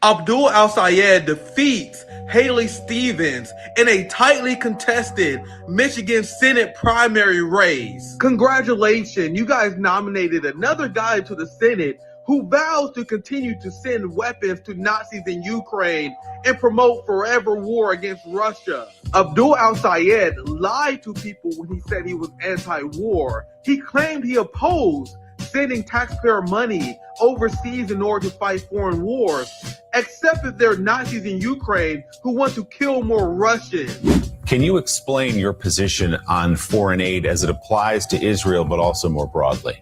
Abdul al-Sayed defeats Haley Stevens in a tightly contested Michigan Senate primary race. Congratulations, you guys nominated another guy to the Senate who vows to continue to send weapons to Nazis in Ukraine and promote forever war against Russia. Abdul al-Sayed lied to people when he said he was anti-war. He claimed he opposed sending taxpayer money overseas in order to fight foreign wars, except if they're Nazis in Ukraine who want to kill more Russians. Can you explain your position on foreign aid as it applies to Israel, but also more broadly?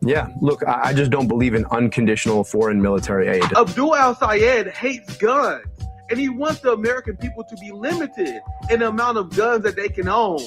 Yeah, look, I just don't believe in unconditional foreign military aid. Abdul al-Sayed hates guns, and he wants the American people to be limited in the amount of guns that they can own.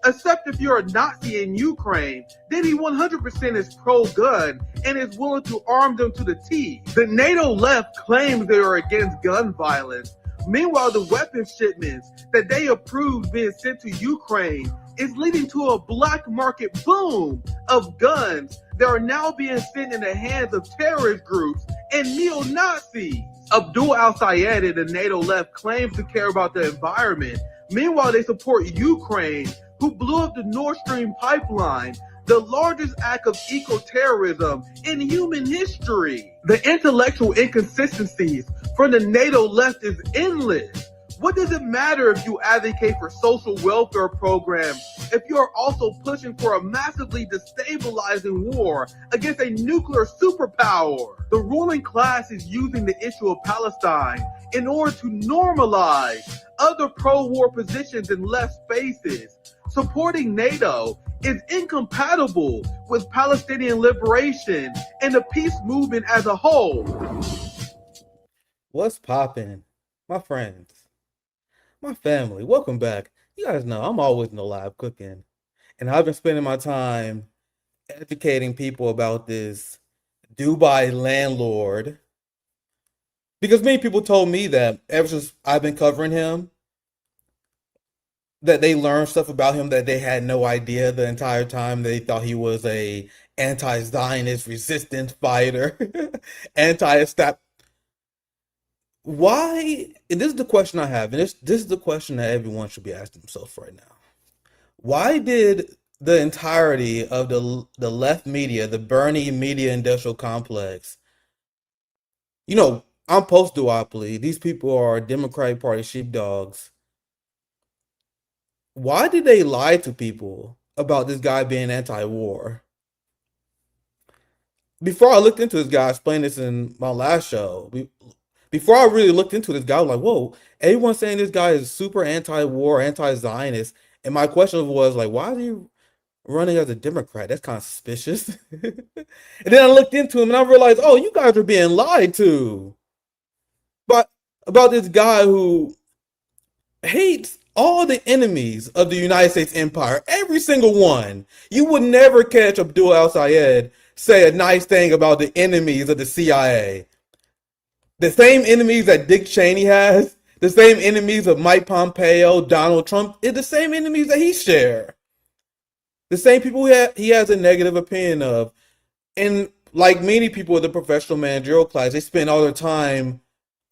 Except if you're a Nazi in Ukraine, then he 100% is pro-gun and is willing to arm them to the teeth. The NATO left claims they are against gun violence. Meanwhile, the weapon shipments that they approved being sent to Ukraine is leading to a black market boom of guns that are now being sent in the hands of terrorist groups and neo-Nazis. Abdul al-Sayed and the NATO left claims to care about the environment. Meanwhile, they support Ukraine, who blew up the Nord Stream pipeline, the largest act of eco-terrorism in human history. The intellectual inconsistencies from the NATO left is endless. What does it matter if you advocate for social welfare programs if you are also pushing for a massively destabilizing war against a nuclear superpower? The ruling class is using the issue of Palestine in order to normalize other pro-war positions in left spaces. Supporting NATO is incompatible with Palestinian liberation and the peace movement as a whole. What's poppin'? My friends, my family, welcome back. You guys know I'm always in the lab cooking, and I've been spending my time educating people about this Dubai landlord, because many people told me that ever since I've been covering him, that they learned stuff about him that they had no idea the entire time. They thought he was a anti-Zionist resistance fighter, anti-establishment. Why? And this is the question I have, and this is the question that everyone should be asking themselves right now. Why did the entirety of the left media, the Bernie media industrial complex, I'm post-duopoly. These people are Democratic Party sheepdogs. Why did they lie to people about this guy being anti-war? Before I looked into this guy, I explained this in my last show. Before I really looked into this guy, I was like, whoa, everyone's saying this guy is super anti-war, anti-Zionist. And my question was like, why is he running as a Democrat? That's kind of suspicious. And then I looked into him and I realized, oh, you guys are being lied to. But about this guy who hates all the enemies of the United States empire, every single one. You would never catch Abdul al-Sayed say a nice thing about the enemies of the CIA. The same enemies that Dick Cheney has, the same enemies of Mike Pompeo, Donald Trump, is the same enemies that he shares. The same people he has a negative opinion of. And like many people in the professional managerial class, they spend all their time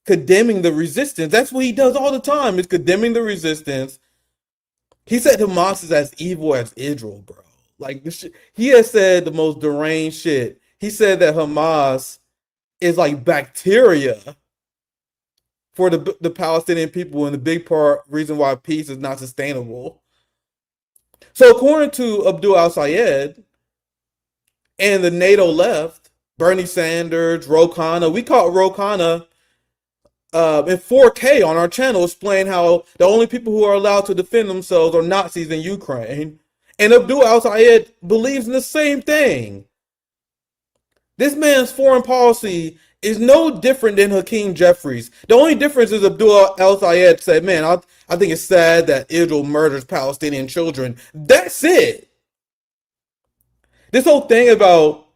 condemning the resistance. That's what he does all the time, is condemning the resistance. He said Hamas is as evil as Israel, bro. Like, he has said the most deranged shit. He said that Hamas is like bacteria for the Palestinian people, and the big part reason why peace is not sustainable. So according to Abdul al-Sayed and the NATO left, Bernie Sanders, Ro Khanna, we caught Ro Khanna in 4K on our channel, explain how the only people who are allowed to defend themselves are Nazis in Ukraine. And Abdul al-Sayed believes in the same thing. This man's foreign policy is no different than Hakeem Jeffries. The only difference is Abdul al-Sayed said, man, I think it's sad that Israel murders Palestinian children. That's it. This whole thing about,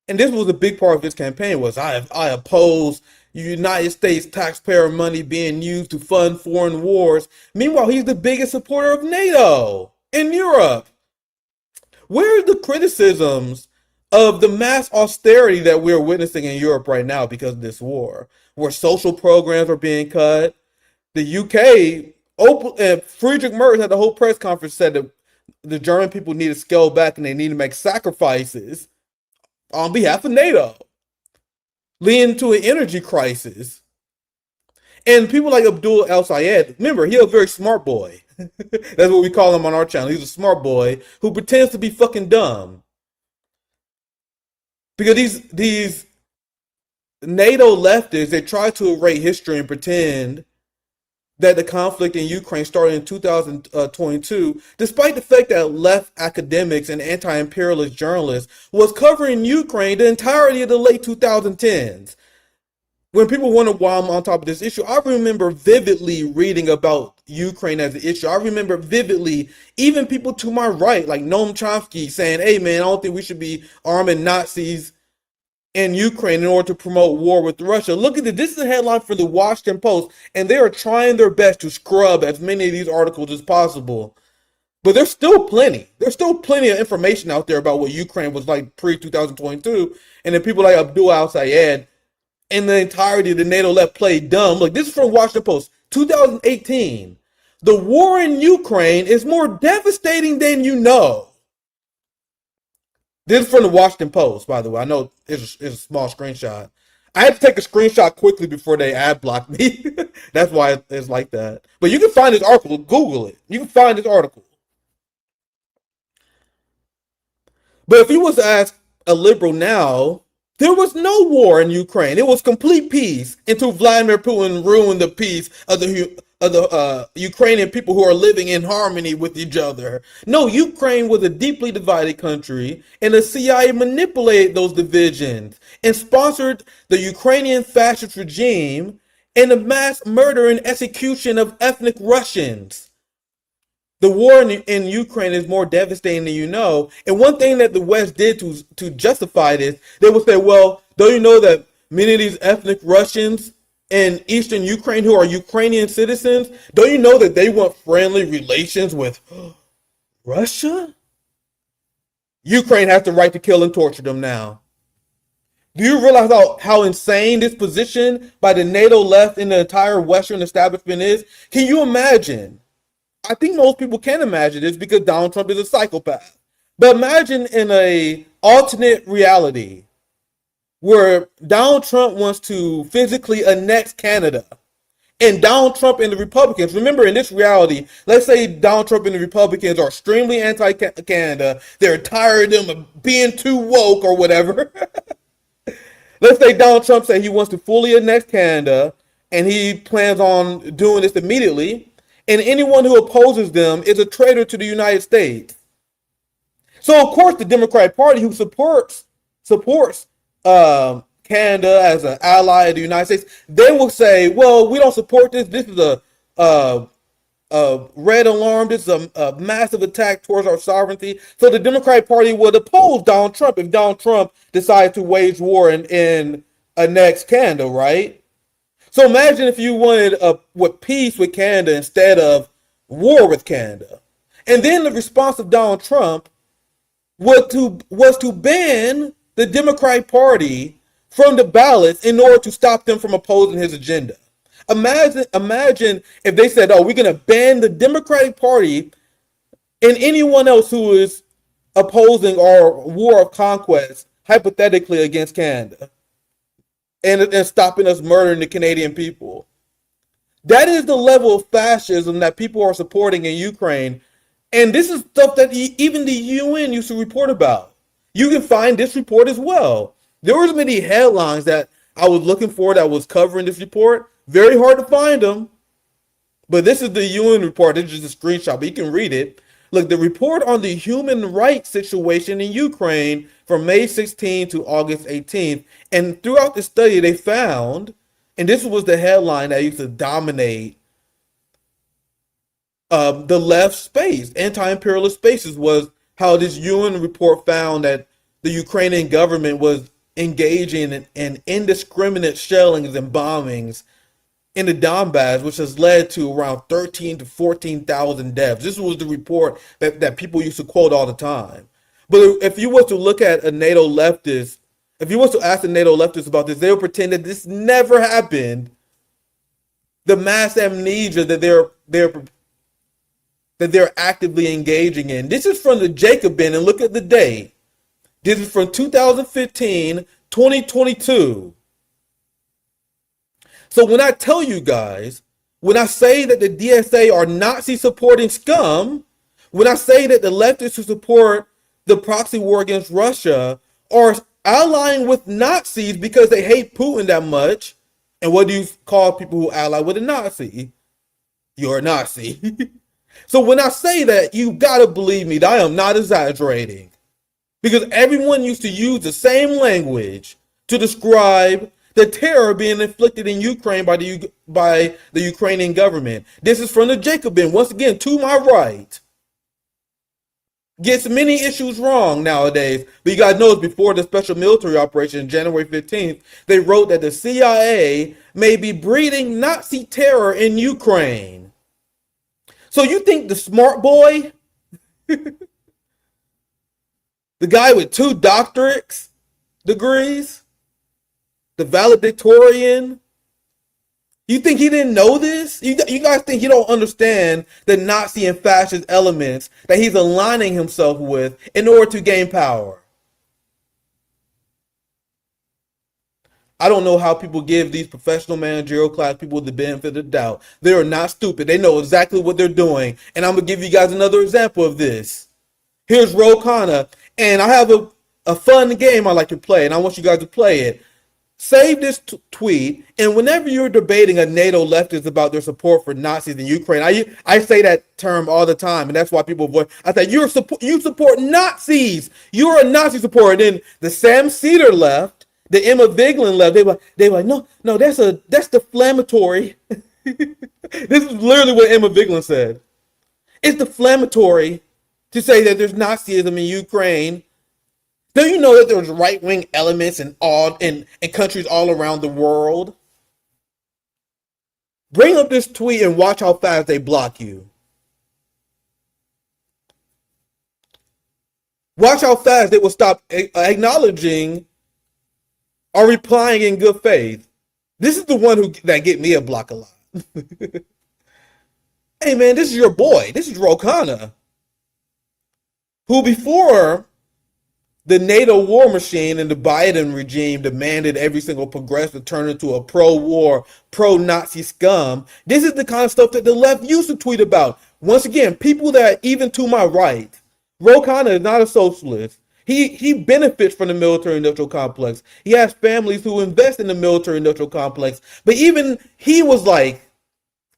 and this was a big part of his campaign, was I oppose United States taxpayer money being used to fund foreign wars. Meanwhile, he's the biggest supporter of NATO in Europe. Where are the criticisms of the mass austerity that we're witnessing in Europe right now because of this war, where social programs are being cut. The UK, Friedrich Merz had the whole press conference, said that the German people need to scale back and they need to make sacrifices on behalf of NATO, leading to an energy crisis. And people like Abdul El Sayed, remember, he's a very smart boy. That's what we call him on our channel. He's a smart boy who pretends to be fucking dumb. Because these NATO leftists, they try to erase history and pretend that the conflict in Ukraine started in 2022, despite the fact that left academics and anti-imperialist journalists was covering Ukraine the entirety of the late 2010s. When people wonder why I'm on top of this issue, I remember vividly reading about Ukraine as an issue. I remember vividly even people to my right, like Noam Chomsky, saying, hey man, I don't think we should be arming Nazis in Ukraine in order to promote war with Russia. Look at this. This is a headline for the Washington Post, and they are trying their best to scrub as many of these articles as possible. But there's still plenty. There's still plenty of information out there about what Ukraine was like pre-2022. And then people like Abdul Al-Sayed and the entirety of the NATO left played dumb. Look, this is from Washington Post, 2018. The war in Ukraine is more devastating than you know. This is from the Washington Post, by the way. I know it's a small screenshot. I had to take a screenshot quickly before they ad blocked me. That's why it's like that. But you can find this article. Google it. You can find this article. But if you was to ask a liberal now, there was no war in Ukraine. It was complete peace until Vladimir Putin ruined the peace of the Ukrainian people who are living in harmony with each other. No, Ukraine was a deeply divided country, and the CIA manipulated those divisions and sponsored the Ukrainian fascist regime and the mass murder and execution of ethnic Russians. The war in Ukraine is more devastating than you know. And one thing that the West did to justify this, they would say, well, don't you know that many of these ethnic Russians in eastern Ukraine who are Ukrainian citizens, don't you know that they want friendly relations with Russia? Ukraine has the right to kill and torture them now. Do you realize how insane this position by the NATO left in the entire Western establishment is? Can you imagine? I think most people can imagine this because Donald Trump is a psychopath. But imagine in a alternate reality where Donald Trump wants to physically annex Canada. And Donald Trump and the Republicans, remember in this reality, let's say Donald Trump and the Republicans are extremely anti-Canada. They're tired of them being too woke or whatever. Let's say Donald Trump said he wants to fully annex Canada and he plans on doing this immediately. And anyone who opposes them is a traitor to the United States. So, of course, the Democratic Party, who supports Canada as an ally of the United States, they will say, well, we don't support this. This is a red alarm. This is a massive attack towards our sovereignty. So the Democratic Party would oppose Donald Trump if Donald Trump decides to wage war and annex Canada, right? So imagine if you wanted peace with Canada instead of war with Canada. And then the response of Donald Trump was to ban the Democratic Party from the ballots in order to stop them from opposing his agenda. Imagine if they said, oh, we're going to ban the Democratic Party and anyone else who is opposing our war of conquest, hypothetically, against Canada. And stopping us murdering the Canadian people. That is the level of fascism that people are supporting in Ukraine. And this is stuff that even the UN used to report about. You can find this report as well. There was many headlines that I was looking for that was covering this report. Very hard to find them. But this is the UN report. This is just a screenshot, but you can read it. Look, the report on the human rights situation in Ukraine from May 16 to August 18th. And throughout the study, they found, and this was the headline that used to dominate the left space, anti-imperialist spaces, was how this UN report found that the Ukrainian government was engaging in indiscriminate shellings and bombings in the Donbass, which has led to around 13 to 14,000 deaths. This was the report that people used to quote all the time. But if you were to look at a NATO leftist, if you were to ask a NATO leftist about this, they would pretend that this never happened. The mass amnesia that they're actively engaging in. This is from the Jacobin, and look at the date. This is from 2015, 2022. So when I tell you guys, when I say that the DSA are Nazi supporting scum, when I say that the leftists who support the proxy war against Russia are allying with Nazis because they hate Putin that much, and what do you call people who ally with a Nazi? You're a Nazi. So when I say that, you gotta believe me that I am not exaggerating. Because everyone used to use the same language to describe the terror being inflicted in Ukraine by the Ukrainian government. This is from the Jacobin, once again, to my right. Gets many issues wrong nowadays, but you guys know before the special military operation, January 15th, they wrote that the CIA may be breeding Nazi terror in Ukraine. So you think the smart boy, the guy with 2 doctorate degrees, the valedictorian, you think he didn't know this? You guys think he don't understand the Nazi and fascist elements that he's aligning himself with in order to gain power? I don't know how people give these professional managerial class people the benefit of the doubt. They are not stupid. They know exactly what they're doing. And I'm going to give you guys another example of this. Here's Ro Khanna, and I have a fun game I like to play, and I want you guys to play it. Save this tweet, and whenever you're debating a NATO leftist about their support for Nazis in Ukraine, I say that term all the time, and that's why people avoid. I say you support Nazis. You're a Nazi supporter. Then the Sam Cedar left, the Emma Vigeland left. They were like, no, that's deflammatory. This is literally what Emma Vigeland said. It's deflammatory to say that there's Nazism in Ukraine. Don't you know that there's right-wing elements in countries all around the world? Bring up this tweet and watch how fast they block you. Watch how fast they will stop acknowledging or replying in good faith. This is the one that get me a block a lot. Hey man, this is your boy. This is Ro Khanna, who before the NATO war machine and the Biden regime demanded every single progressive turn into a pro-war, pro-Nazi scum. This is the kind of stuff that the left used to tweet about. Once again, people that even to my right, Ro Khanna is not a socialist. He benefits from the military-industrial complex. He has families who invest in the military-industrial complex. But even he was like,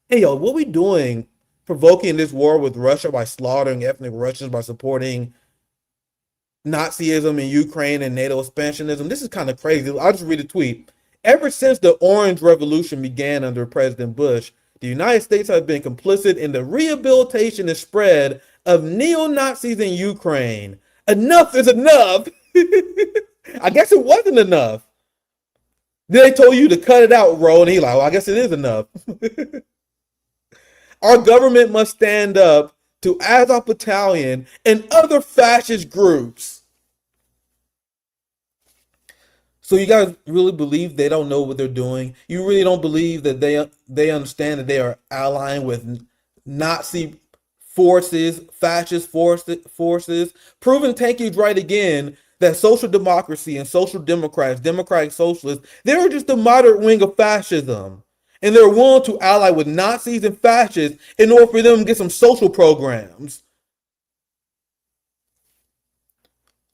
hey, yo, what we doing provoking this war with Russia by slaughtering ethnic Russians, by supporting Nazism in Ukraine and NATO expansionism? This is kind of crazy. I'll just read a tweet. Ever since the Orange Revolution began under President Bush, the United States has been complicit in the rehabilitation and spread of neo-Nazis in Ukraine. Enough is enough. I guess it wasn't enough. Then they told you to cut it out, Ro, and he like, well, I guess it is enough. Our government must stand up to Azov Battalion and other fascist groups. So you guys really believe they don't know what they're doing? You really don't believe that they understand that they are allying with Nazi forces, fascist forces? Proven Tanky's right again that social democracy and social democrats, democratic socialists, they're just the moderate wing of fascism. And they're willing to ally with Nazis and fascists in order for them to get some social programs.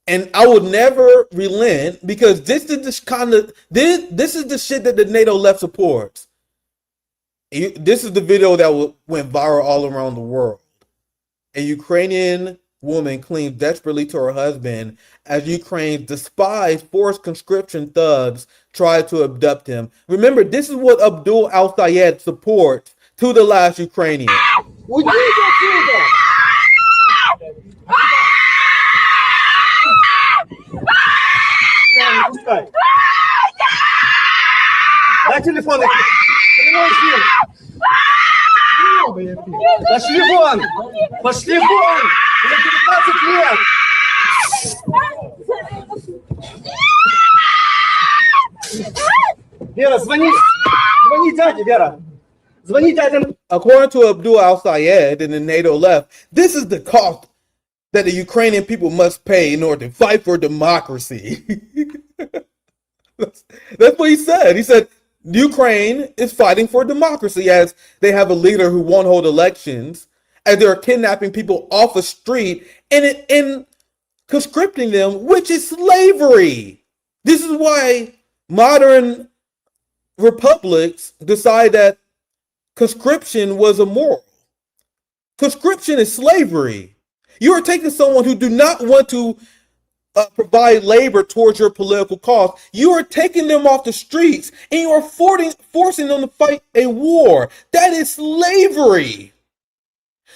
And I would never relent, because this is the shit that the NATO left supports. This is the video that went viral all around the world. A Ukrainian woman clings desperately to her husband as Ukraine's despised forced conscription thugs try to abduct him. Remember, this is what Abdul al-Sayed supports to the last Ukrainian. Пошли вон! Мне 19 лет! Вера, звони дяде, Вера. Звони дяде. According to Abdul al-Sayed and the NATO left, this is the cost that the Ukrainian people must pay in order to fight for democracy. That's what he said. He said Ukraine is fighting for democracy as they have a leader who won't hold elections, as they're kidnapping people off the street and conscripting them, which is slavery. This is why modern republics decide that conscription was immoral. Conscription is slavery. You are taking someone who do not want to provide labor towards your political cause. You are taking them off the streets and you are forcing them to fight a war. That is slavery.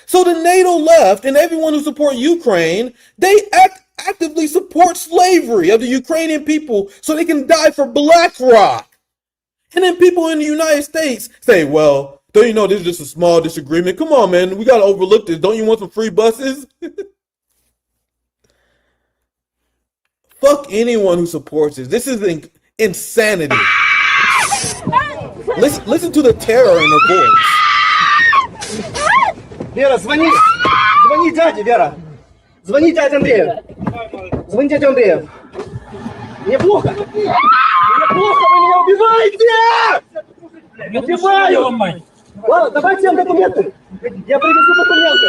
So the NATO left and everyone who supports Ukraine, they actively support slavery of the Ukrainian people so they can die for BlackRock. And then people in the United States say, well, don't you know this is just a small disagreement? Come on, man, we got to overlook this. Don't you want some free buses? Fuck anyone who supports this. This is insanity. Listen to the terror in her voice. Вера, звони дяде, Вера. Звони дяде Андрею. Звони дяде Андрею. Мне плохо. Мне плохо, вы меня убиваете! Убиваю! Ладно, давайте им документы. Я привезу документы.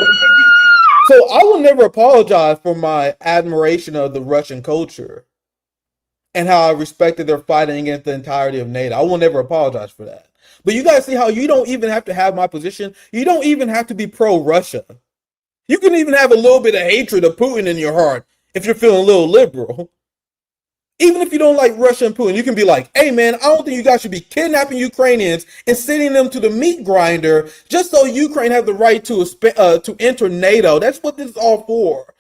So I will never apologize for my admiration of the Russian culture and how I respected their fighting against the entirety of NATO. I will never apologize for that. But you guys see how you don't even have to have my position. You don't even have to be pro-Russia. You can even have a little bit of hatred of Putin in your heart if you're feeling a little liberal. Even if you don't like Russia and Putin, you can be like, hey man, I don't think you guys should be kidnapping Ukrainians and sending them to the meat grinder just so Ukraine has the right to enter NATO. That's what this is all for.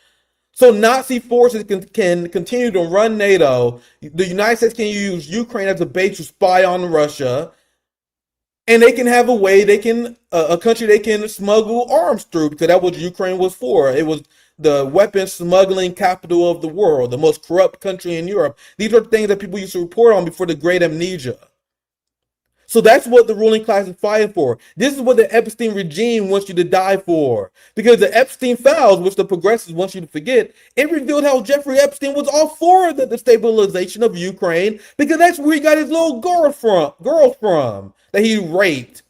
So Nazi forces can continue to run NATO. The United States can use Ukraine as a base to spy on Russia. And they can have a way, a country they can smuggle arms through, because that's what Ukraine was for. It was the weapon smuggling capital of the world, the most corrupt country in Europe. These are things that people used to report on before the Great Amnesia. So that's what the ruling class is fighting for. This is what the Epstein regime wants you to die for. Because the Epstein files, which the progressives want you to forget, it revealed how Jeffrey Epstein was all for the destabilization of Ukraine, because that's where he got his little girl from that he raped.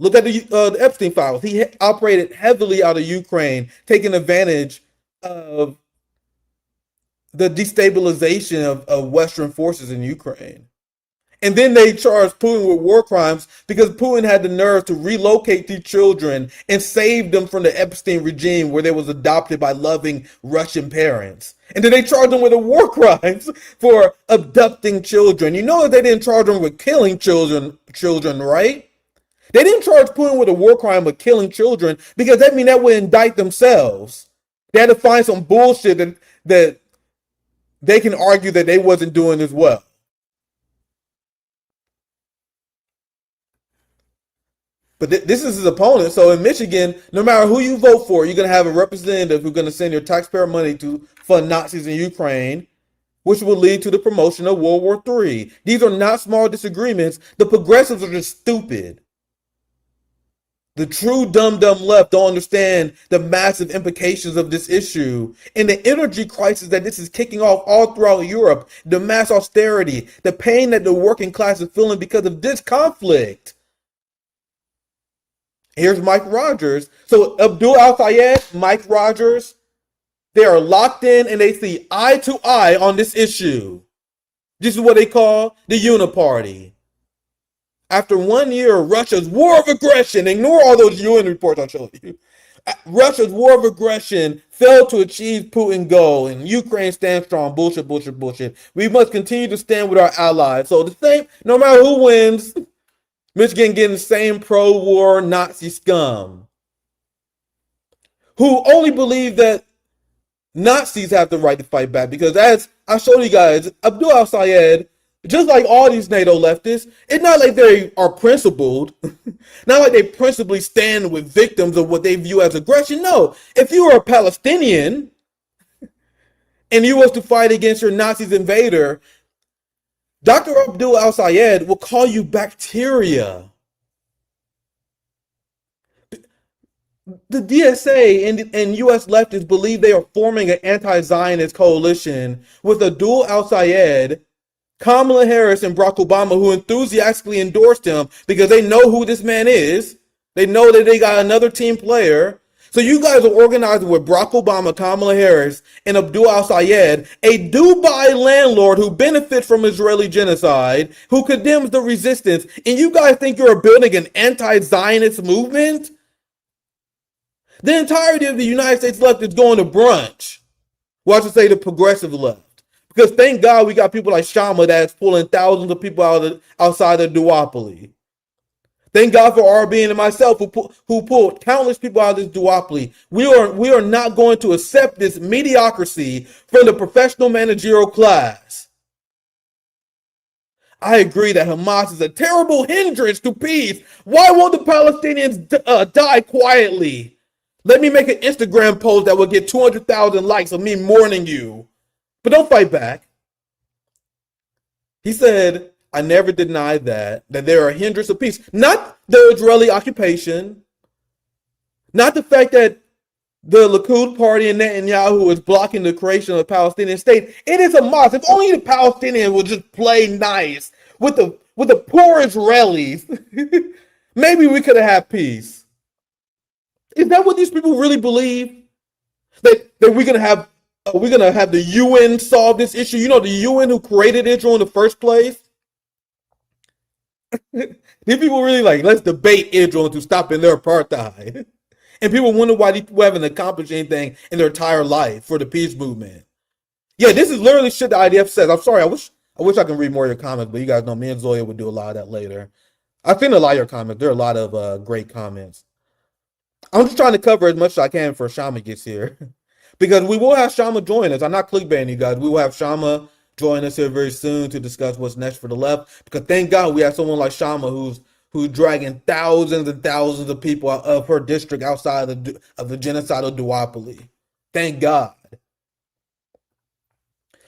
Look at the Epstein files. He operated heavily out of Ukraine, taking advantage of the destabilization of Western forces in Ukraine. And then they charged Putin with war crimes because Putin had the nerve to relocate these children and save them from the Epstein regime where they was adopted by loving Russian parents. And then they charged him with the war crimes for abducting children. You know that they didn't charge him with killing children, right? They didn't charge Putin with a war crime of killing children because that means that would indict themselves. They had to find some bullshit that they can argue that they wasn't doing as well. But this is his opponent. So in Michigan, no matter who you vote for, you're going to have a representative who's going to send your taxpayer money to fund Nazis in Ukraine, which will lead to the promotion of World War III. These are not small disagreements. The progressives are just stupid. The true dumb left don't understand the massive implications of this issue and the energy crisis that this is kicking off all throughout Europe, the mass austerity, the pain that the working class is feeling because of this conflict. Here's Mike Rogers. So Abdul al-Sayed, Mike Rogers, they are locked in and they see eye to eye on this issue. This is what they call the Uniparty. After 1 year of Russia's war of aggression, ignore all those UN reports I showed you. Russia's war of aggression failed to achieve Putin's goal, and Ukraine stands strong. Bullshit. We must continue to stand with our allies. So the same, no matter who wins, Michigan getting the same pro-war Nazi scum who only believe that Nazis have the right to fight back. Because as I showed you guys, Abdul al-Sayed Just like all these NATO leftists, it's not like they are principled, not like they principally stand with victims of what they view as aggression. No, if you are a Palestinian and you was to fight against your Nazi invader, Dr. Abdul al-Sayed will call you bacteria. The DSA and U.S. leftists believe they are forming an anti-Zionist coalition with Abdul al-Sayed, Kamala Harris, and Barack Obama, who enthusiastically endorsed him because they know who this man is. They know that they got another team player. So you guys are organizing with Barack Obama, Kamala Harris, and Abdul al-Sayed, a Dubai landlord who benefits from Israeli genocide, who condemns the resistance, and you guys think you're building an anti-Zionist movement? The entirety of the United States left is going to brunch. Well, I should say the progressive left. Because thank God we got people like Kshama that's pulling thousands of people outside of duopoly. Thank God for RB and myself who pulled countless people out of this duopoly. We are not going to accept this mediocrity from the professional managerial class. I agree that Hamas is a terrible hindrance to peace. Why won't the Palestinians die quietly? Let me make an Instagram post that will get 200,000 likes of me mourning you. But don't fight back. He said, I never denied that they're a hindrance of peace. Not the Israeli occupation. Not the fact that the Likud party and Netanyahu is blocking the creation of a Palestinian state. It is Hamas. If only the Palestinians would just play nice with the poor Israelis, maybe we could have had peace. Is that what these people really believe? That we're gonna have the UN solve this issue? You know, the UN who created Israel in the first place? These people really like, let's debate Israel into stopping their apartheid. And people wonder why these people haven't accomplished anything in their entire life for the peace movement. Yeah, this is literally shit the IDF says. I'm sorry, I wish I can read more of your comments, but you guys know me and Zoya would do a lot of that later. I've seen a lot of your comments. There are a lot of great comments. I'm just trying to cover as much as I can before Kshama gets here. Because we will have Kshama join us. I'm not clickbaiting you guys. We will have Kshama join us here very soon to discuss what's next for the left. Because thank God we have someone like Kshama who's dragging thousands and thousands of people out of her district outside of the genocidal duopoly. Thank God.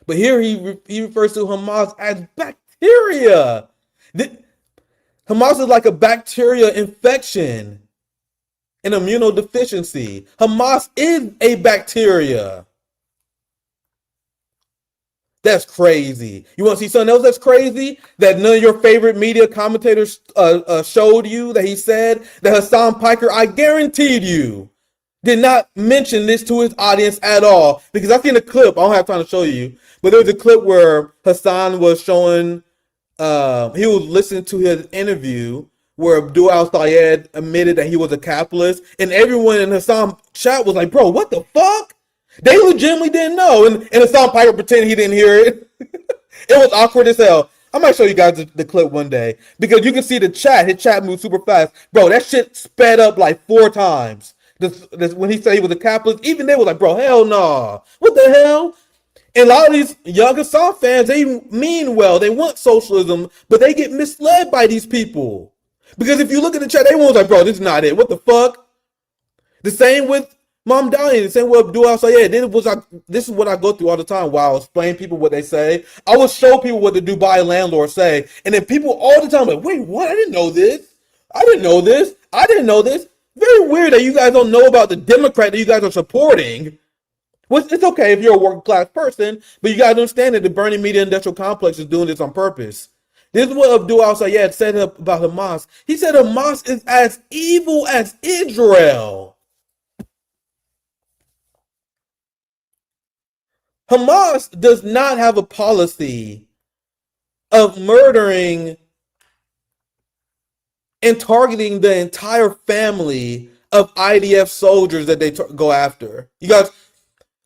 But here he refers to Hamas as bacteria. Hamas is like a bacteria infection. An immunodeficiency. Hamas is a bacteria. That's crazy. You want to see something else that's crazy? That none of your favorite media commentators showed you, that he said that Hassan Piker, I guaranteed you, did not mention this to his audience at all. Because I've seen a clip, I don't have time to show you, but there was a clip where Hassan was showing, he was listening to his interview where Abdul al-Sayed admitted that he was a capitalist, and everyone in Hassan chat was like, bro, what the fuck? They legitimately didn't know, and Hassan Piker pretended he didn't hear it. It was awkward as hell. I might show you guys the clip one day, because you can see his chat moved super fast. Bro, that shit sped up like 4 times. This, when he said he was a capitalist, even they was like, bro, hell no. What the hell? And a lot of these young Hassan fans, they mean well, they want socialism, but they get misled by these people. Because if you look at the chat, everyone's like, bro, this is not it. What the fuck? The same with Mom Dying, the same with Abdul al-Sayed. This is what I go through all the time while I explain people what they say. I will show people what the Dubai landlords say. And then people all the time are like, wait, what? I didn't know this. I didn't know this. I didn't know this. Very weird that you guys don't know about the Democrat that you guys are supporting. Well, it's okay if you're a working class person, but you got to understand that the Bernie Media Industrial Complex is doing this on purpose. This is what Abdul al-Sayed said about Hamas. He said Hamas is as evil as Israel. Hamas does not have a policy of murdering and targeting the entire family of IDF soldiers that they go after. You guys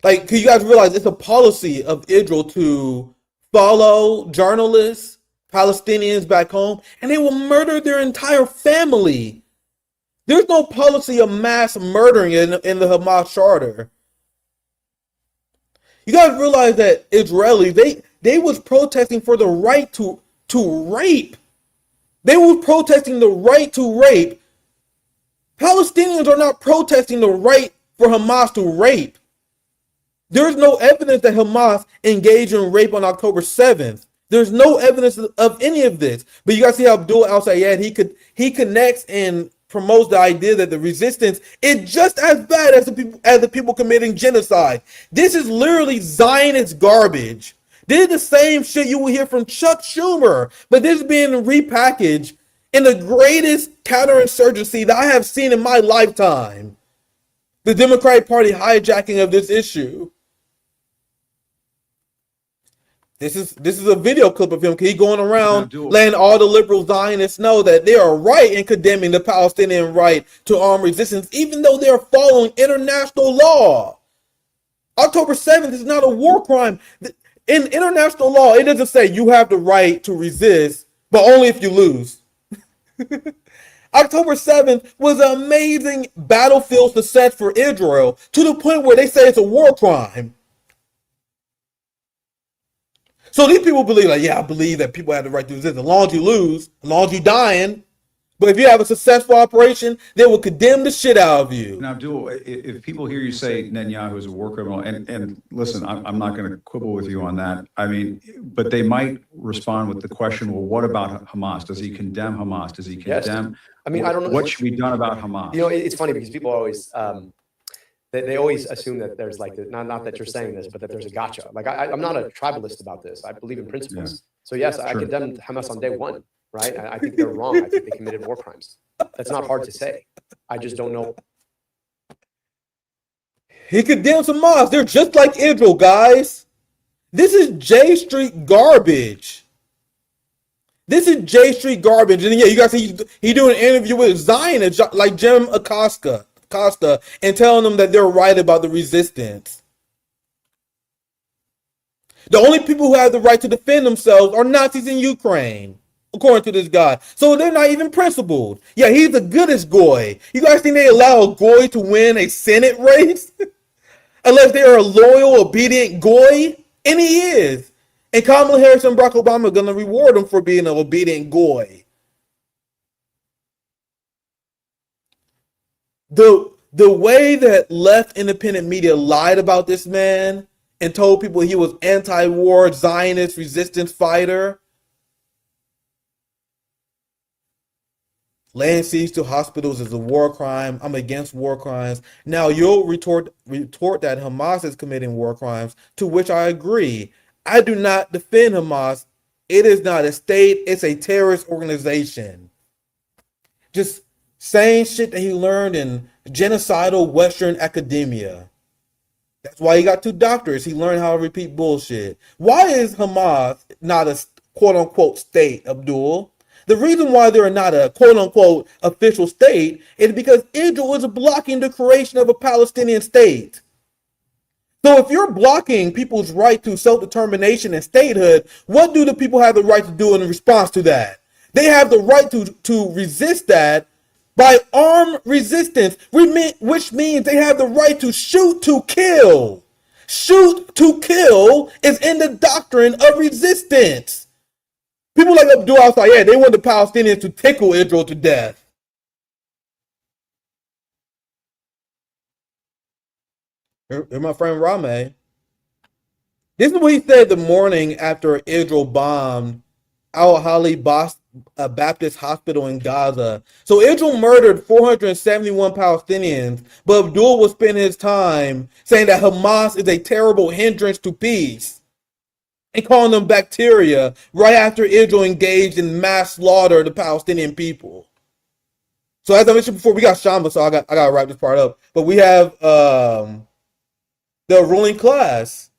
realize it's a policy of Israel to follow journalists, Palestinians back home, and they will murder their entire family. There's no policy of mass murdering in the Hamas charter. You guys realize that Israelis, They was protesting for the right to rape. They were protesting the right to rape. Palestinians are not protesting the right for Hamas to rape. There's no evidence that Hamas engaged in rape on October 7th. There's no evidence of any of this. But you guys see how Abdul al-Sayed, he connects and promotes the idea that the resistance is just as bad as the people committing genocide. This is literally Zionist garbage. This is the same shit you will hear from Chuck Schumer, but this is being repackaged in the greatest counterinsurgency that I have seen in my lifetime. The Democratic Party hijacking of this issue. This is a video clip of him. He going around letting all the liberal Zionists know that they are right in condemning the Palestinian right to armed resistance, even though they are following international law. October 7th is not a war crime. In international law, it doesn't say you have the right to resist, but only if you lose. October 7th was an amazing battlefield success for Israel, to the point where they say it's a war crime. So these people believe, like, yeah, I believe that people have the right to resist as long as you lose, as long as you're dying. But if you have a successful operation, they will condemn the shit out of you. Now, Abdul, if people hear you say Netanyahu is a war criminal, and listen, I'm not going to quibble with you on that. I mean, but they might respond with the question, well, what about Hamas? Does he condemn Hamas? Does he condemn? Yes. I mean, I don't know. What should be done about Hamas? You know, it's funny because people always, they always assume that there's like, not that you're saying this, but that there's a gotcha. Like, I'm not a tribalist about this. I believe in principles. Yeah. So yes, I condemned Hamas on day one, right? I think they're wrong. I think they committed war crimes. That's not hard to say. I just don't know. He condemns Hamas. They're just like Israel, guys. This is J Street garbage. This is J Street garbage. And yeah, you guys see he doing an interview with Zionists like Jim Acosta and telling them that they're right about the resistance. The only people who have the right to defend themselves are Nazis in Ukraine, according to this guy. So they're not even principled. Yeah, he's the goodest goy. You guys think they allow a goy to win a Senate race? Unless they are a loyal, obedient goy? And he is. And Kamala Harris and Barack Obama are going to reward him for being an obedient goy. The way that left independent media lied about this man and told people he was anti-war, Zionist, resistance fighter. Laying siege to hospitals is a war crime. I'm against war crimes. Now you'll retort that Hamas is committing war crimes, to which I agree. I do not defend Hamas. It is not a state. It's a terrorist organization. Just saying shit that he learned in genocidal Western academia. That's why he got 2 doctorates. He learned how to repeat bullshit. Why is Hamas not a quote-unquote state, Abdul? The reason why they're not a quote-unquote official state is because Israel is blocking the creation of a Palestinian state. So if you're blocking people's right to self-determination and statehood, what do the people have the right to do in response to that? They have the right to resist that by armed resistance, which means they have the right to shoot to kill. Shoot to kill is in the doctrine of resistance. People like Abdul al-Sayed, they want the Palestinians to tickle Israel to death. Here's my friend Rameh. This is what he said the morning after Israel bombed Al-Ahli Baptist Hospital in Gaza. So Israel murdered 471 Palestinians, but Abdul will spend his time saying that Hamas is a terrible hindrance to peace and calling them bacteria right after Israel engaged in mass slaughter of the Palestinian people. So as I mentioned before, we got Kshama, so I gotta wrap this part up. But we have the ruling class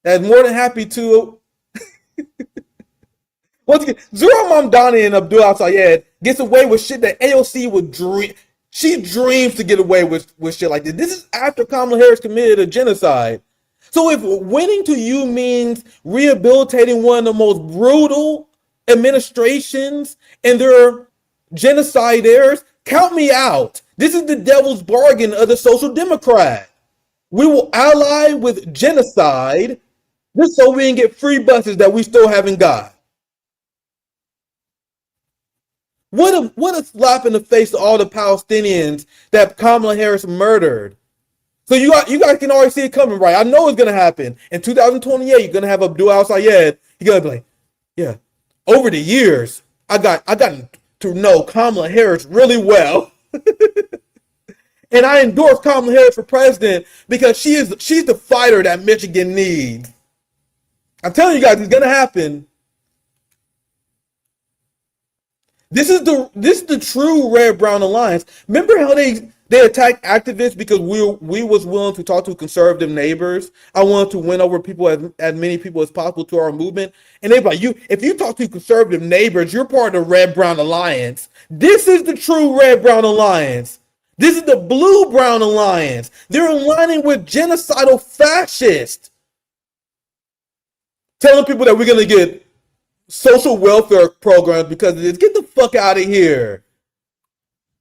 that's more than happy to. Once again, Zura Mamdani and Abdul al-Sayed gets away with shit that AOC would dream. She dreams to get away with shit like this. This is after Kamala Harris committed a genocide. So if winning to you means rehabilitating one of the most brutal administrations and their genociders, count me out. This is the devil's bargain of the Social Democrat. We will ally with genocide Just so we can get free buses that we still haven't got. What a slap in the face to all the Palestinians that Kamala Harris murdered. So you guys can already see it coming, right? I know it's gonna happen. In 2028, you're gonna have Abdul al-Sayed. You're gonna be like, yeah. Over the years, I got to know Kamala Harris really well. And I endorse Kamala Harris for president because she's the fighter that Michigan needs. I'm telling you guys, it's gonna happen. This is the true red-brown alliance. Remember how they attacked activists because we was willing to talk to conservative neighbors. I wanted to win over people as many people as possible to our movement. And they're like, if you talk to conservative neighbors, you're part of the red-brown alliance. This is the true red-brown alliance. This is the blue-brown alliance. They're aligning with genocidal fascists. Telling people that we're going to get social welfare programs because of this. Get the fuck out of here.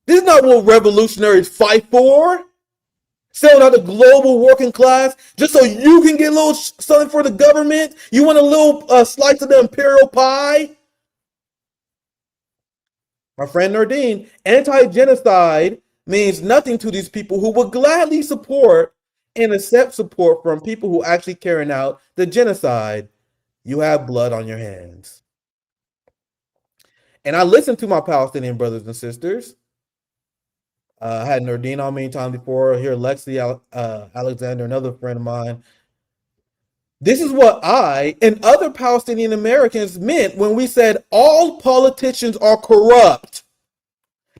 This is not what revolutionaries fight for. Selling out the global working class just so you can get a little something for the government. You want a little slice of the imperial pie? My friend Nardine, anti-genocide means nothing to these people who will gladly support and accept support from people who actually carrying out the genocide. You have blood on your hands. And I listen to my Palestinian brothers and sisters. I had Nardine on many times before. Here, Lexi Alexander, another friend of mine. This is what I and other Palestinian Americans meant when we said all politicians are corrupt.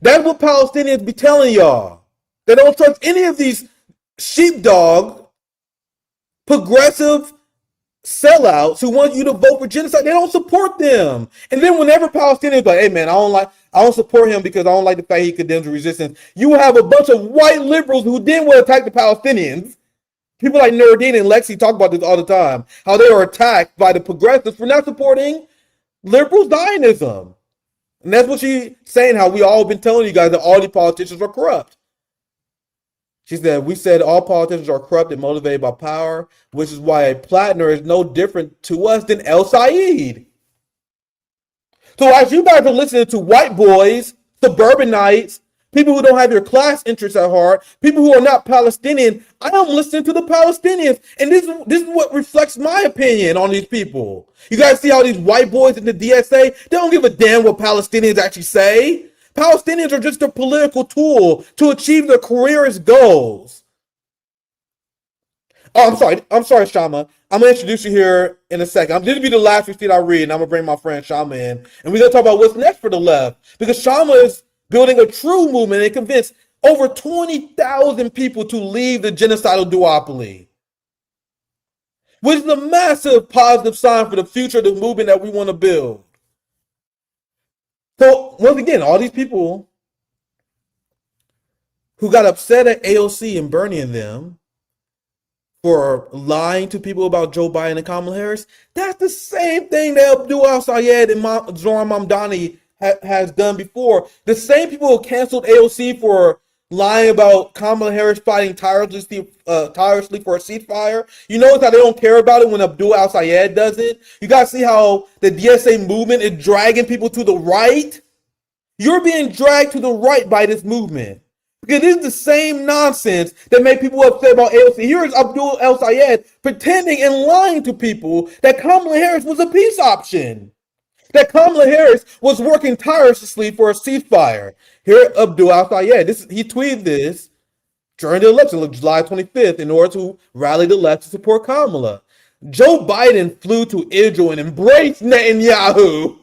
That's what Palestinians be telling y'all. They don't trust any of these sheepdog, progressive sellouts who want you to vote for genocide. They don't support them. And then whenever Palestinians like, hey man, I don't support him because I don't like the fact he condemns the resistance. You have a bunch of white liberals who didn't want to attack the Palestinians. People like Nerdine and Lexi talk about this all the time. How they are attacked by the progressives for not supporting liberal Zionism. And that's what she's saying, how we all been telling you guys that all the politicians are corrupt. She said, we said all politicians are corrupt and motivated by power, which is why a Plattner is no different to us than El Said. So as you guys are listening to white boys, suburbanites, people who don't have your class interests at heart, people who are not Palestinian, I am listening to the Palestinians. And this is what reflects my opinion on these people. You guys see how these white boys in the DSA, they don't give a damn what Palestinians actually say. Palestinians are just a political tool to achieve their careerist goals. Oh, I'm sorry, Kshama. I'm going to introduce you here in a second. This will be the last receipt I read, and I'm going to bring my friend Kshama in. And we're going to talk about what's next for the left. Because Kshama is building a true movement and convinced over 20,000 people to leave the genocidal duopoly. Which is a massive positive sign for the future of the movement that we want to build. So, once again, all these people who got upset at AOC and Bernie and them for lying to people about Joe Biden and Kamala Harris, that's the same thing that Abdul al-Sayed and Zoran Mamdani has done before. The same people who canceled AOC for lying about Kamala Harris fighting tirelessly for a ceasefire. You notice how they don't care about it when Abdul al-Sayed does it? You guys see how the DSA movement is dragging people to the right? You're being dragged to the right by this movement. Because this is the same nonsense that made people upset about AOC. Here is Abdul al-Sayed pretending and lying to people that Kamala Harris was a peace option. That Kamala Harris was working tirelessly for a ceasefire. Here, Abdul al-Sayed, he tweeted this during the election of July 25th in order to rally the left to support Kamala. Joe Biden flew to Israel and embraced Netanyahu.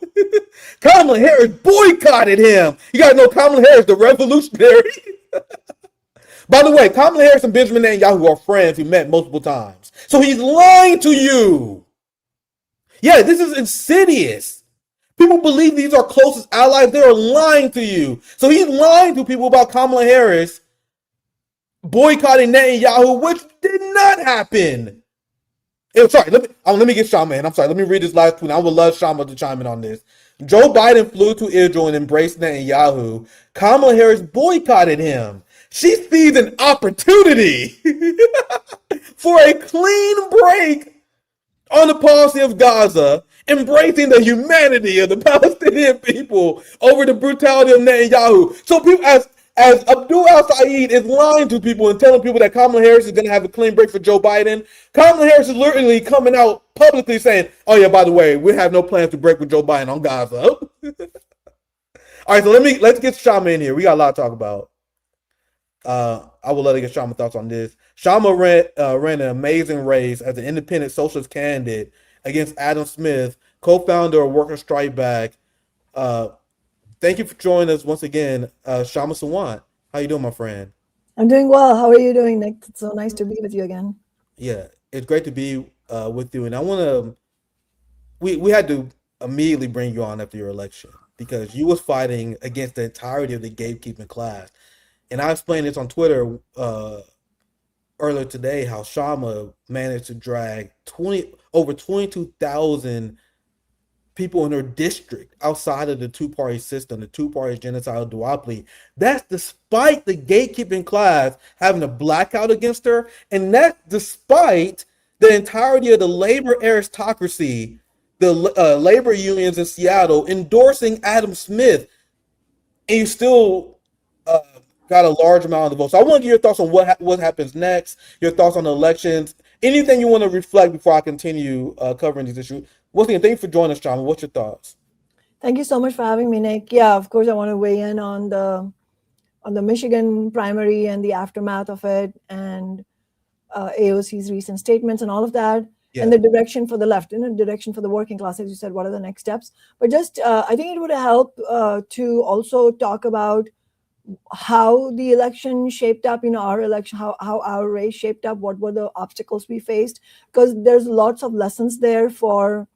Kamala Harris boycotted him. You guys know Kamala Harris, the revolutionary. By the way, Kamala Harris and Benjamin Netanyahu are friends who met multiple times. So he's lying to you. Yeah, this is insidious. People believe these are closest allies. They are lying to you. So he's lying to people about Kamala Harris boycotting Netanyahu, which did not happen. Sorry, let me get Kshama in. I'm sorry, let me read this last tweet. I would love Kshama to chime in on this. Joe Biden flew to Israel and embraced Netanyahu. Kamala Harris boycotted him. She sees an opportunity for a clean break on the policy of Gaza, embracing the humanity of the Palestinian people over the brutality of Netanyahu. So people, as Abdul al-Saeed is lying to people and telling people that Kamala Harris is going to have a clean break for Joe Biden, Kamala Harris is literally coming out publicly saying, oh yeah, by the way, we have no plans to break with Joe Biden on Gaza. All right, so let's get Kshama in here. We got a lot to talk about. I will let her get Kshama thoughts on this. Kshama ran an amazing race as an independent socialist candidate against Adam Smith, co-founder of Worker Strike Back. Thank you for joining us once again, Kshama Sawant. How you doing, my friend? I'm doing well. How are you doing, Nick? It's so nice to be with you again. Yeah, it's great to be with you. And I want to, we had to immediately bring you on after your election because you was fighting against the entirety of the gatekeeping class. And I explained this on Twitter earlier today how Kshama managed to drag over 22,000 people in her district outside of the two-party system, the two-party genocidal duopoly. That's despite the gatekeeping class having a blackout against her, and that's despite the entirety of the labor aristocracy, the labor unions in Seattle endorsing Adam Smith, and you still got a large amount of the votes. So I want to get your thoughts on what happens next, your thoughts on the elections, anything you want to reflect before I continue covering these issues. Once again, thank you for joining us, Kshama. What's your thoughts? Thank you so much for having me, Nick. Yeah, of course, I want to weigh in on the Michigan primary and the aftermath of it, and AOC's recent statements and all of that, and the direction for the left, and the direction for the working class, as you said. What are the next steps? But just, I think it would help to also talk about how the election shaped up, our election, how our race shaped up, what were the obstacles we faced, because there's lots of lessons there for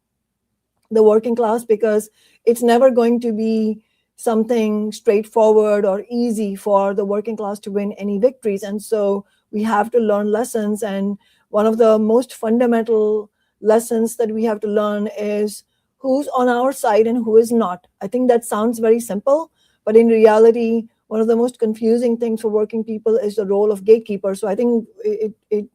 the working class, because it's never going to be something straightforward or easy for the working class to win any victories. And so we have to learn lessons. And one of the most fundamental lessons that we have to learn is who's on our side and who is not. I think that sounds very simple, but in reality, one of the most confusing things for working people is the role of gatekeeper. So I think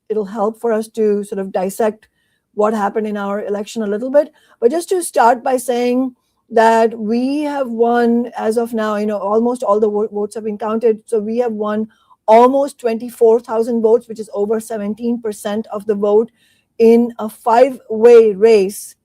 it'll help for us to sort of dissect what happened in our election a little bit. But just to start by saying that we have won, as of now, almost all the votes have been counted. So we have won almost 24,000 votes, which is over 17% of the vote, in a 5-way race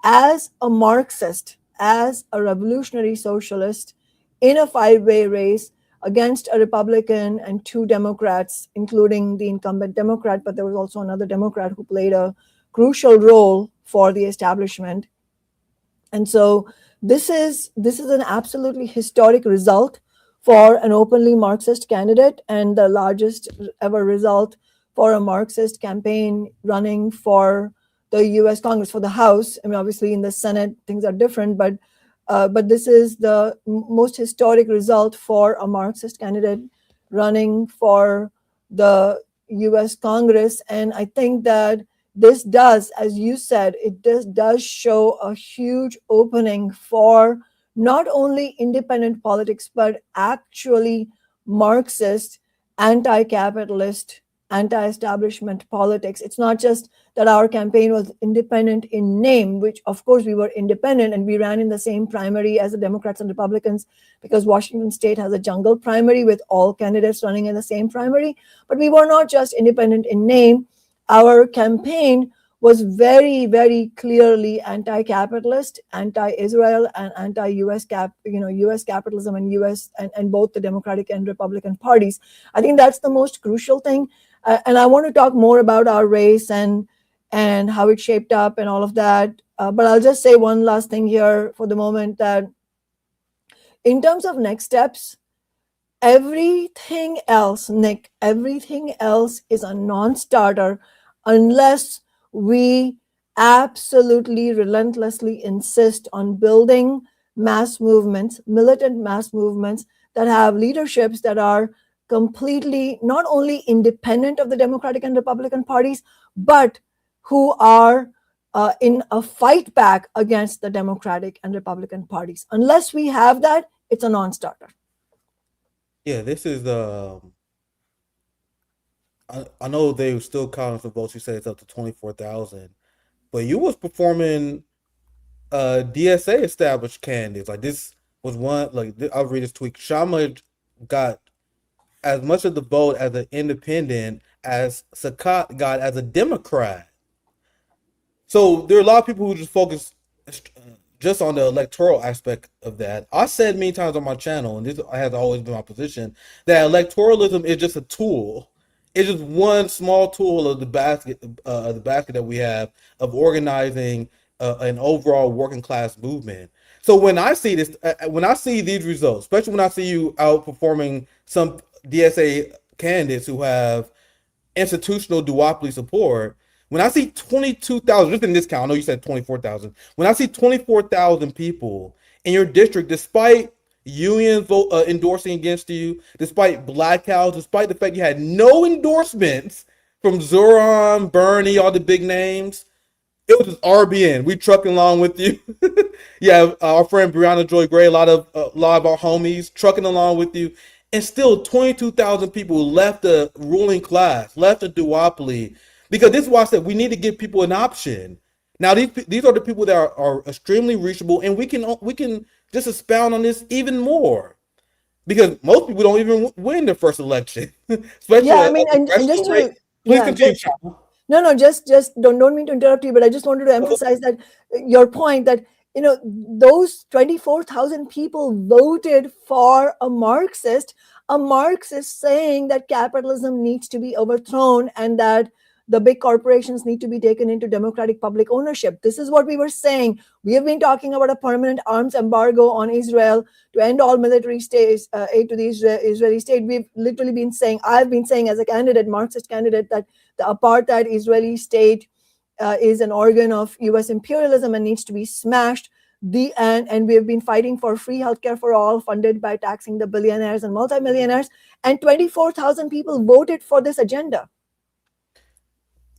as a Marxist, as a revolutionary socialist, in a 5-way race against a Republican and 2 Democrats, including the incumbent Democrat, but there was also another Democrat who played a crucial role for the establishment. And so this is an absolutely historic result for an openly Marxist candidate, and the largest ever result for a Marxist campaign running for the U.S. Congress, for the House. I mean, obviously in the Senate, things are different, but this is the most historic result for a Marxist candidate running for the U.S. Congress. And I think that this does, as you said, it does show a huge opening for not only independent politics, but actually Marxist, anti-capitalist, anti-establishment politics. It's not just that our campaign was independent in name, which of course we were independent, and we ran in the same primary as the Democrats and Republicans, because Washington State has a jungle primary with all candidates running in the same primary. But we were not just independent in name. Our campaign was very, very clearly anti-capitalist, anti-Israel, and anti-US US capitalism, and US and both the Democratic and Republican parties. I think that's the most crucial thing. And I want to talk more about our race and how it shaped up and all of that. But I'll just say one last thing here for the moment, that in terms of next steps, everything else, Nick, everything else is a non-starter unless we absolutely relentlessly insist on building mass movements, militant mass movements that have leaderships that are completely not only independent of the Democratic and Republican parties, but who are in a fight back against the Democratic and Republican parties. Unless we have that, it's a non-starter. Yeah, this is I know they were still counting some votes. You said it's up to 24,000. but you was performing DSA established candidates. Like this was one. Like I'll read this tweet. Kshama got as much of the vote as an independent as Sakat got as a Democrat. So there are a lot of people who just focus just on the electoral aspect of that. I said many times on my channel, and this has always been my position, that electoralism is just a tool. It's just one small tool of the basket that we have of organizing an overall working class movement. So when I see this, when I see these results, especially when I see you outperforming some DSA candidates who have institutional duopoly support, when I see 22,000, just in this count, I know you said 24,000. When I see 24,000 people in your district, despite unions endorsing against you, despite blackouts, despite the fact you had no endorsements from Zoran, Bernie, all the big names, it was just RBN. We trucking along with you. Yeah, our friend Brianna Joy Gray, a lot of our homies trucking along with you, and still 22,000 people left the ruling class, left the duopoly. Because this is why I said we need to give people an option. Now these are the people that are extremely reachable, and we can just expound on this even more. Because most people don't even win their first election. Especially I mean, and just to please continue. No, just don't mean to interrupt you, but I just wanted to emphasize that your point that those 24,000 people voted for a Marxist saying that capitalism needs to be overthrown and that the big corporations need to be taken into democratic public ownership. This is what we were saying. We have been talking about a permanent arms embargo on Israel to end all military aid to the Israeli state. We've literally been saying, I've been saying as a candidate, Marxist candidate, that the apartheid Israeli state is an organ of US imperialism and needs to be smashed. And we have been fighting for free healthcare for all, funded by taxing the billionaires and multimillionaires. And 24,000 people voted for this agenda.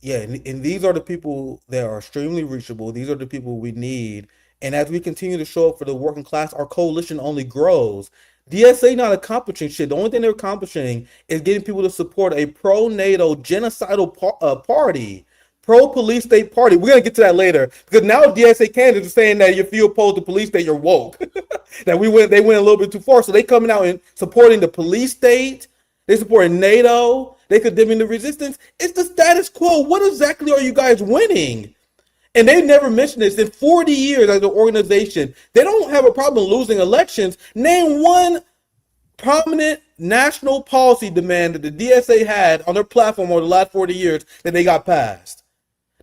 Yeah, and these are the people that are extremely reachable. These are the people we need. And as we continue to show up for the working class, our coalition only grows. DSA not accomplishing shit. The only thing they're accomplishing is getting people to support a pro-NATO genocidal party, pro-police state party. We're going to get to that later. Because now DSA candidates are saying that if you oppose the police state, you're woke. That they went a little bit too far. So they coming out and supporting the police state. They supporting NATO. They condemning the resistance. It's the status quo. What exactly are you guys winning? And they never mentioned this. In 40 years as an organization, they don't have a problem losing elections. Name one prominent national policy demand that the DSA had on their platform over the last 40 years that they got passed.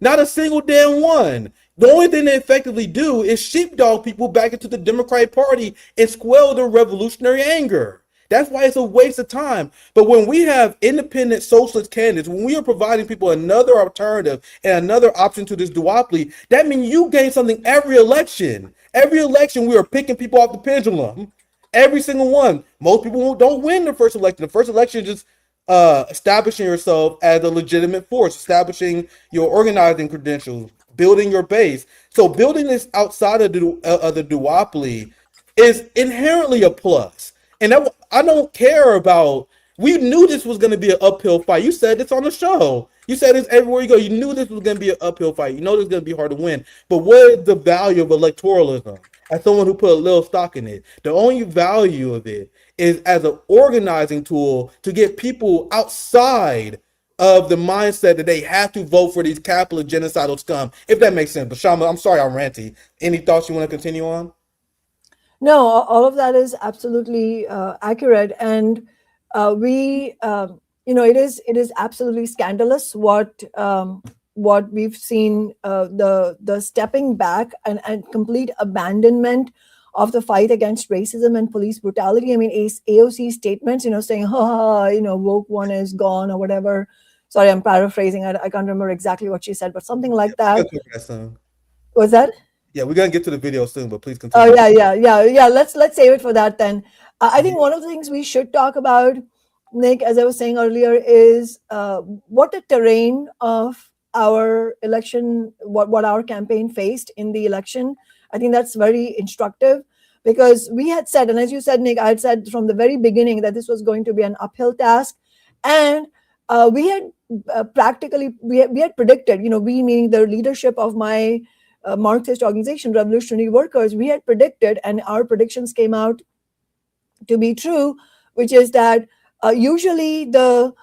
Not a single damn one. The only thing they effectively do is sheepdog people back into the Democratic Party and squell their revolutionary anger. That's why it's a waste of time. But when we have independent socialist candidates, when we are providing people another alternative and another option to this duopoly, that means you gain something every election. Every election, we are picking people off the pendulum. Every single one. Most people don't win the first election. The first election is just establishing yourself as a legitimate force, establishing your organizing credentials, building your base. So building this outside of the duopoly is inherently a plus. And that, I don't care about, we knew this was going to be an uphill fight. You said this on the show. You said this everywhere you go. You knew this was going to be an uphill fight. You know this is going to be hard to win. But what is the value of electoralism? As someone who put a little stock in it, the only value of it is as an organizing tool to get people outside of the mindset that they have to vote for these capitalist genocidal scum, if that makes sense. But Kshama, I'm sorry I'm ranty. Any thoughts you want to continue on? No, all of that is absolutely accurate, and it is absolutely scandalous what we've seen, the stepping back and complete abandonment of the fight against racism and police brutality. I mean, AOC statements, saying, woke one is gone or whatever. Sorry, I'm paraphrasing. I can't remember exactly what she said, but something like that. Was that? Yeah, we're gonna get to the video soon, but please continue. Oh yeah. Let's save it for that then. I think one of the things we should talk about, Nick, as I was saying earlier, is what the terrain of our election, what our campaign faced in the election. I think that's very instructive because we had said, and as you said, Nick, I had said from the very beginning that this was going to be an uphill task, and we had practically, we had predicted, we meaning the leadership of my Marxist organization, Revolutionary Workers, we had predicted, and our predictions came out to be true, which is that usually the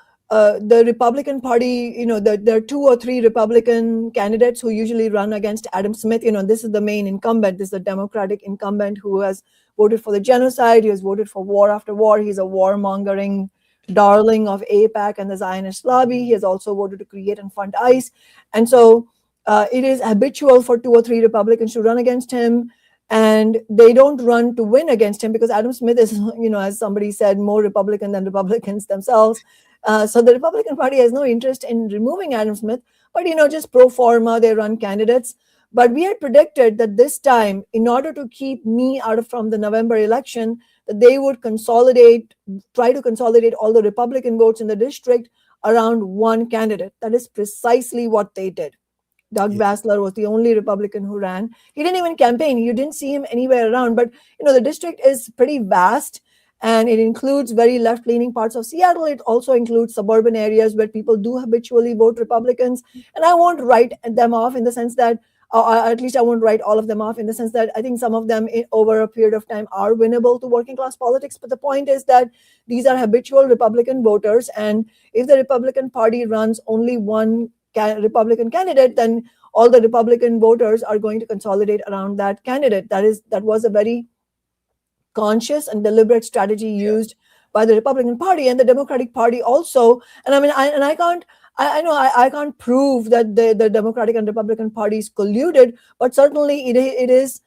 Republican Party, there are 2 or 3 Republican candidates who usually run against Adam Smith. This is the main incumbent. This is the Democratic incumbent who has voted for the genocide. He has voted for war after war. He's a warmongering darling of AIPAC and the Zionist lobby. He has also voted to create and fund ICE. And so it is habitual for 2 or 3 Republicans to run against him. And they don't run to win against him because Adam Smith is, as somebody said, more Republican than Republicans themselves. So the Republican Party has no interest in removing Adam Smith, but, just pro forma, they run candidates. But we had predicted that this time, in order to keep me out from the November election, that they would try to consolidate all the Republican votes in the district around one candidate. That is precisely what they did. Doug Bassler was the only Republican who ran. He didn't even campaign. You didn't see him anywhere around. But, the district is pretty vast, and it includes very left-leaning parts of Seattle. It also includes suburban areas where people do habitually vote Republicans. And I won't write them off in the sense that, at least I won't write all of them off in the sense that I think some of them over a period of time are winnable to working class politics. But the point is that these are habitual Republican voters. And if the Republican Party runs only one Republican candidate, then all the Republican voters are going to consolidate around that candidate. That was a very conscious and deliberate strategy used by the Republican Party and the Democratic Party also. And I can't prove that the Democratic and Republican parties colluded, but certainly it is,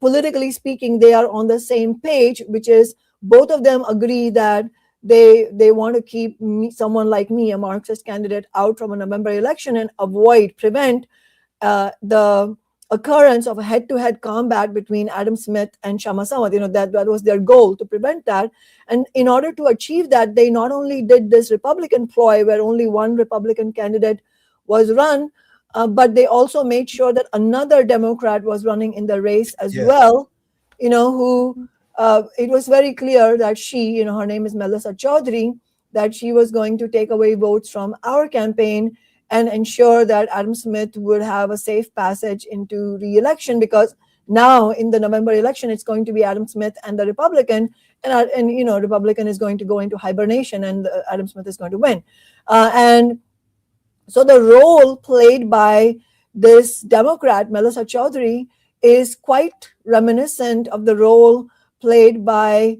politically speaking, they are on the same page, which is both of them agree that they want to keep someone like me, a Marxist candidate, out from a November election and prevent the occurrence of a head-to-head combat between Adam Smith and Kshama Sawant. That was their goal, to prevent that. And in order to achieve that, they not only did this Republican ploy where only one Republican candidate was run, but they also made sure that another Democrat was running in the race as well, who it was very clear that she, her name is Melissa Chaudhry, that she was going to take away votes from our campaign and ensure that Adam Smith would have a safe passage into re-election, because now in the November election, it's going to be Adam Smith and the Republican, and Republican is going to go into hibernation and Adam Smith is going to win. And so the role played by this Democrat, Melissa Chaudhry, is quite reminiscent of the role played by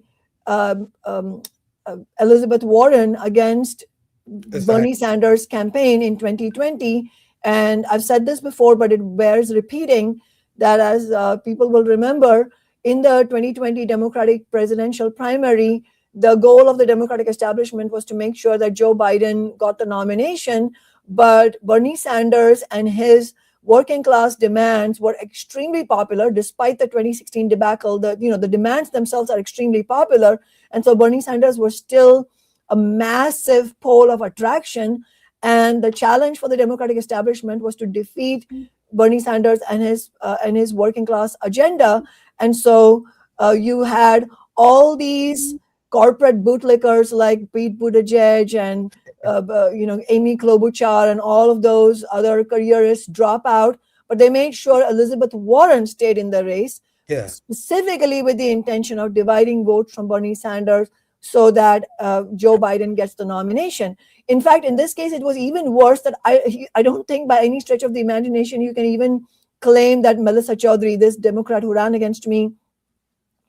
Elizabeth Warren against Bernie Sanders' campaign in 2020. And I've said this before, but it bears repeating that, as people will remember, in the 2020 Democratic presidential primary, the goal of the Democratic establishment was to make sure that Joe Biden got the nomination, but Bernie Sanders and his working class demands were extremely popular despite the 2016 debacle. The demands themselves are extremely popular. And so Bernie Sanders was still a massive pole of attraction. And the challenge for the Democratic establishment was to defeat Bernie Sanders and his working class agenda. And so you had all these corporate bootlickers like Pete Buttigieg and Amy Klobuchar and all of those other careerists drop out, but they made sure Elizabeth Warren stayed in the race, specifically with the intention of dividing votes from Bernie Sanders so that Joe Biden gets the nomination. In fact, in this case, it was even worse. That I don't think by any stretch of the imagination you can even claim that Melissa Chaudhry, this Democrat who ran against me,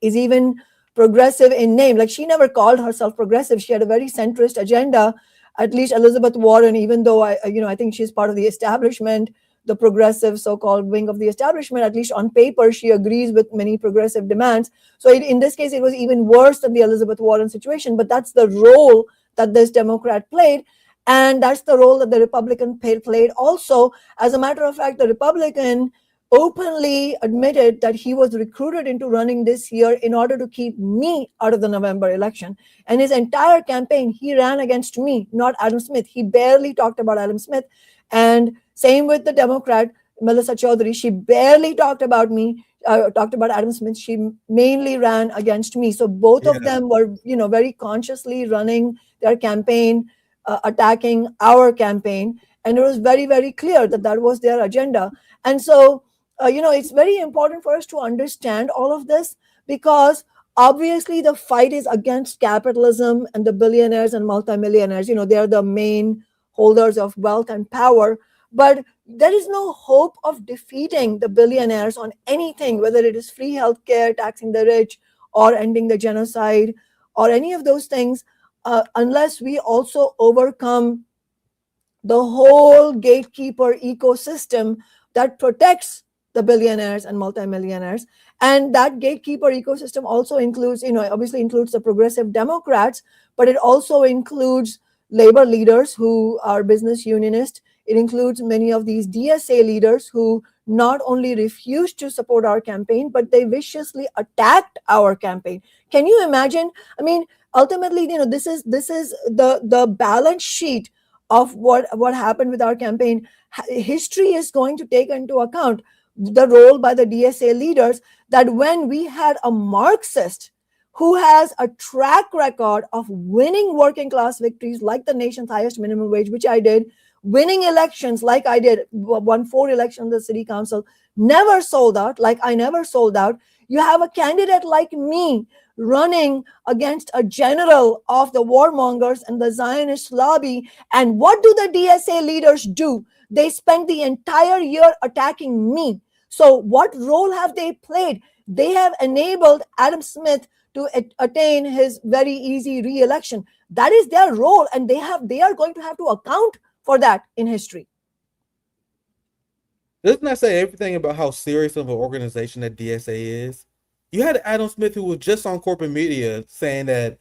is even progressive in name. Like, she never called herself progressive. She had a very centrist agenda. At least Elizabeth Warren, even though I think she's part of the establishment, the progressive so-called wing of the establishment, at least on paper, she agrees with many progressive demands. So in this case, it was even worse than the Elizabeth Warren situation. But that's the role that this Democrat played. And that's the role that the Republican played also. As a matter of fact, the Republican openly admitted that he was recruited into running this year in order to keep me out of the November election. And his entire campaign, he ran against me, not Adam Smith. He barely talked about Adam Smith. And same with the Democrat, Melissa Chaudhry. She barely talked about me, talked about Adam Smith. She mainly ran against me. So both of them were, very consciously running their campaign attacking our campaign. And it was very, very clear that that was their agenda. And so, it's very important for us to understand all of this, because obviously the fight is against capitalism and the billionaires and multimillionaires. They are the main holders of wealth and power. But there is no hope of defeating the billionaires on anything, whether it is free healthcare, taxing the rich, or ending the genocide, or any of those things, unless we also overcome the whole gatekeeper ecosystem that protects the billionaires and multimillionaires. And that gatekeeper ecosystem also includes, obviously includes the progressive Democrats, but it also includes labor leaders who are business unionists. It includes many of these DSA leaders who not only refused to support our campaign, but they viciously attacked our campaign. Can you imagine? I mean, ultimately, this is the balance sheet of what happened with our campaign. History is going to take into account the role by the DSA leaders, that when we had a Marxist who has a track record of winning working class victories like the nation's highest minimum wage, which I did, winning elections like I did, won 4 elections in the city council, never sold out like I never sold out. You have a candidate like me running against a general of the warmongers and the Zionist lobby. And what do the DSA leaders do? They spend the entire year attacking me. So what role have they played? They have enabled Adam Smith to attain his very easy re-election. That is their role, and they are going to have to account for that in history. Doesn't that say everything about how serious of an organization that DSA is? You had Adam Smith, who was just on corporate media saying that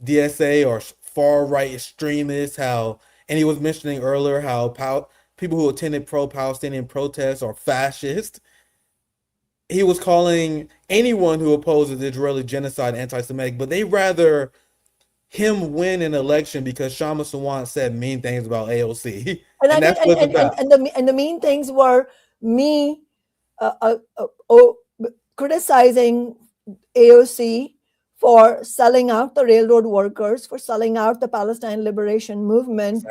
DSA are far-right extremists, and he was mentioning earlier how people who attended pro-Palestinian protests are fascist. He was calling anyone who opposes Israeli genocide anti-Semitic, but they rather him win an election because Kshama Sawant said mean things about AOC. And that's what it's about. And the mean things were me criticizing AOC for selling out the railroad workers, for selling out the Palestine Liberation Movement,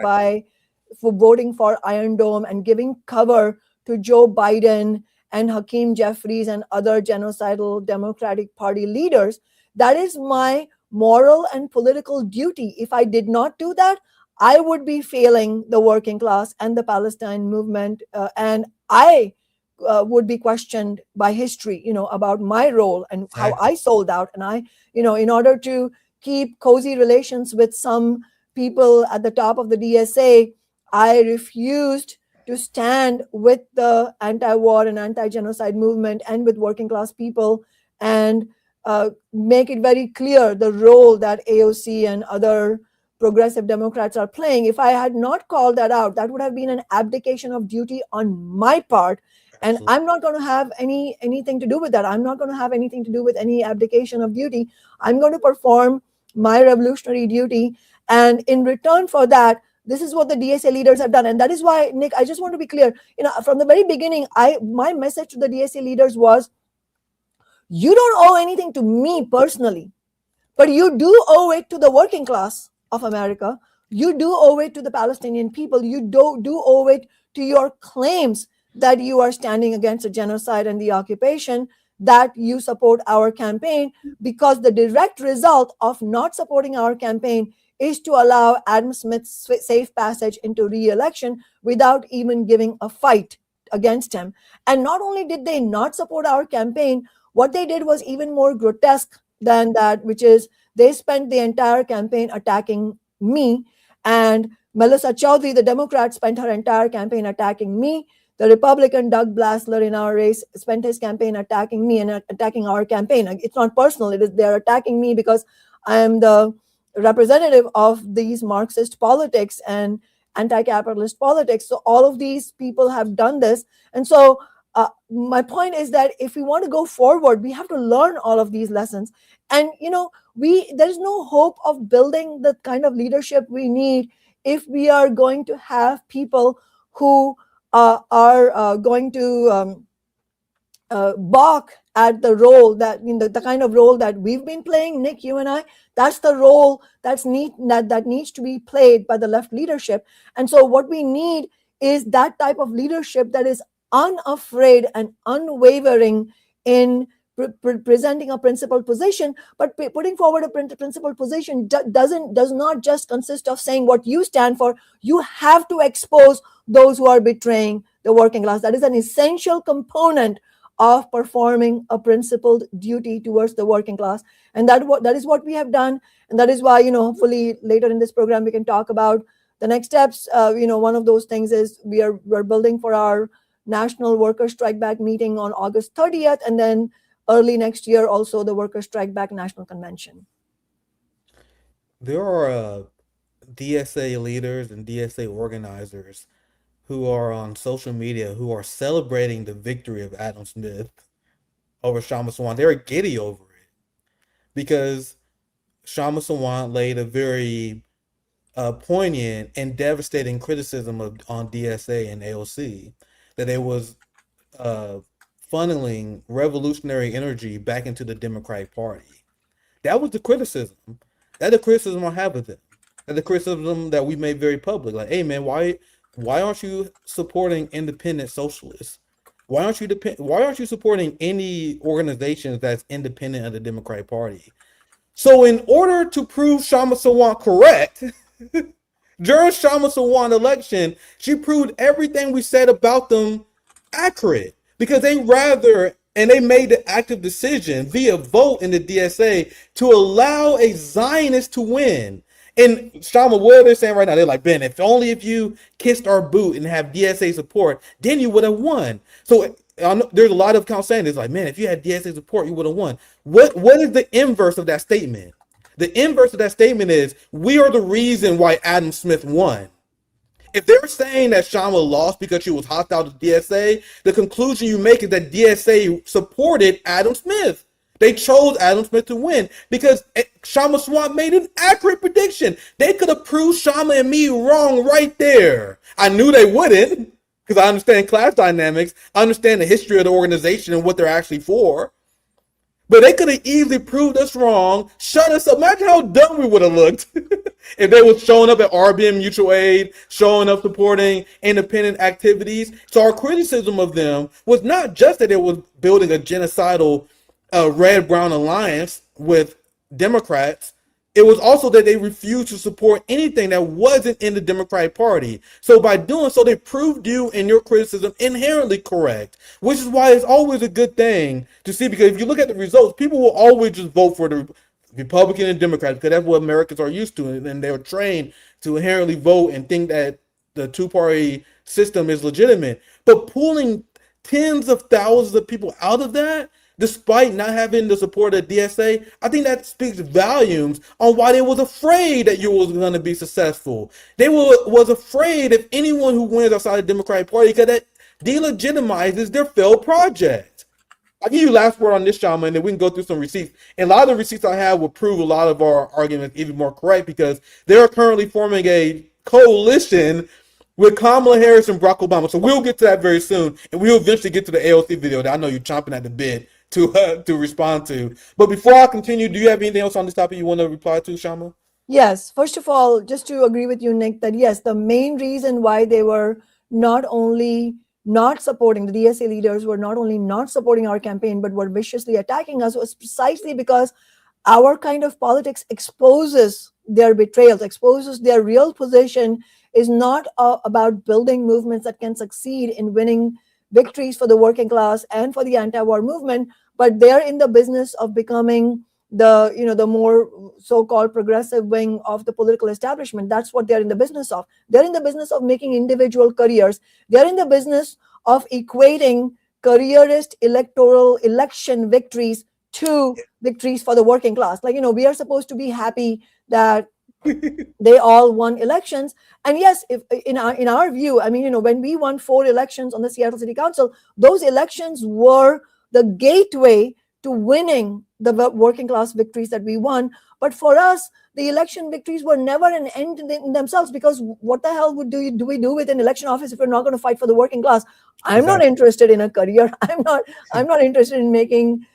for voting for Iron Dome and giving cover to Joe Biden and Hakeem Jeffries and other genocidal Democratic Party leaders. That is my moral and political duty. If I did not do that, I would be failing the working class and the Palestine movement, and I would be questioned by history, about my role and how I sold out. And I, in order to keep cozy relations with some people at the top of the DSA, I refused to stand with the anti-war and anti-genocide movement and with working class people, and make it very clear the role that AOC and other progressive Democrats are playing. If I had not called that out, that would have been an abdication of duty on my part. And I'm not going to have anything to do with that. I'm not going to have anything to do with any abdication of duty. I'm going to perform my revolutionary duty. And in return for that, this is what the DSA leaders have done. And that is why, Nick, I just want to be clear, from the very beginning, my message to the DSA leaders was, you don't owe anything to me personally, but you do owe it to the working class of America. You do owe it to the Palestinian people. You do owe it to your claims that you are standing against the genocide and the occupation, that you support our campaign, because the direct result of not supporting our campaign is to allow Adam Smith's safe passage into re-election without even giving a fight against him. And not only did they not support our campaign, what they did was even more grotesque than that, which is they spent the entire campaign attacking me. And Melissa Chaudhry, the Democrat, spent her entire campaign attacking me. The Republican Doug Blassler in our race spent his campaign attacking me and attacking our campaign. It's not personal. They're attacking me because I am the representative of these Marxist politics and anti-capitalist politics. So all of these people have done this. And so my point is that if we want to go forward, we have to learn all of these lessons. And, there's no hope of building the kind of leadership we need if we are going to have people who are going to balk at the role that, the kind of role that we've been playing, Nick, you and I. That's the role that needs to be played by the left leadership. And so what we need is that type of leadership that is unafraid and unwavering in presenting a principled position. But putting forward a principled position does not just consist of saying what you stand for. You have to expose those who are betraying the working class. That is an essential component of performing a principled duty towards the working class. And that is what we have done. And that is why, hopefully later in this program, we can talk about the next steps. One of those things is we're building for our National Workers' Strike Back meeting on August 30th. And then early next year, also the Workers' Strike Back National Convention. There are DSA leaders and DSA organizers who are on social media who are celebrating the victory of Adam Smith over Kshama Sawant. They're giddy over it because Kshama Sawant laid a very poignant and devastating criticism on DSA and AOC, that it was funneling revolutionary energy back into the Democratic Party. That was the criticism. That's the criticism I have of them. That's the criticism that we made very public. Like, hey man, why aren't you supporting independent socialists? Why aren't you supporting any organizations that's independent of the Democratic Party? So in order to prove Kshama Sawant correct, during Kshama Sawant election, she proved everything we said about them accurate, because they made the active decision via vote in the DSA to allow a Zionist to win. And Kshama, what are they saying right now? They're like, Ben, if you kissed our boot and have DSA support, then you would have won. So there's a lot of accounts saying this, like, man, if you had DSA support, you would have won. What is the inverse of that statement? The inverse of that statement is, we are the reason why Adam Smith won. If they're saying that Kshama lost because she was hostile to DSA, the conclusion you make is that DSA supported Adam Smith. They chose Adam Smith to win because Kshama Sawant made an accurate prediction. They could have proved Kshama and me wrong right there. I knew they wouldn't, because I understand class dynamics. I understand the history of the organization and what they're actually for. But they could have easily proved us wrong, shut us up. Imagine how dumb we would have looked if they were showing up at RBM Mutual Aid, showing up supporting independent activities. So our criticism of them was not just that it was building a genocidal red-brown alliance with Democrats. It was also that they refused to support anything that wasn't in the Democratic Party. So by doing so, they proved you and your criticism inherently correct, which is why it's always a good thing to see, because if you look at the results, people will always just vote for the Republican and Democrat, because that's what Americans are used to, and they're trained to inherently vote and think that the two-party system is legitimate. But pulling tens of thousands of people out of that, despite not having the support of DSA, I think that speaks volumes on why they was afraid that you was going to be successful. They was afraid if anyone who wins outside the Democratic Party, because that delegitimizes their failed project. I'll give you last word on this, Kshama, and then we can go through some receipts. And a lot of the receipts I have will prove a lot of our arguments even more correct, because they're currently forming a coalition with Kamala Harris and Barack Obama. So we'll get to that very soon, and we'll eventually get to the AOC video that I know you're chomping at the bit to respond to. But before I continue, do you have anything else on this topic you want to reply to, Kshama? Yes. First of all, just to agree with you, Nick, that yes, the main reason why they were not only not supporting, the DSA leaders were not only not supporting our campaign, but were viciously attacking us, was precisely because our kind of politics exposes their betrayals, exposes their real position is not about building movements that can succeed in winning victories for the working class and for the anti-war movement, but they're in the business of becoming the more so-called progressive wing of the political establishment. That's what they're in the business of. They're in the business of making individual careers. They're in the business of equating careerist electoral election victories to victories for the working class. Like, we are supposed to be happy that they all won elections. And yes, if in our view, when we won 4 elections on the Seattle City Council, those elections were the gateway to winning the working class victories that we won. But for us, the election victories were never an end in themselves, because what the hell do we do with an election office if we're not going to fight for the working class? I'm not interested in a career. I'm not interested in making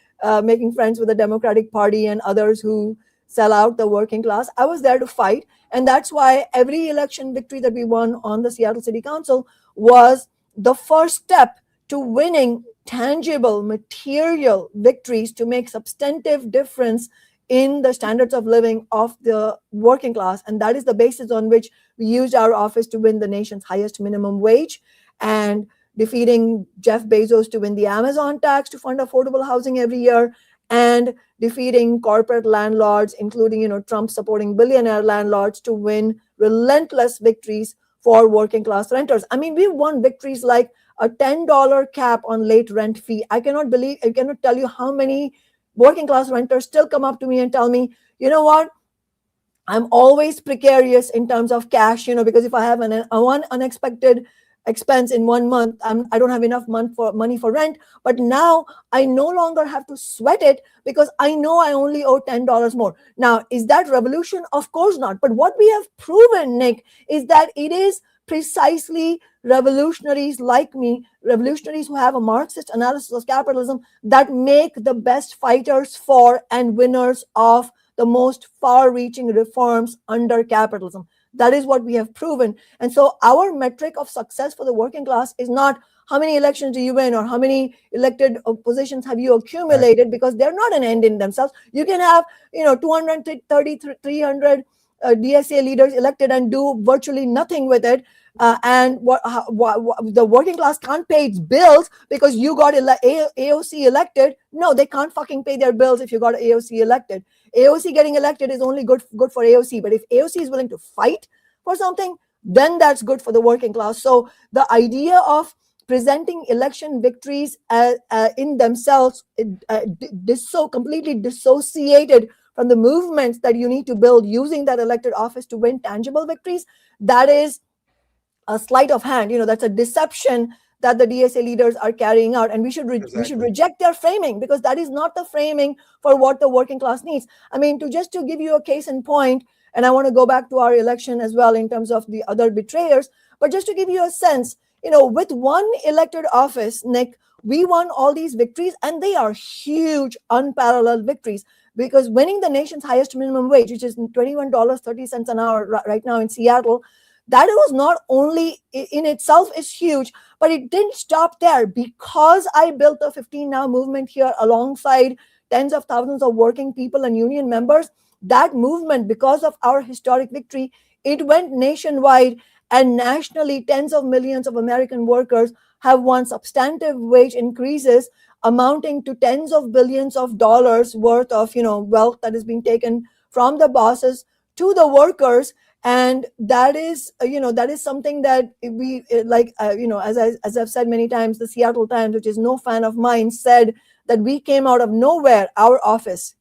friends with the Democratic Party and others who sell out the working class. I was there to fight. And that's why every election victory that we won on the Seattle City Council was the first step to winning tangible, material victories to make substantive difference in the standards of living of the working class. And that is the basis on which we used our office to win the nation's highest minimum wage, and defeating Jeff Bezos to win the Amazon tax to fund affordable housing every year, and defeating corporate landlords, including, Trump supporting billionaire landlords, to win relentless victories for working class renters. I mean, we won victories like a $10 cap on late rent fee. I cannot tell you how many working class renters still come up to me and tell me, you know what, I'm always precarious in terms of cash, because if I have one unexpected expense in 1 month, I don't have enough money for rent. But now I no longer have to sweat it, because I know I only owe $10 more. Now, is that revolution? Of course not. But what we have proven, Nick, is that it is precisely revolutionaries like me, revolutionaries who have a Marxist analysis of capitalism, that make the best fighters for and winners of the most far-reaching reforms under capitalism. That is what we have proven. And so our metric of success for the working class is not how many elections do you win or how many elected positions have you accumulated, because they're not an end in themselves. You can have 230, 300 DSA leaders elected and do virtually nothing with it. And the working class can't pay its bills because you got AOC elected. No, they can't fucking pay their bills if you got AOC elected. AOC getting elected is only good for AOC. But if AOC is willing to fight for something, then that's good for the working class. So the idea of presenting election victories in themselves completely dissociated from the movements that you need to build using that elected office to win tangible victories, that is a sleight of hand. That's a deception that the DSA leaders are carrying out, and we should reject their framing, because that is not the framing for what the working class needs. I mean, to give you a case in point, and I want to go back to our election as well in terms of the other betrayers, but just to give you a sense, with one elected office, Nick, we won all these victories, and they are huge, unparalleled victories. Because winning the nation's highest minimum wage, which is $21.30 an hour right now in Seattle, that was not only in itself is huge, but it didn't stop there. Because I built the 15 Now movement here alongside tens of thousands of working people and union members, that movement, because of our historic victory, it went nationwide, and nationally tens of millions of American workers have won substantive wage increases amounting to tens of billions of dollars worth of wealth that is being taken from the bosses to the workers. And that is something that we as I've said many times, the Seattle Times, which is no fan of mine, said that we came out of nowhere. Our office,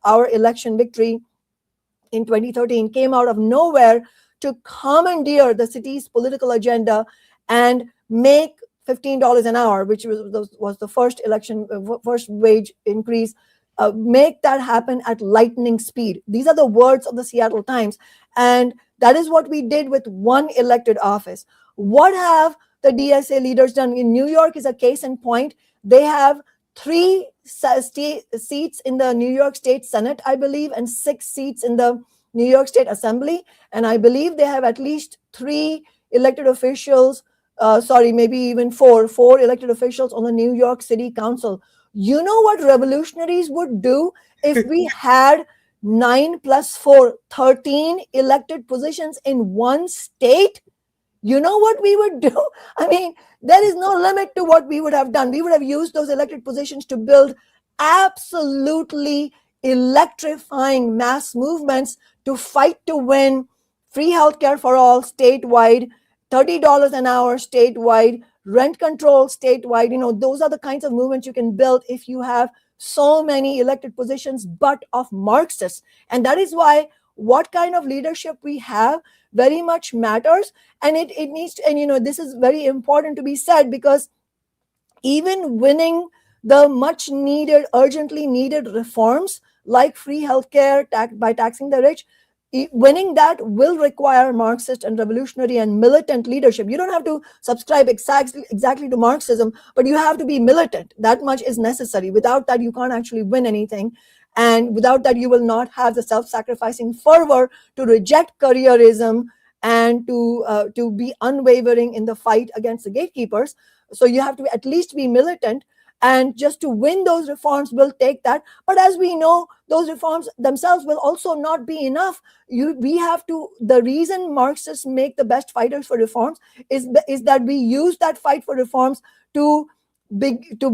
our election victory in 2013 came out of nowhere to commandeer the city's political agenda and make $15 an hour, which was the first wage increase, make that happen at lightning speed. These are the words of the Seattle Times. And that is what we did with one elected office. What have the DSA leaders done? In New York is a case in point. They have 3 seats in the New York State Senate, I believe, and 6 seats in the New York State Assembly. And I believe they have at least 3 elected officials, maybe even 4 elected officials on the New York City Council. You know what revolutionaries would do if we had 9 + 4, 13 elected positions in one state? You know what we would do? I mean, there is no limit to what we would have done. We would have used those elected positions to build absolutely electrifying mass movements to fight to win free healthcare for all statewide, $30 an hour statewide, rent control statewide. Those are the kinds of movements you can build if you have so many elected positions, but of Marxists. And that is why what kind of leadership we have very much matters. And it needs to, and this is very important to be said, because even winning the much needed, urgently needed reforms like free healthcare by taxing the rich. Winning that will require Marxist and revolutionary and militant leadership. You don't have to subscribe exactly to Marxism, but you have to be militant. That much is necessary. Without that, you can't actually win anything. And without that, you will not have the self-sacrificing fervor to reject careerism and to be unwavering in the fight against the gatekeepers. So you have to at least be militant. And just to win those reforms will take that. But as we know, those reforms themselves will also not be enough. The reason Marxists make the best fighters for reforms is that we use that fight for reforms to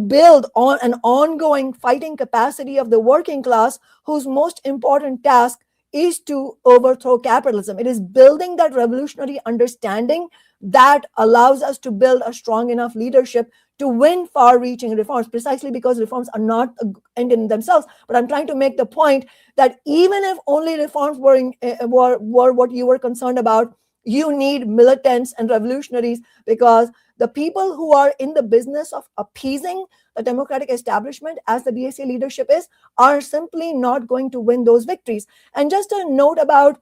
build on an ongoing fighting capacity of the working class, whose most important task is to overthrow capitalism. It is building that revolutionary understanding that allows us to build a strong enough leadership to win far-reaching reforms, precisely because reforms are not an end in themselves. But I'm trying to make the point that even if only reforms were what you were concerned about, you need militants and revolutionaries, because the people who are in the business of appeasing the democratic establishment, as the DSA leadership is, are simply not going to win those victories. And just a note about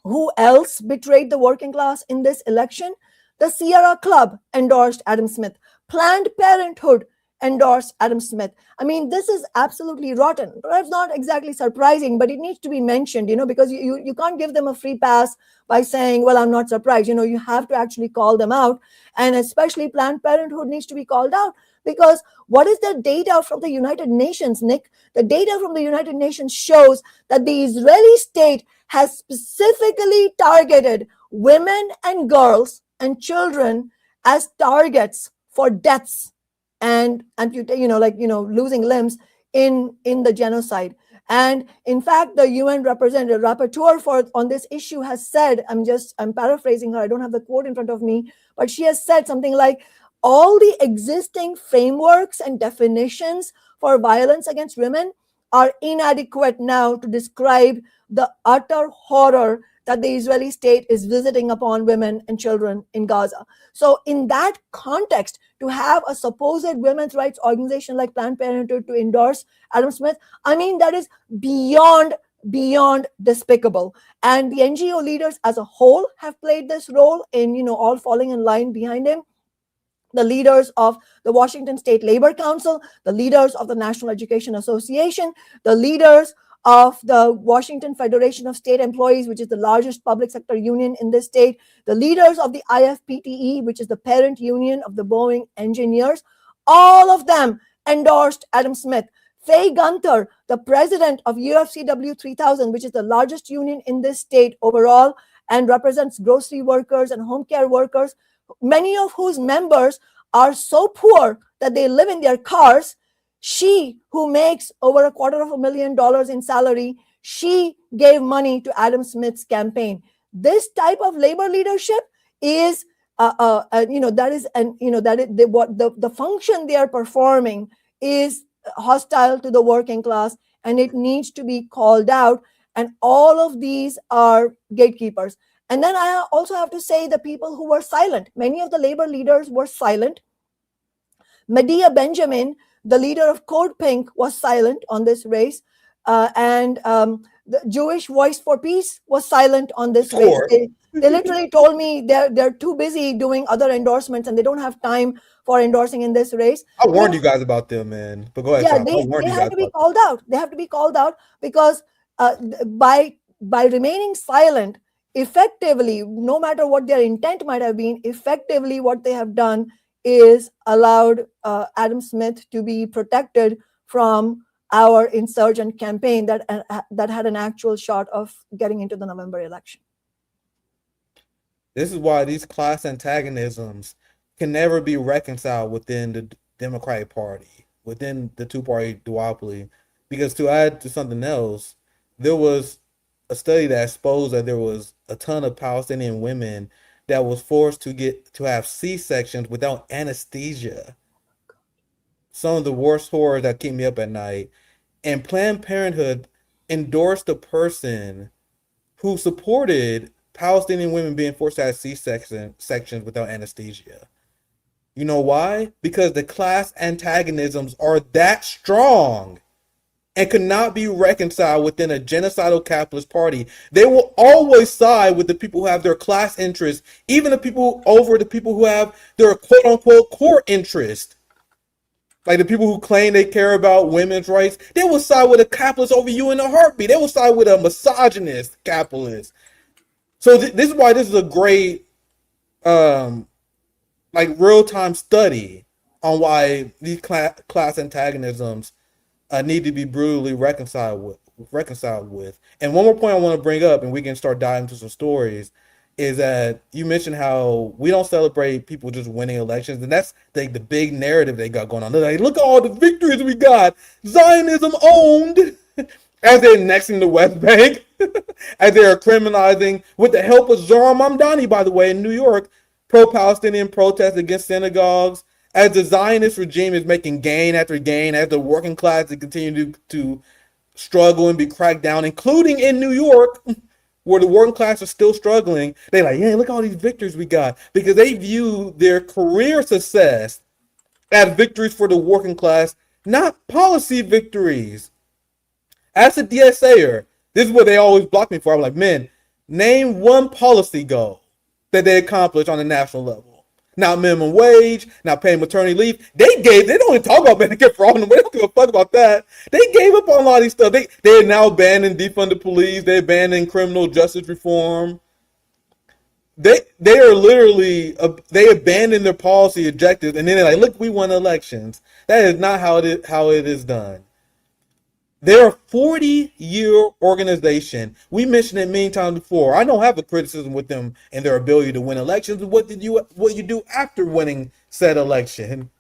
who else betrayed the working class in this election. The Sierra Club endorsed Adam Smith. Planned Parenthood endorsed Adam Smith. I mean, this is absolutely rotten. Perhaps not exactly surprising, but it needs to be mentioned, because you can't give them a free pass by saying, well, I'm not surprised. You have to actually call them out. And especially Planned Parenthood needs to be called out, because what is the data from the United Nations, Nick? The data from the United Nations shows that the Israeli state has specifically targeted women and girls and children as targets for deaths and losing limbs in the genocide. And in fact, the UN representative rapporteur on this issue has said, I'm paraphrasing her, I don't have the quote in front of me, but she has said something like, all the existing frameworks and definitions for violence against women are inadequate now to describe the utter horror that the Israeli state is visiting upon women and children in Gaza. So in that context, to have a supposed women's rights organization like Planned Parenthood to endorse Adam Smith, that is beyond despicable. And the NGO leaders as a whole have played this role in, all falling in line behind him. The leaders of the Washington State Labor Council, the leaders of the National Education Association, the leaders of the Washington Federation of State Employees, which is the largest public sector union in this state, the leaders of the IFPTE, which is the parent union of the Boeing engineers, all of them endorsed Adam Smith. Faye Gunther, the president of UFCW 3000, which is the largest union in this state overall and represents grocery workers and home care workers, many of whose members are so poor that they live in their cars. She, who makes over $250,000 in salary, she gave money to Adam Smith's campaign. This type of labor leadership is, the function they are performing is hostile to the working class, and it needs to be called out. And all of these are gatekeepers. And then I also have to say the people who were silent. Many of the labor leaders were silent. Medea Benjamin, the leader of Code Pink, was silent on this race. And the Jewish Voice for Peace was silent on this race. They literally told me they're too busy doing other endorsements and they don't have time for endorsing in this race. I warned you guys about them, man. But go ahead. Yeah, they have to be called out. They have to be called out because by remaining silent, effectively, no matter what their intent might have been, effectively what they have done is allowed Adam Smith to be protected from our insurgent campaign that had an actual shot of getting into the November election. This is why these class antagonisms can never be reconciled within the Democratic Party, within the two-party duopoly. Because to add to something else, there was a study that exposed that there was a ton of Palestinian women that was forced to have C-sections without anesthesia. Some of the worst horrors that keep me up at night. And Planned Parenthood endorsed a person who supported Palestinian women being forced to have C-sections without anesthesia. You know why? Because the class antagonisms are that strong and cannot be reconciled within a genocidal capitalist party. They will always side with the people who have their class interests, even the people who have their quote unquote core interest. Like the people who claim they care about women's rights, they will side with a capitalist over you in a heartbeat. They will side with a misogynist capitalist. So this is why this is a great like real-time study on why these class antagonisms need to be brutally reconciled with. And one more point I want to bring up, and we can start diving into some stories, is that you mentioned how we don't celebrate people just winning elections, and that's the big narrative they got going on. They're like, look at all the victories we got. Zionism owned. As they're annexing the West Bank, as they are criminalizing, with the help of Zohran Mamdani, by the way, in New York, pro-Palestinian protests against synagogues, as the Zionist regime is making gain after gain, as the working class continue to struggle and be cracked down, including in New York, where the working class are still struggling. They're like, yeah, look at all these victories we got, because they view their career success as victories for the working class, not policy victories. As a DSAer, this is what they always block me for. I'm like, man, name one policy goal that they accomplished on a national level. Not minimum wage, not paying maternity leave. They don't even talk about Medicare for all. They don't give a fuck about that. They gave up on a lot of these stuff. They are now abandoning defunded police. They abandoned criminal justice reform. They are literally, they abandon their policy objectives, and then they're like, look, we won elections. That is not how it is done. They're a 40-year organization. We mentioned it many times before. I don't have a criticism with them and their ability to win elections. What you do after winning said election?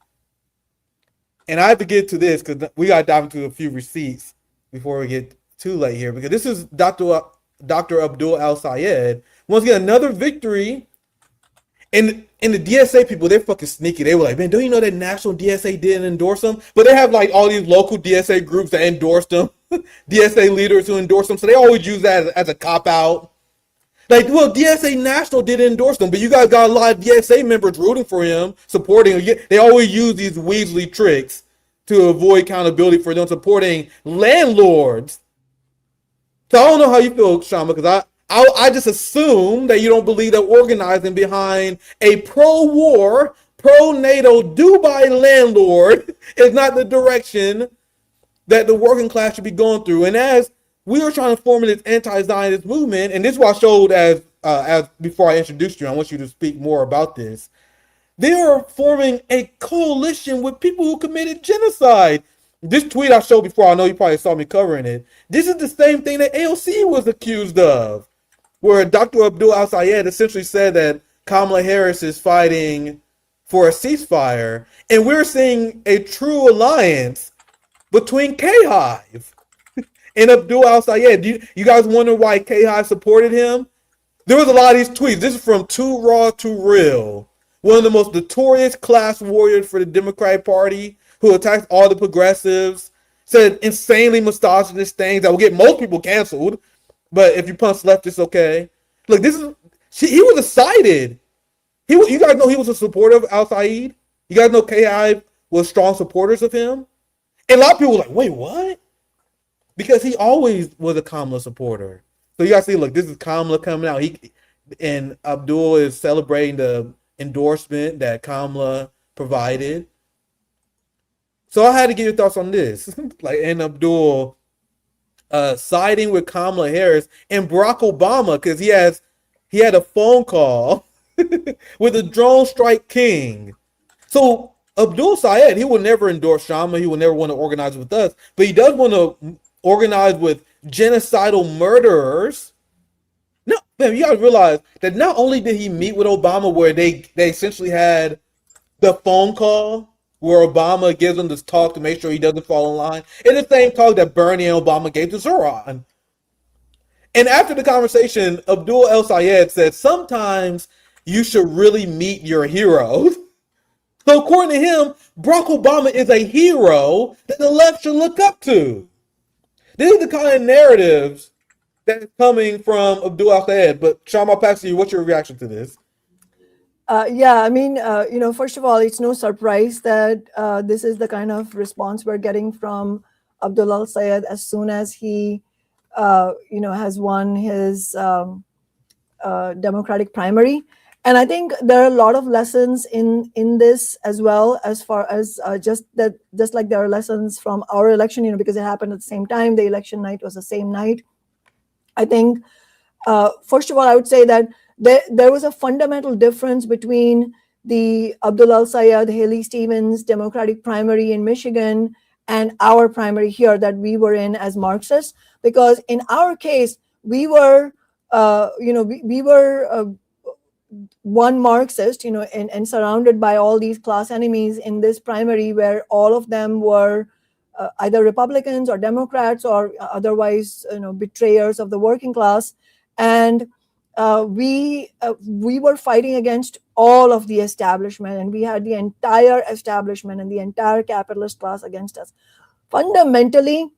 And I have to get to this because we got to dive into a few receipts before we get too late here. Because this is Dr. Abdul Al-Sayed. Once again, another victory. And the DSA people, they're fucking sneaky. They were like, man, don't you know that national DSA didn't endorse them? But they have like all these local DSA groups that endorsed them, DSA leaders who endorse them. So they always use that as a cop-out. Like, well, DSA National didn't endorse them, but you guys got a lot of DSA members rooting for him, supporting him. They always use these Weasley tricks to avoid accountability for them supporting landlords. So I don't know how you feel, Kshama, because I just assume that you don't believe that organizing behind a pro-war, pro-NATO Dubai landlord is not the direction that the working class should be going through. And as we were trying to form this anti-Zionist movement, and this is what I showed as before I introduced you, I want you to speak more about this. They are forming a coalition with people who committed genocide. This tweet I showed before, I know you probably saw me covering it. This is the same thing that AOC was accused of, where Dr. Abdul Al-Sayed essentially said that Kamala Harris is fighting for a ceasefire, and we're seeing a true alliance between K-Hive and Abdul Al-Sayed. You guys wonder why K-Hive supported him? There was a lot of these tweets. This is from Too Raw Too Real, one of the most notorious class warriors for the Democratic Party, who attacks all the progressives, said insanely misogynist things that will get most people canceled. But if you punch left, it's okay. Look, he was excited. You guys know he was a supporter of Al-Sayed? You guys know K-Hive was strong supporters of him? And a lot of people were like, wait, what? Because he always was a Kamala supporter. So you guys see, look, this is Kamala coming out. And Abdul is celebrating the endorsement that Kamala provided. So I had to get your thoughts on this. And Abdul siding with Kamala Harris and Barack Obama, because he had a phone call with the drone strike king. So Abdul Sayed, he will never endorse Kshama. He will never want to organize with us, but he does want to organize with genocidal murderers. No, man, you gotta realize that not only did he meet with Obama, where they essentially had the phone call where Obama gives him this talk to make sure he doesn't fall in line, and the same talk that Bernie and Obama gave to Zohran. And after the conversation, Abdul El-Sayed said, sometimes you should really meet your heroes. So according to him, Barack Obama is a hero that the left should look up to. These are the kind of narratives that is coming from Abdul El-Sayed. But Kshama, I'll pass to you. What's your reaction to this? Yeah, I mean, first of all, it's no surprise that this is the kind of response we're getting from Abdullah Sayed as soon as he, has won his Democratic primary. And I think there are a lot of lessons in this as well, as far as just like there are lessons from our election, because it happened at the same time. The election night was the same night. I think, first of all, I would say that there was a fundamental difference between the Abdullah Sayed, Haley Stevens Democratic primary in Michigan and our primary here that we were in as Marxists, because in our case, we were, we were one Marxist, and surrounded by all these class enemies in this primary where all of them were either Republicans or Democrats or otherwise, betrayers of the working class. And we were fighting against all of the establishment, and we had the entire establishment and the entire capitalist class against us. Fundamentally,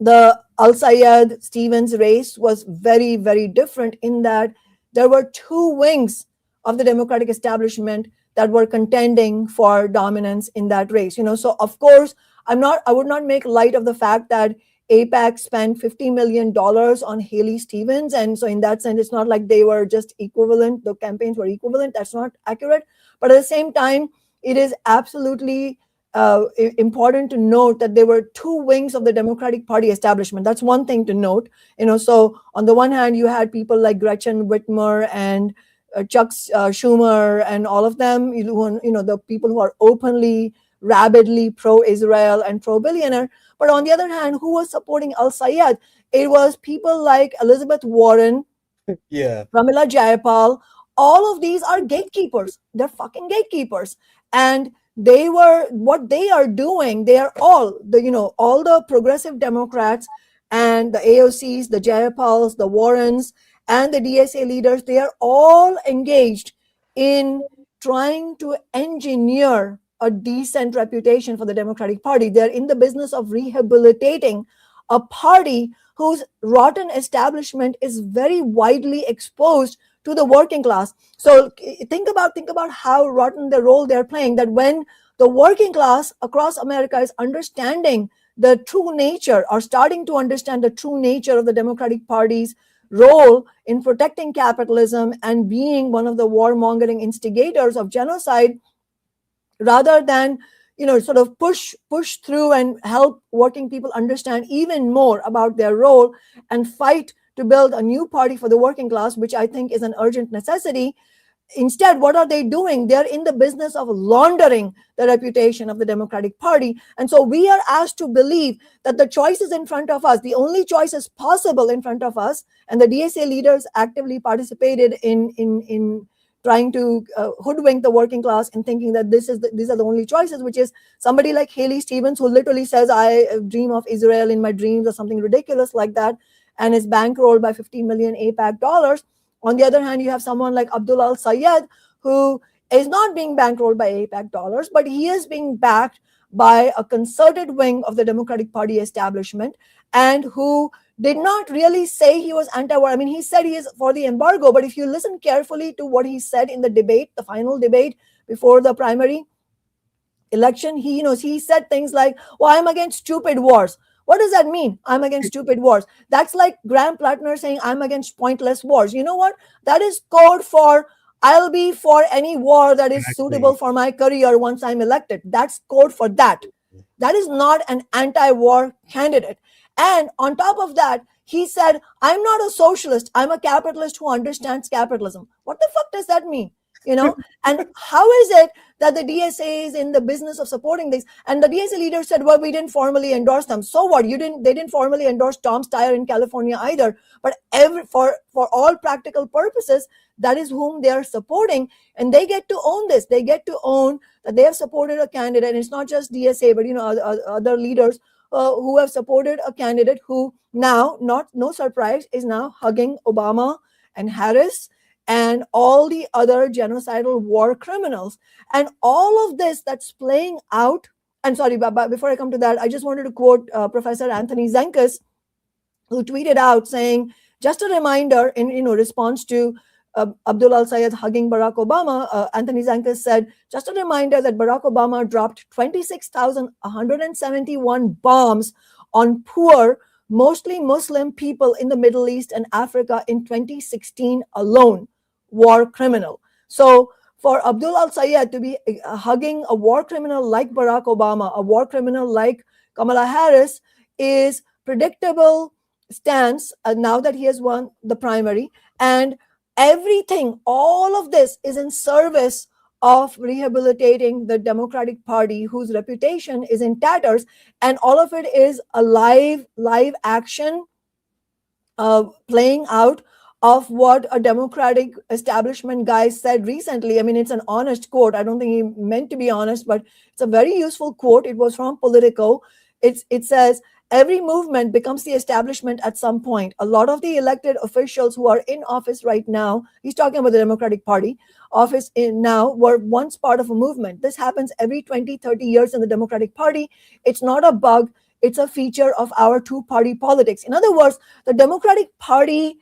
the Al-Sayed Stevens race was very, very different in that there were two wings of the Democratic establishment that were contending for dominance in that race. So of course, I would not make light of the fact that AIPAC spent $50 million on Haley Stevens. And so in that sense, it's not like they were just equivalent. The campaigns were equivalent. That's not accurate. But at the same time, it is absolutely important to note that there were two wings of the Democratic Party establishment. That's one thing to note. So on the one hand, you had people like Gretchen Whitmer and Chuck Schumer and all of them, the people who are openly, rabidly pro-Israel and pro-billionaire. But on the other hand, who was supporting Al-Sayed? It was people like Elizabeth Warren, Pramila Jayapal. All of these are gatekeepers. They're fucking gatekeepers. And what they are doing, they are all the progressive Democrats and the AOCs, the Jayapals, the Warrens, and the DSA leaders, they are all engaged in trying to engineer a decent reputation for the Democratic Party. They're in the business of rehabilitating a party whose rotten establishment is very widely exposed to the working class. So think about how rotten the role they're playing, that when the working class across America is understanding the true nature, or starting to understand the true nature of the Democratic Party's role in protecting capitalism and being one of the warmongering instigators of genocide, rather than sort of push through and help working people understand even more about their role and fight to build a new party for the working class, which I think is an urgent necessity. Instead, what are they doing? They're in the business of laundering the reputation of the Democratic Party. And so we are asked to believe that the choices in front of us, the only choices possible in front of us, and the DSA leaders actively participated in trying to hoodwink the working class and thinking that these are the only choices, which is somebody like Haley Stevens, who literally says, I dream of Israel in my dreams, or something ridiculous like that, and is bankrolled by 50 million AIPAC dollars. On the other hand, you have someone like Abdullah Sayed, who is not being bankrolled by AIPAC dollars, but he is being backed by a concerted wing of the Democratic Party establishment, and who did not really say he was anti-war. I mean, he said he is for the embargo, but if you listen carefully to what he said in the debate, the final debate before the primary election, he said things like, well, I'm against stupid wars. What does that mean? I'm against stupid wars. That's like Graham Plattner saying, I'm against pointless wars. You know what? That is code for, I'll be for any war that is suitable for my career once I'm elected. That's code for that. That is not an anti-war candidate. And on top of that, he said, I'm not a socialist. I'm a capitalist who understands capitalism. What the fuck does that mean? And how is it that the DSA is in the business of supporting this? And the DSA leader said, well, we didn't formally endorse them. So what? They didn't formally endorse Tom Steyer in California either. But for all practical purposes, that is whom they are supporting. And they get to own this. They get to own that they have supported a candidate. And it's not just DSA, but other leaders who have supported a candidate who now, no surprise, is now hugging Obama and Harris and all the other genocidal war criminals. And all of this that's playing out, and sorry, but before I come to that, I just wanted to quote Professor Anthony Zenkis, who tweeted out saying, just a reminder in response to Abdul al-Sayed hugging Barack Obama, Anthony Zankis said, just a reminder that Barack Obama dropped 26,171 bombs on poor, mostly Muslim people in the Middle East and Africa in 2016 alone. War criminal. So for Abdul al-Sayed to be hugging a war criminal like Barack Obama, a war criminal like Kamala Harris, is predictable stance now that he has won the primary. And everything, all of this is in service of rehabilitating the Democratic Party, whose reputation is in tatters, and all of it is a live action playing out of what a Democratic establishment guy said recently. I mean, it's an honest quote. I don't think he meant to be honest, but it's a very useful quote. It was from Politico. It says, every movement becomes the establishment at some point. A lot of the elected officials who are in office right now, he's talking about the Democratic Party, office now, were once part of a movement. This happens every 20, 30 years in the Democratic Party. It's not a bug. It's a feature of our two-party politics. In other words, the Democratic Party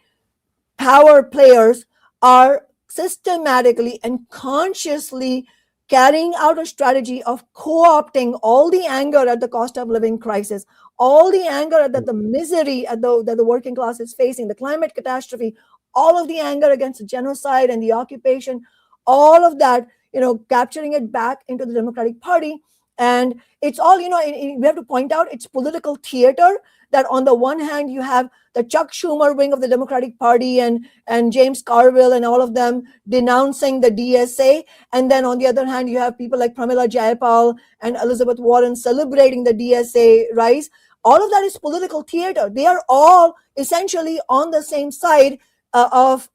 power players are systematically and consciously carrying out a strategy of co-opting all the anger at the cost of living crisis, all the anger that the misery that the working class is facing, the climate catastrophe, all of the anger against genocide and the occupation, all of that, capturing it back into the Democratic Party. And it's all, we have to point out, it's political theater that on the one hand, you have the Chuck Schumer wing of the Democratic Party and James Carville and all of them denouncing the DSA. And then on the other hand, you have people like Pramila Jayapal and Elizabeth Warren celebrating the DSA rise. All of that is political theater. They are all essentially on the same side of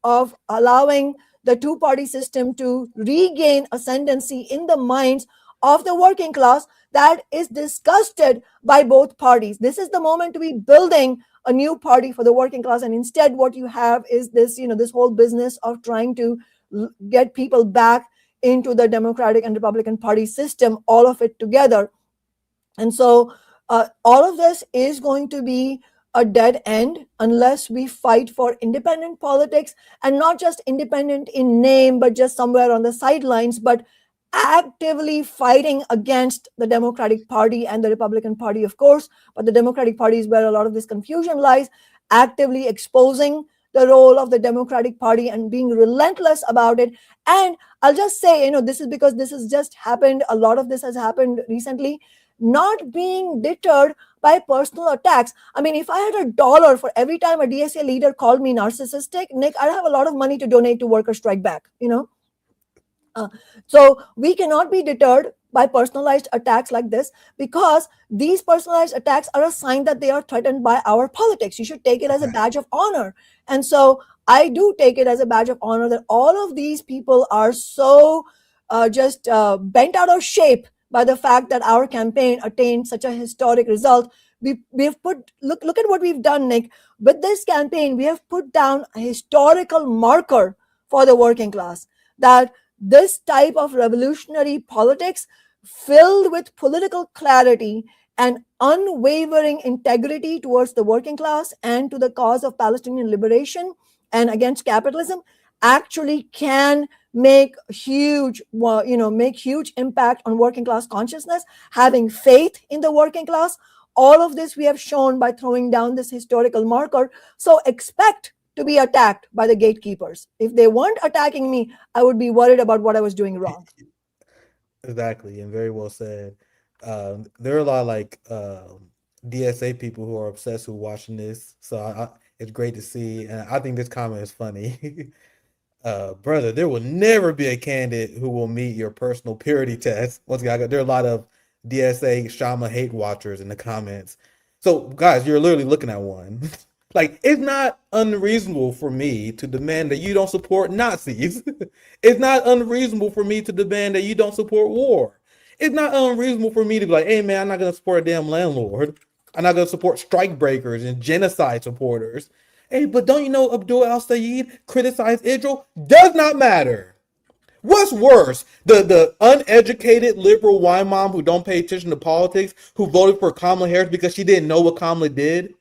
allowing the two-party system to regain ascendancy in the minds of the working class that is disgusted by both parties. This is the moment to be building a new party for the working class. And instead, what you have is this, this whole business of trying to get people back into the Democratic and Republican Party system, all of it together. And so all of this is going to be a dead end unless we fight for independent politics, and not just independent in name, but just somewhere on the sidelines, but actively fighting against the Democratic Party and the Republican Party, of course. But the Democratic Party is where a lot of this confusion lies, actively exposing the role of the Democratic Party and being relentless about it. And I'll just say, this is because this has just happened. A lot of this has happened recently, not being deterred by personal attacks. I mean, if I had $1 for every time a DSA leader called me narcissistic, Nick, I'd have a lot of money to donate to Worker Strike Back, So we cannot be deterred by personalized attacks like this, because these personalized attacks are a sign that they are threatened by our politics. You should take it as a badge of honor. And so I do take it as a badge of honor that all of these people are so just bent out of shape by the fact that our campaign attained such a historic result. We've put, look at what we've done, Nick. With this campaign, we have put down a historical marker for the working class, that this type of revolutionary politics filled with political clarity and unwavering integrity towards the working class and to the cause of Palestinian liberation and against capitalism actually can make huge impact on working class consciousness, having faith in the working class. All of this we have shown by throwing down this historical marker. So expect to be attacked by the gatekeepers. If they weren't attacking me, I would be worried about what I was doing wrong. Exactly, and very well said. There are a lot of DSA people who are obsessed with watching this, so it's great to see, and I think this comment is funny. Brother, there will never be a candidate who will meet your personal purity test. Once again, there are a lot of DSA Kshama hate watchers in the comments. So, guys, you're literally looking at one. It's not unreasonable for me to demand that you don't support Nazis. It's not unreasonable for me to demand that you don't support war. It's not unreasonable for me to be like, hey, man, I'm not going to support a damn landlord. I'm not going to support strike breakers and genocide supporters. Hey, but don't you know Abdul al-Sayed criticized Israel? Does not matter. What's worse, the uneducated liberal wine mom who don't pay attention to politics, who voted for Kamala Harris because she didn't know what Kamala did?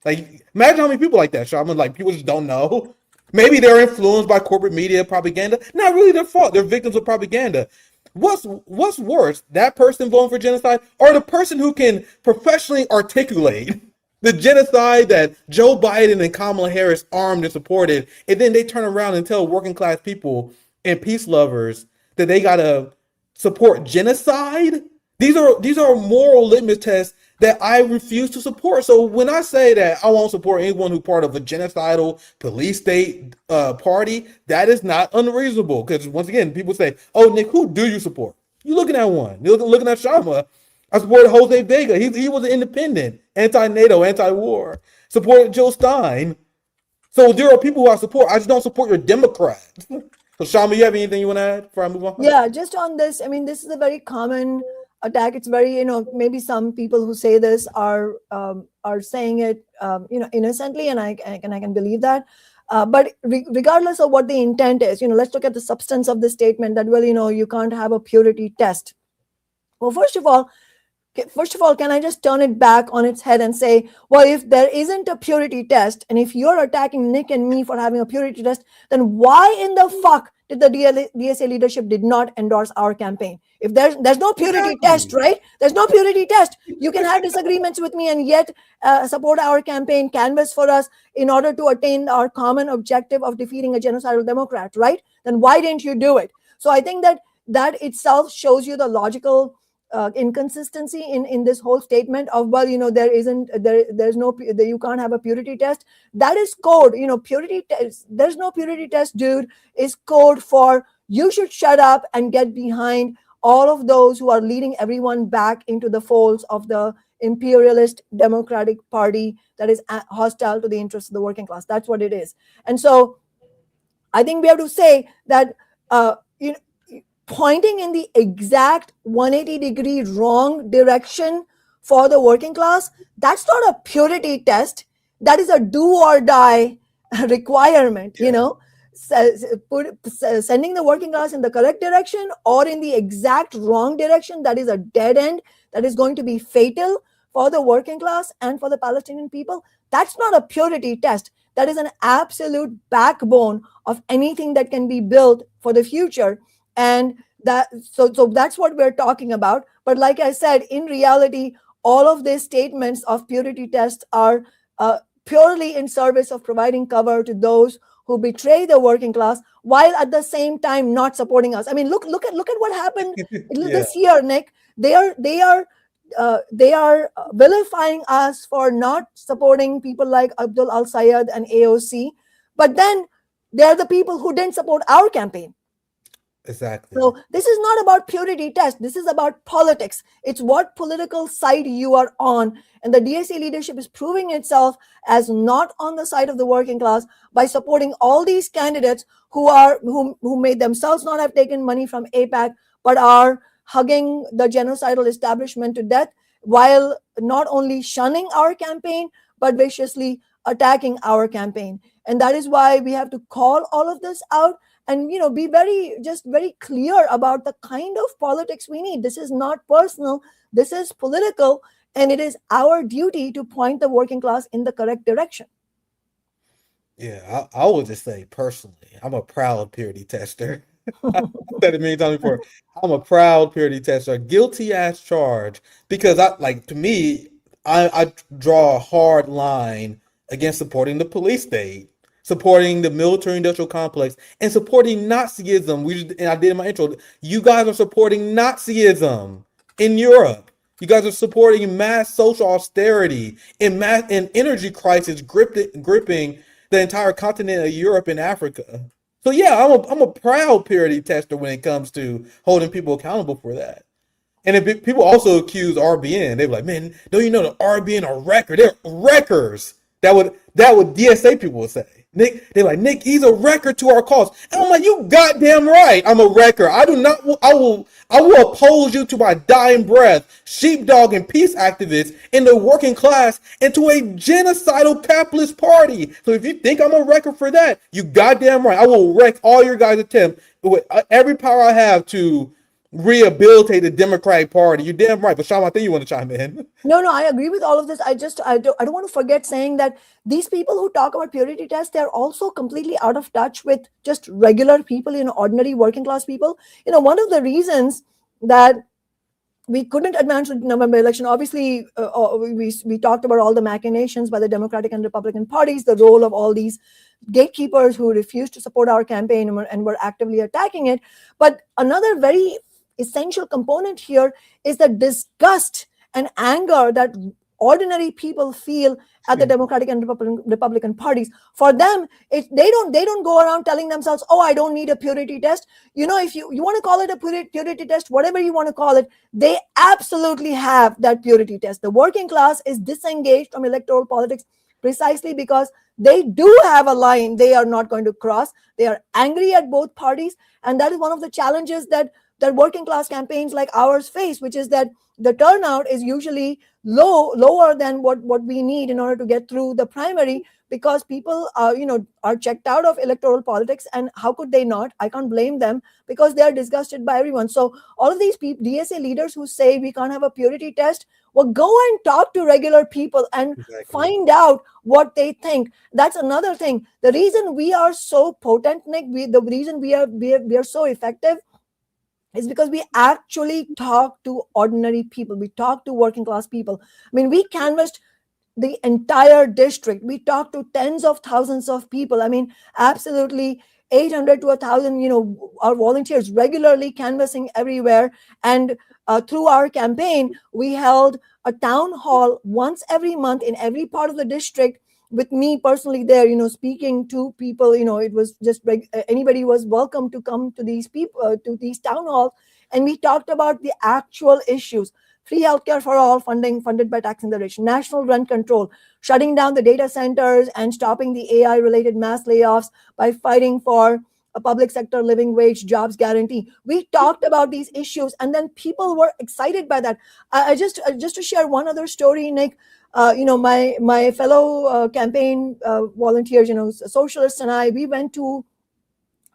Imagine how many people like that, Shaman. People just don't know. Maybe they're influenced by corporate media propaganda. Not really their fault. They're victims of propaganda. What's worse, that person voting for genocide or the person who can professionally articulate the genocide that Joe Biden and Kamala Harris armed and supported, and then they turn around and tell working class people and peace lovers that they gotta support genocide? These are moral litmus tests that I refuse to support. So when I say that I won't support anyone who's part of a genocidal police state party, that is not unreasonable. Because once again, people say, "Oh, Nick, who do you support?" You looking at one. You're looking at Kshama. I supported Jose Vega. He was an independent, anti-NATO, anti-war. Supported Joe Stein. So there are people who I support. I just don't support your Democrats. So Kshama, you have anything you want to add before I move on? Yeah, just on this, I mean, this is a very common attack. It's very, maybe some people who say this are saying it, innocently, and I can believe that. But regardless of what the intent is, let's look at the substance of the statement that, well, you can't have a purity test. Well, first of all, can I just turn it back on its head and say, well, if there isn't a purity test, and if you're attacking Nick and me for having a purity test, then why in the fuck did the DSA leadership did not endorse our campaign? If there's no purity test, right? There's no purity test. You can have disagreements with me and yet support our campaign, canvas for us in order to attain our common objective of defeating a genocidal Democrat, right? Then why didn't you do it? So I think that itself shows you the logical inconsistency in this whole statement of, well, there's no, you can't have a purity test. That is code, purity test. There's no purity test, dude, is code for you should shut up and get behind all of those who are leading everyone back into the folds of the imperialist Democratic Party that is hostile to the interests of the working class. That's what it is. And so I think we have to say that, pointing in the exact 180-degree wrong direction for the working class, that's not a purity test. That is a do or die requirement, sending the working class in the correct direction or in the exact wrong direction. That is a dead end. That is going to be fatal for the working class and for the Palestinian people. That's not a purity test. That is an absolute backbone of anything that can be built for the future. And so that's what we're talking about. But like I said, in reality, all of these statements of purity tests are purely in service of providing cover to those who betray the working class, while at the same time not supporting us. I mean, look at what happened this year, Nick. They are vilifying us for not supporting people like Abdul Al-Sayed and AOC, but then they're the people who didn't support our campaign. Exactly. So this is not about purity test. This is about politics. It's what political side you are on. And the DSA leadership is proving itself as not on the side of the working class by supporting all these candidates who may themselves not have taken money from AIPAC, but are hugging the genocidal establishment to death, while not only shunning our campaign, but viciously attacking our campaign. And that is why we have to call all of this out and be very clear about the kind of politics we need. This is not personal, this is political, and it is our duty to point the working class in the correct direction. Yeah, I would just say personally, I'm a proud purity tester. I've said it many times before. I'm a proud purity tester, guilty as charged, because to me, I draw a hard line against supporting the police state, supporting the military-industrial complex, and supporting Nazism. And I did in my intro. You guys are supporting Nazism in Europe. You guys are supporting mass social austerity and energy crisis gripping the entire continent of Europe and Africa. So yeah, I'm a proud purity tester when it comes to holding people accountable for that. And if people also accuse RBN, they're like, man, don't you know the RBN are wreckers? They're wreckers. That would DSA people would say. They're like, Nick, he's a wrecker to our cause. And I'm like, you goddamn right, I'm a wrecker. I will oppose you to my dying breath, sheepdog and peace activists in the working class and to a genocidal capitalist party. So if you think I'm a wrecker for that, you goddamn right. I will wreck all your guys' attempts with every power I have to rehabilitate the Democratic Party. You're damn right. But Shama, I think you want to chime in. No, I agree with all of this. I don't want to forget saying that these people who talk about purity tests, they're also completely out of touch with just regular people, ordinary working class people. One of the reasons that we couldn't advance the November election, obviously, we talked about all the machinations by the Democratic and Republican parties, the role of all these gatekeepers who refused to support our campaign and were actively attacking it. But another very essential component here is the disgust and anger that ordinary people feel at the Democratic and Republican parties. For them, they don't go around telling themselves, "Oh, I don't need a purity test." If you want to call it a purity test, whatever you want to call it, they absolutely have that purity test. The working class is disengaged from electoral politics precisely because they do have a line they are not going to cross. They are angry at both parties, and that is one of the challenges that working class campaigns like ours face, which is that the turnout is usually lower than what we need in order to get through the primary, because people are checked out of electoral politics. And how could they not? I can't blame them, because they are disgusted by everyone. So all of these DSA leaders who say we can't have a purity test, well, go and talk to regular people and find out what they think. That's another thing. The reason we are so potent, Nick, the reason we are so effective is because we actually talk to ordinary people. We talk to working class people. I mean, we canvassed the entire district. We talked to tens of thousands of people. I mean, absolutely 800 to 1,000, our volunteers regularly canvassing everywhere. And through our campaign, we held a town hall once every month in every part of the district, with me personally there, speaking to people. It was just anybody was welcome to come to these people, to these town halls. And we talked about the actual issues: free healthcare for all, funded by taxing the rich; national rent control; shutting down the data centers and stopping the AI related mass layoffs by fighting for a public sector living wage jobs guarantee. We talked about these issues, and then people were excited by that. I just to share one other story, Nick. My fellow campaign volunteers, socialists, and I, we went to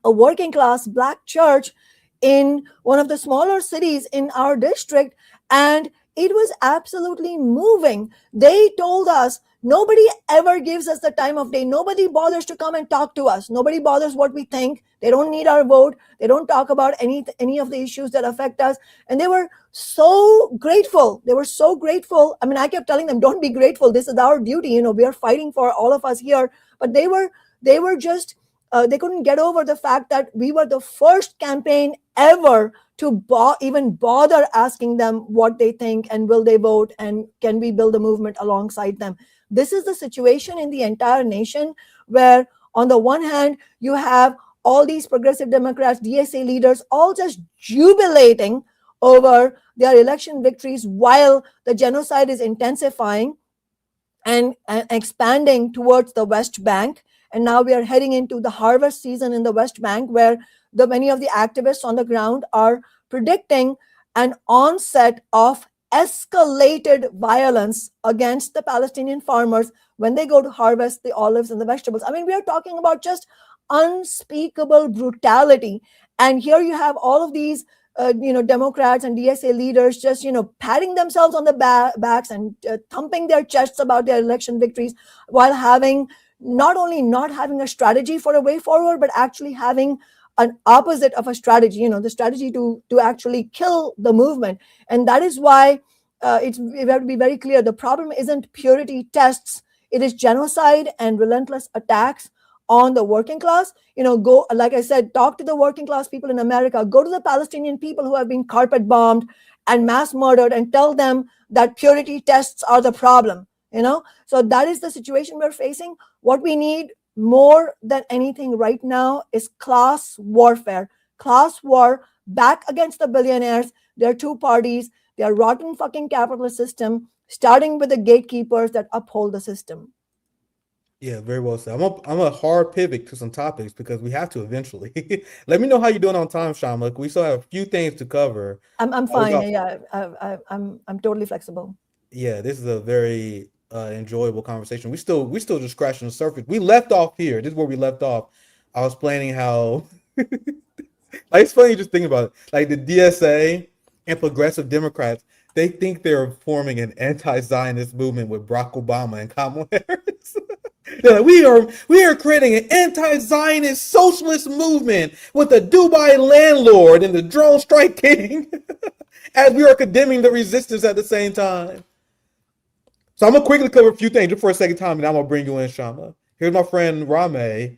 a working class Black church in one of the smaller cities in our district, and it was absolutely moving. They told us, nobody ever gives us the time of day. Nobody bothers to come and talk to us. Nobody bothers what we think. They don't need our vote. They don't talk about any of the issues that affect us. And they were so grateful. They were so grateful. I mean, I kept telling them, don't be grateful. This is our duty. We are fighting for all of us here. But they were just, they couldn't get over the fact that we were the first campaign ever to even bother asking them what they think and will they vote and can we build a movement alongside them. This is the situation in the entire nation, where on the one hand, you have all these progressive Democrats, DSA leaders, all just jubilating over their election victories while the genocide is intensifying and expanding towards the West Bank. And now we are heading into the harvest season in the West Bank, where many of the activists on the ground are predicting an onset of escalated violence against the Palestinian farmers when they go to harvest the olives and the vegetables. I mean, we are talking about just unspeakable brutality. And here you have all of these, Democrats and DSA leaders just, patting themselves on the backs and thumping their chests about their election victories, while having not only not having a strategy for a way forward, but actually having an opposite of a strategy, the strategy to actually kill the movement. And that is why we have to be very clear. The problem isn't purity tests. It is genocide and relentless attacks on the working class. Go, like I said, talk to the working class people in America. Go to the Palestinian people who have been carpet bombed and mass murdered and tell them that purity tests are the problem. So that is the situation we're facing. What we need more than anything right now is class warfare. Class war back against the billionaires. There are two parties. They are rotten fucking capitalist system, starting with the gatekeepers that uphold the system. Yeah, very well said. I'm a hard pivot to some topics because we have to eventually. Let me know how you're doing on time, Shama. We still have a few things to cover. I'm fine. Yeah, I'm totally flexible. Yeah, this is a very enjoyable conversation. We still just scratching the surface. We left off here. This is where we left off. I was planning how like It's funny just thinking about it. Like the DSA and progressive Democrats, they think they're forming an anti-Zionist movement with Barack Obama and Kamala Harris. They're like, we are creating an anti-Zionist socialist movement with the Dubai landlord and the drone strike king, as we are condemning the resistance at the same time. So I'm gonna quickly cover a few things just for a second time, and I'm gonna bring you in, Kshama. Here's my friend Rame.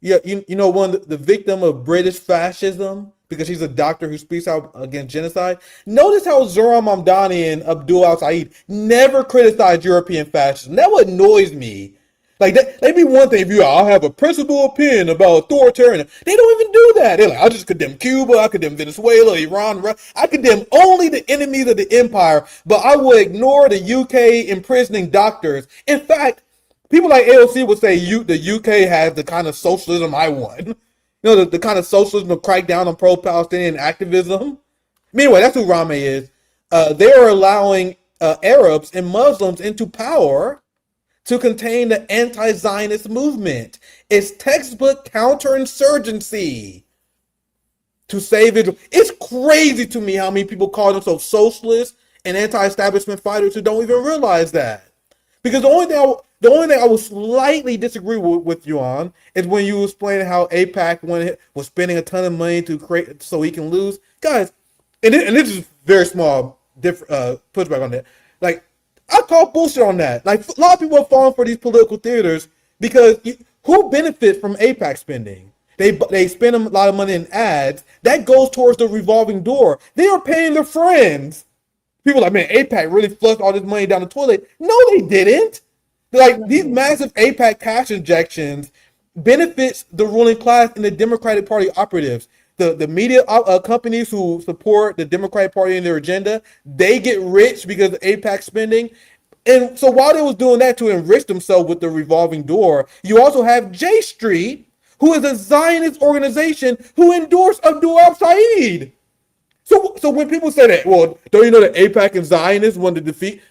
Yeah, you know, the victim of British fascism, because she's a doctor who speaks out against genocide. Notice how Zohran Mamdani and Abdul Al-Said never criticized European fascism. That what annoys me. Like, that'd be one thing if I'll have a principal opinion about authoritarian. They don't even do that. They're like, I'll just condemn Cuba, I condemn Venezuela, Iran, I condemn only the enemies of the empire, but I will ignore the UK imprisoning doctors. In fact, people like AOC would say the UK has the kind of socialism I want. You know, the kind of socialism to crack down on pro-Palestinian activism. Anyway, that's who Rame is. They are allowing Arabs and Muslims into power to contain the anti-Zionist movement. It's textbook counterinsurgency to save Israel. It's crazy to me how many people call themselves socialists and anti-establishment fighters who don't even realize that. Because the only thing I would slightly disagree with you on is when you explain how AIPAC was spending a ton of money to create so he can lose. Guys, and this is very small pushback on that. Like, I call bullshit on that. Like, a lot of people are falling for these political theaters because who benefits from AIPAC spending? They spend a lot of money in ads. That goes towards the revolving door. They are paying their friends. People are like, man, AIPAC really flushed all this money down the toilet. No, they didn't. Like, these massive AIPAC cash injections benefits the ruling class and the Democratic Party operatives. The media companies who support the Democratic Party and their agenda, they get rich because of AIPAC spending. And so while they was doing that to enrich themselves with the revolving door, you also have J Street, who is a Zionist organization who endorsed Abdul Al-Said. So when people say that, well, don't you know that AIPAC and Zionists want to defeat?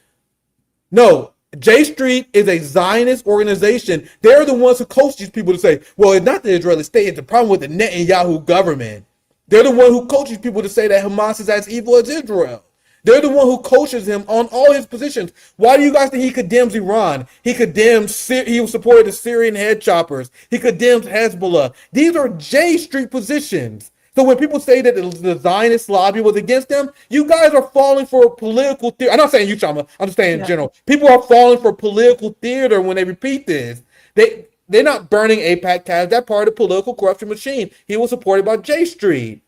No, J Street is a Zionist organization. They're the ones who coach these people to say, well, it's not the Israeli state, it's the problem with the Netanyahu government. They're the one who coaches people to say that Hamas is as evil as Israel. They're the one who coaches him on all his positions. Why do you guys think he condemns Iran? He supported the Syrian head choppers. He condemns Hezbollah. These are J Street positions. So when people say that the Zionist lobby was against them, you guys are falling for political theater. I'm not saying you, Kshama. I'm just saying in general. People are falling for political theater when they repeat this. They're not burning AIPAC tabs. That's part of the political corruption machine. He was supported by J Street.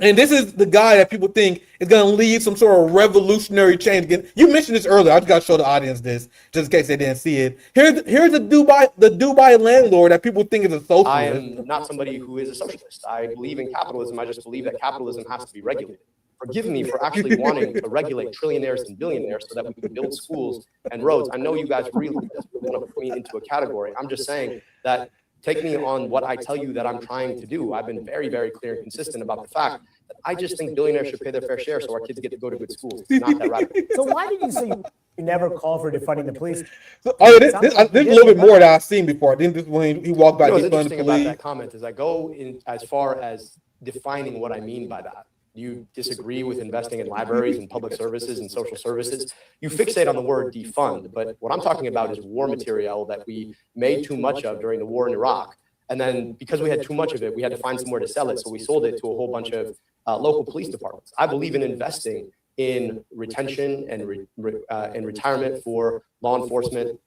And this is the guy that people think is going to lead some sort of revolutionary change. Again, you mentioned this earlier. I just got to show the audience this, just in case they didn't see it. Here's the Dubai landlord that people think is a socialist. I am not somebody who is a socialist. I believe in capitalism. I just believe that capitalism has to be regulated. Forgive me for actually wanting to regulate trillionaires and billionaires so that we can build schools and roads. I know you guys really want to put me into a category. I'm just saying that take me on what I tell you that I'm trying to do. I've been very, very clear and consistent about the fact that I just think billionaires should pay their fair share so our kids get to go to good schools. It's not that radical. So why did you say you never call for defunding the police? This is a little bit more that I've seen before. I think this is when he walked by What's defunding the interesting police. about that comment is I go in as far as defining what I mean by that. You disagree with investing in libraries and public services and social services. You fixate on the word defund, but what I'm talking about is war material that we made too much of during the war in Iraq. And then because we had too much of it, we had to find somewhere to sell it. So we sold it to a whole bunch of local police departments. I believe in investing in retention and retirement for law enforcement.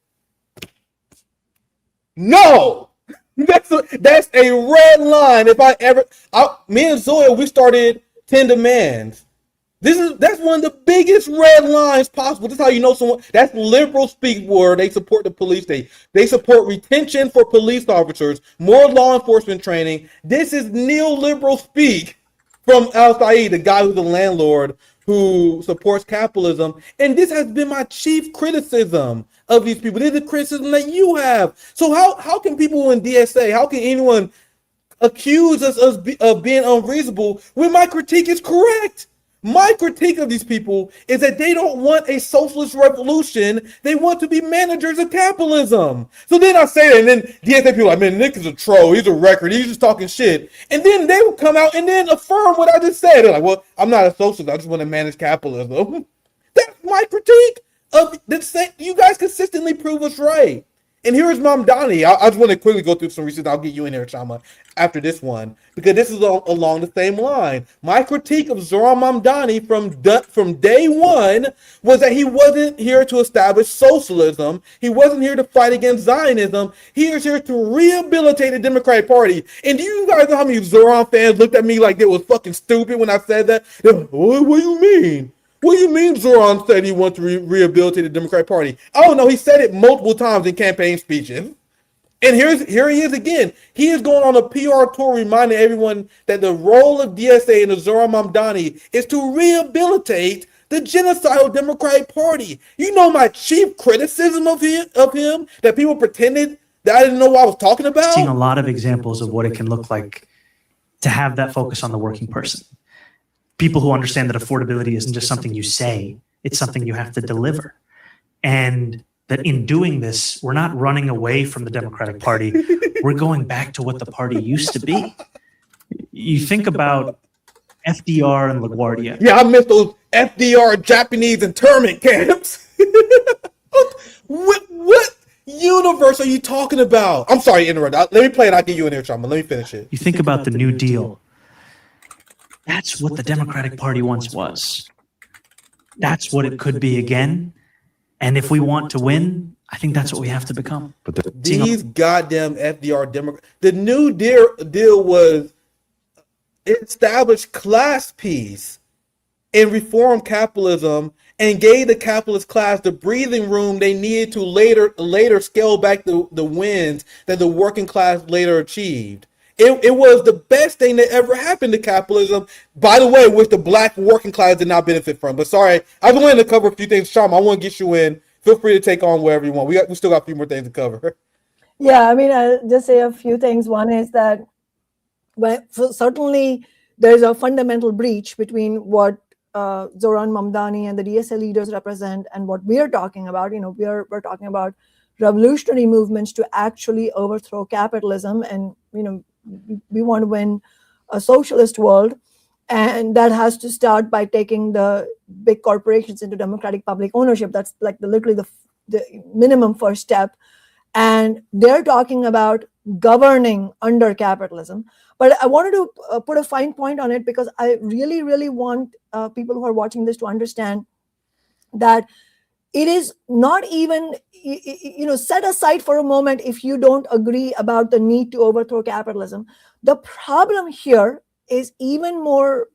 No, that's a red line. Me and Zoya, we started 10 Demands. That's one of the biggest red lines possible. This is how you know someone. That's liberal speak where they support the police state. They support retention for police officers, more law enforcement training. This is neoliberal speak from Al-Said, the guy who's the landlord who supports capitalism. And this has been my chief criticism of these people. This is the criticism that you have. So how can people in DSA, how can anyone accuse us of being unreasonable when my critique is correct? My critique of these people is that they don't want a socialist revolution. They want to be managers of capitalism. So then I say that, and then DSA people are like, man, Nick is a troll. He's a record. He's just talking shit. And then they will come out and then affirm what I just said. They're like, well, I'm not a socialist. I just want to manage capitalism. That's my critique of the. You guys consistently prove us right. And here's Mamdani. I just want to quickly go through some reasons. I'll get you in here, Kshama, after this one, because this is along the same line. My critique of Zoran Mamdani from day one was that he wasn't here to establish socialism. He wasn't here to fight against Zionism. He was here to rehabilitate the Democratic Party. And do you guys know how many Zoran fans looked at me like they was fucking stupid when I said that? Like, what do you mean? What do you mean Zoran said he wanted to rehabilitate the Democratic Party? Oh, no, he said it multiple times in campaign speeches. And here he is again. He is going on a PR tour reminding everyone that the role of DSA and the Zoran Mamdani is to rehabilitate the genocidal Democratic Party. You know my chief criticism of him that people pretended that I didn't know what I was talking about? Seeing a lot of examples of what it can look like to have that focus on the working person. People who understand that affordability isn't just something you say, it's something you have to deliver. And that in doing this, we're not running away from the Democratic Party. We're going back to what the party used to be. You think about FDR and LaGuardia. Yeah, I miss those FDR Japanese internment camps. What universe are you talking about? I'm sorry to interrupt. Let me play it. I'll get you in here, Kshama. Let me finish it. You think about the New Deal. That's what the Democratic Party once was. That's what it could be again. And if we want to win, I think that's what we have to become. But these goddamn FDR Democrats. The New Deal was established class peace and reform capitalism and gave the capitalist class the breathing room they needed to later scale back the wins that the working class later achieved. It was the best thing that ever happened to capitalism, by the way, which the black working class did not benefit from. But sorry, I was wanting to cover a few things. Kshama, I want to get you in. Feel free to take on wherever you want. We still got a few more things to cover. Yeah, I mean, I'll just say a few things. One is that certainly there's a fundamental breach between what Zoran Mamdani and the DSA leaders represent and what we're talking about. You know, we're talking about revolutionary movements to actually overthrow capitalism, and you know, we want to win a socialist world, and that has to start by taking the big corporations into democratic public ownership. That's like literally the minimum first step. And they're talking about governing under capitalism. But I wanted to put a fine point on it because I really, really want people who are watching this to understand that it is not even, set aside for a moment if you don't agree about the need to overthrow capitalism. The problem here is even more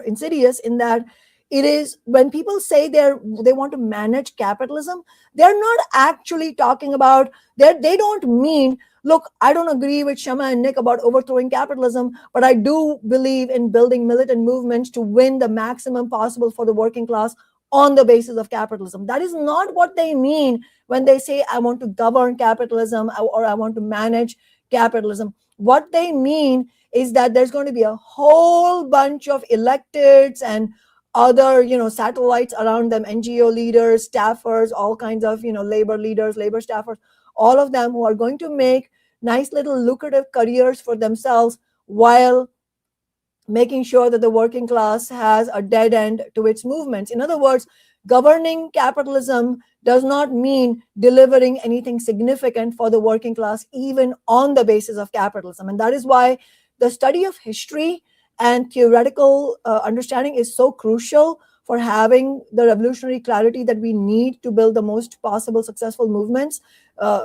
insidious in that it is when people say they want to manage capitalism, they're not actually talking about they don't mean, look, I don't agree with Kshama and Nick about overthrowing capitalism, but I do believe in building militant movements to win the maximum possible for the working class on the basis of capitalism. That is not what they mean when they say, I want to govern capitalism or I want to manage capitalism. What they mean is that there's going to be a whole bunch of electeds and other, satellites around them, NGO leaders, staffers, all kinds of, labor leaders, labor staffers, all of them who are going to make nice little lucrative careers for themselves while making sure that the working class has a dead end to its movements. In other words, governing capitalism does not mean delivering anything significant for the working class, even on the basis of capitalism. And that is why the study of history and theoretical understanding is so crucial for having the revolutionary clarity that we need to build the most successful movements. And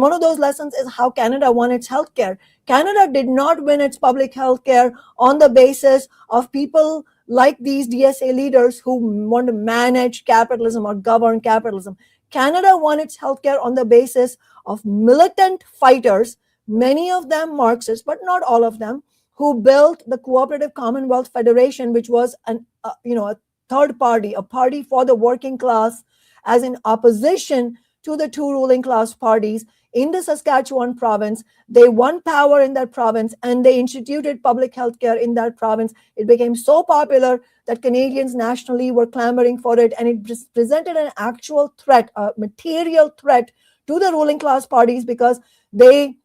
one of those lessons is how Canada won its healthcare. Canada did not win its public healthcare on the basis of people like these DSA leaders who want to manage capitalism or govern capitalism. Canada won its healthcare on the basis of militant fighters, many of them Marxists, but not all of them, who built the Cooperative Commonwealth Federation, which was a third party, a party for the working class, as in opposition to the two ruling class parties in the Saskatchewan province. They won power in that province and they instituted public health care in that province. It became so popular that Canadians nationally were clamoring for it, and it presented an actual threat, a material threat to the ruling class parties, because they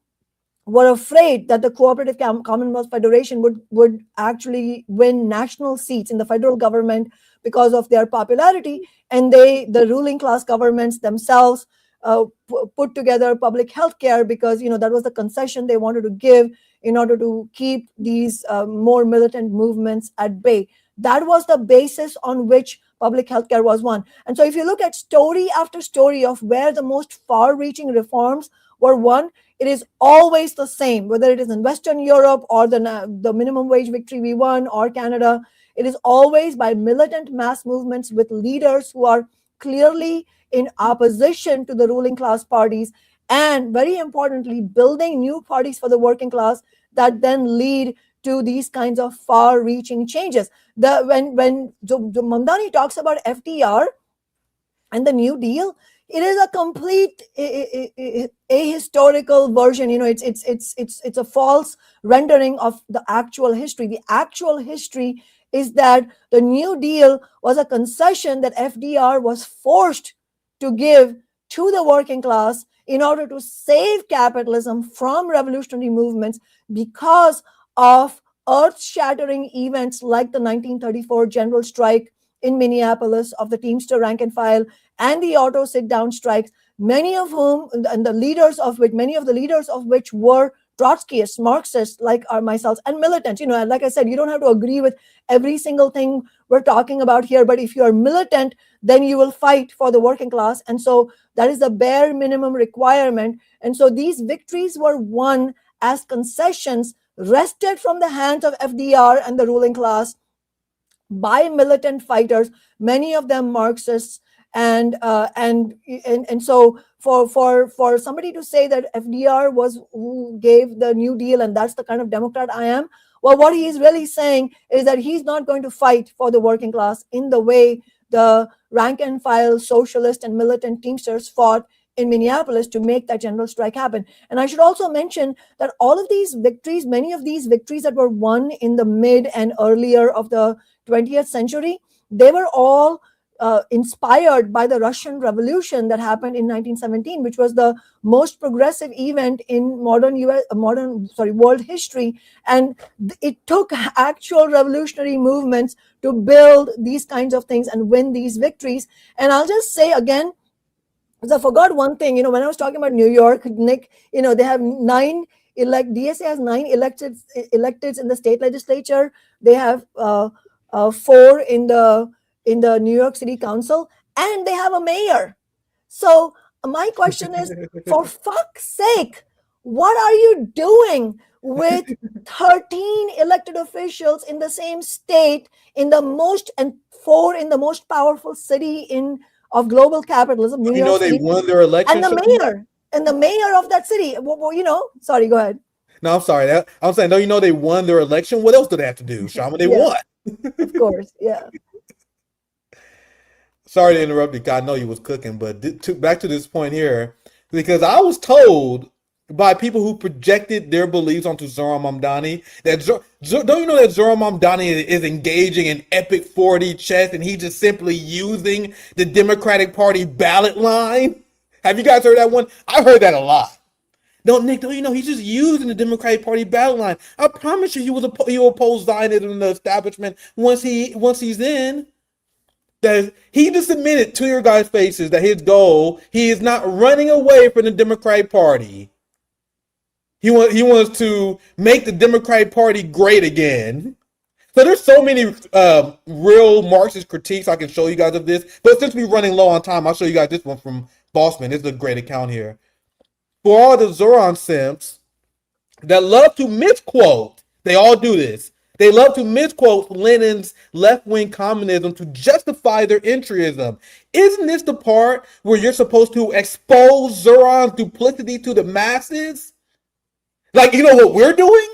were afraid that the Cooperative Commonwealth Federation would actually win national seats in the federal government because of their popularity. And the ruling class governments themselves put together public health care because, that was the concession they wanted to give in order to keep these more militant movements at bay. That was the basis on which public health care was won. And so if you look at story after story of where the most far-reaching reforms were won, it is always the same, whether it is in Western Europe or the minimum wage victory we won, or Canada. It is always by militant mass movements with leaders who are clearly in opposition to the ruling class parties, and very importantly, building new parties for the working class that then lead to these kinds of far-reaching changes. When Mamdani talks about FDR and the New Deal, it is a complete ahistorical version. It's a false rendering of the actual history. The actual history is that the New Deal was a concession that FDR was forced to give to the working class in order to save capitalism from revolutionary movements because of earth-shattering events like the 1934 general strike in Minneapolis of the Teamster rank and file and the auto sit-down strikes, many of the leaders of which were Trotskyists, Marxists like myself, and militants. Like I said, you don't have to agree with every single thing we're talking about here, but if you are militant, then you will fight for the working class. And so that is the bare minimum requirement. And so these victories were won as concessions wrested from the hands of FDR and the ruling class by militant fighters, many of them Marxists. And so for somebody to say that FDR was who gave the New Deal and that's the kind of Democrat I am, well, what he is really saying is that he's not going to fight for the working class in the way the rank and file socialist and militant Teamsters fought in Minneapolis to make that general strike happen. And I should also mention that all of these victories, many of these victories that were won in the mid and earlier of the 20th century, they were all inspired by the Russian Revolution that happened in 1917, which was the most progressive event in world history. And it took actual revolutionary movements to build these kinds of things and win these victories. And I'll just say again, because I forgot one thing, when I was talking about New York, Nick, they have DSA has 9 electeds in the state legislature. They have 4 in the New York City Council, and they have a mayor. So my question is, for fuck's sake, what are you doing with 13 elected officials in the same state and 4 in the most powerful city of global capitalism, New York City, they won their election, and the mayor of that city? Sorry, go ahead. No, I'm sorry. I'm saying, they won their election. What else do they have to do, Kshama? They won. Of course, yeah. Sorry to interrupt you. I know you was cooking, but back to this point here, because I was told by people who projected their beliefs onto Zoran Mamdani that don't you know that Zoran Mamdani is engaging in epic 4D chess and he's just simply using the Democratic Party ballot line? Have you guys heard that one? I heard that a lot. Nick, don't you know he's just using the Democratic Party ballot line? I promise you, he will oppose Zionism in the establishment once he's in. That he just admitted to your guys' faces that his goal, he is not running away from the Democratic Party. He wants to make the Democratic Party great again. So there's so many real Marxist critiques I can show you guys of this. But since we're running low on time, I'll show you guys this one from Bossman. This is a great account here. For all the Zoran simps that love to misquote, they all do this. They love to misquote Lenin's left-wing communism to justify their entryism. Isn't this the part where you're supposed to expose Zoran's duplicity to the masses? Like, what we're doing?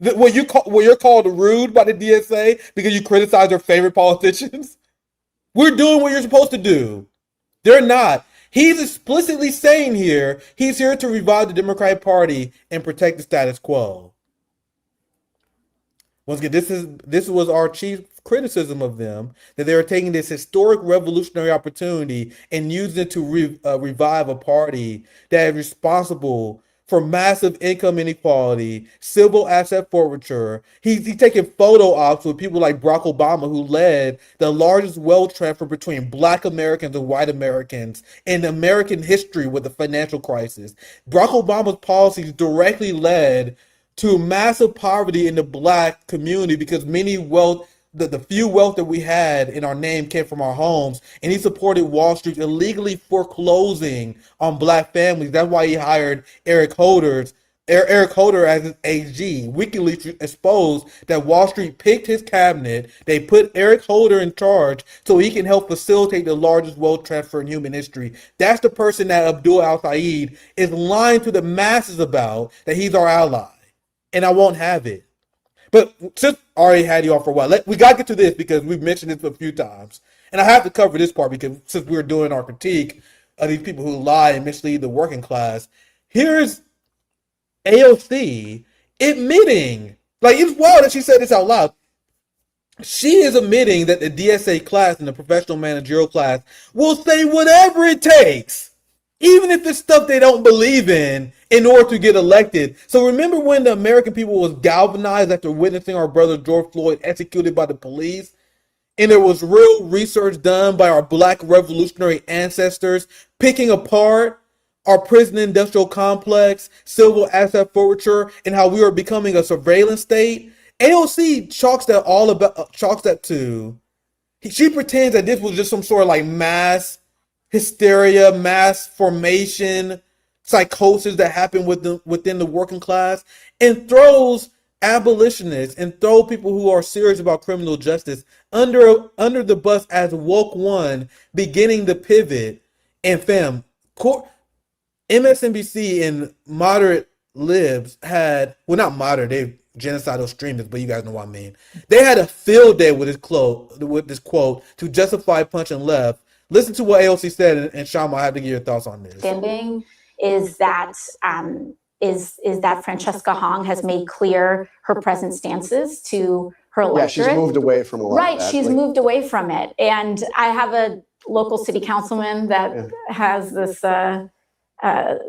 Where you're called rude by the DSA because you criticize their favorite politicians? We're doing what you're supposed to do. They're not. He's explicitly saying here he's here to revive the Democratic Party and protect the status quo. Once again, this was our chief criticism of them, that they were taking this historic revolutionary opportunity and using it to revive a party that is responsible for massive income inequality, civil asset forfeiture. He's taking photo ops with people like Barack Obama, who led the largest wealth transfer between Black Americans and white Americans in American history with the financial crisis. Barack Obama's policies directly led to massive poverty in the Black community because the few wealth that we had in our name came from our homes, and he supported Wall Street illegally foreclosing on Black families. That's why he hired Eric Holder as his AG. WikiLeaks exposed that Wall Street picked his cabinet. They put Eric Holder in charge so he can help facilitate the largest wealth transfer in human history. That's the person that Abdul Al-Said is lying to the masses about, that he's our ally. And I won't have it. But since I already had you on for a while, we got to get to this because we've mentioned this a few times. And I have to cover this part because since we're doing our critique of these people who lie and mislead the working class, here's AOC admitting, like, it's wild that she said this out loud. She is admitting that the DSA class and the professional managerial class will say whatever it takes, even if it's stuff they don't believe in order to get elected. So remember when the American people was galvanized after witnessing our brother George Floyd executed by the police? And there was real research done by our Black revolutionary ancestors picking apart our prison industrial complex, civil asset forfeiture, and how we were becoming a surveillance state. AOC chalks that to, she pretends that this was just some sort of like mass hysteria, mass formation, psychosis that happened within the working class, and throws abolitionists and throw people who are serious about criminal justice under the bus as woke one, beginning the pivot. And MSNBC and moderate libs had, well, not moderate, they genocidal extremists, but you guys know what I mean. They had a field day with this quote to justify punching left. Listen to what AOC said, and Kshama, I have to get your thoughts on this. Standing is that Francesca Hong has made clear her present stances to her electorate. Yeah, she's moved away from a lot right, of that. she's moved away from it. And I have a local city councilman that has this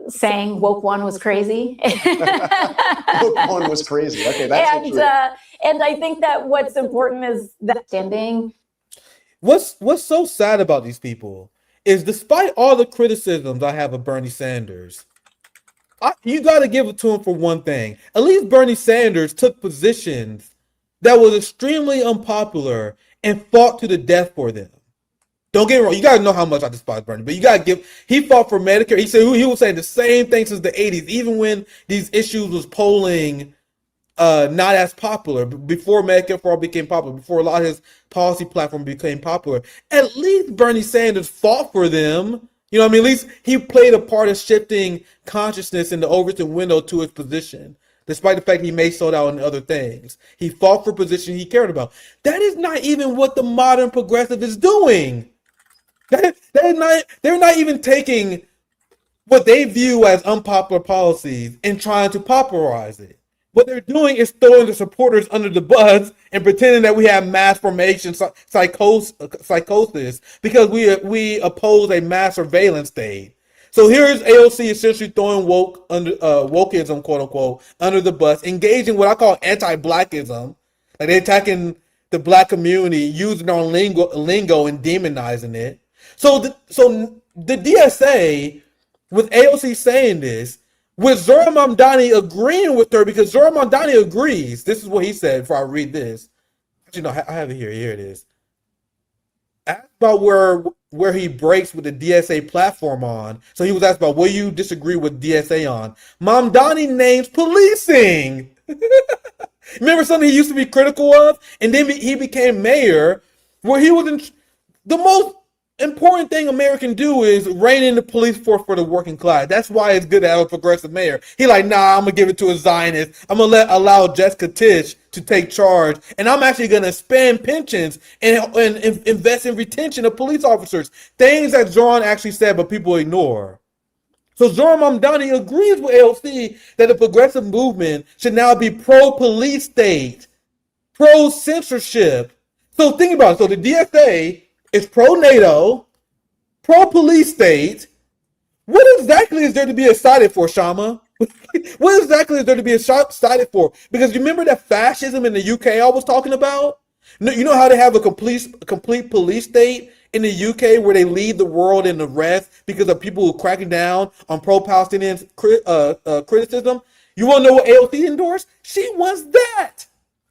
saying, woke one was crazy. Woke one was crazy. Okay, that's true. And I think that what's important is that standing. What's so sad about these people is, despite all the criticisms I have of Bernie Sanders, you got to give it to him for one thing. At least Bernie Sanders took positions that was extremely unpopular and fought to the death for them. Don't get me wrong. You got to know how much I despise Bernie, but you got to he fought for Medicare. He said he was saying the same thing since the 80s, even when these issues was polling not as popular, before Medicare for All became popular, before a lot of his policy platform became popular. At least Bernie Sanders fought for them. You know what I mean? At least he played a part of shifting consciousness in the Overton window to his position, despite the fact he may sold out on other things. He fought for position he cared about. That is not even what the modern progressive is doing. They're not even taking what they view as unpopular policies and trying to popularize it. What they're doing is throwing the supporters under the bus and pretending that we have mass formation psychosis because we oppose a mass surveillance state. So here's AOC essentially throwing wokeism, quote unquote, under the bus, engaging what I call anti-Blackism. Like they're attacking the Black community, using our lingo and demonizing it. So the DSA, with AOC saying this, with Zohran Mamdani agreeing with her, because Zohran Mamdani agrees. This is what he said before I read this. Actually, no, I have it here. Here it is. Asked about where he breaks with the DSA platform on. So he was asked about what you disagree with DSA on. Mamdani names policing. Remember something he used to be critical of? And then he became mayor, where he was in the most important thing America can do is rein in the police force for the working class. That's why it's good to have a progressive mayor. He like, nah, I'm gonna give it to a Zionist. I'm gonna allow Jessica Tisch to take charge, and I'm actually gonna spend pensions and invest in retention of police officers. Things that Zoran actually said, but people ignore. So Zoran Mamdani agrees with AOC that the progressive movement should now be pro-police state, pro-censorship. So think about it. So the DSA is pro-NATO, pro-police state. What exactly is there to be excited for, Kshama? What exactly is there to be excited for? Because you remember that fascism in the UK I was talking about? You know how they have a complete police state in the UK where they lead the world in arrest because of people who are cracking down on pro-Palestinian criticism? You want to know what AOC endorsed? She wants that.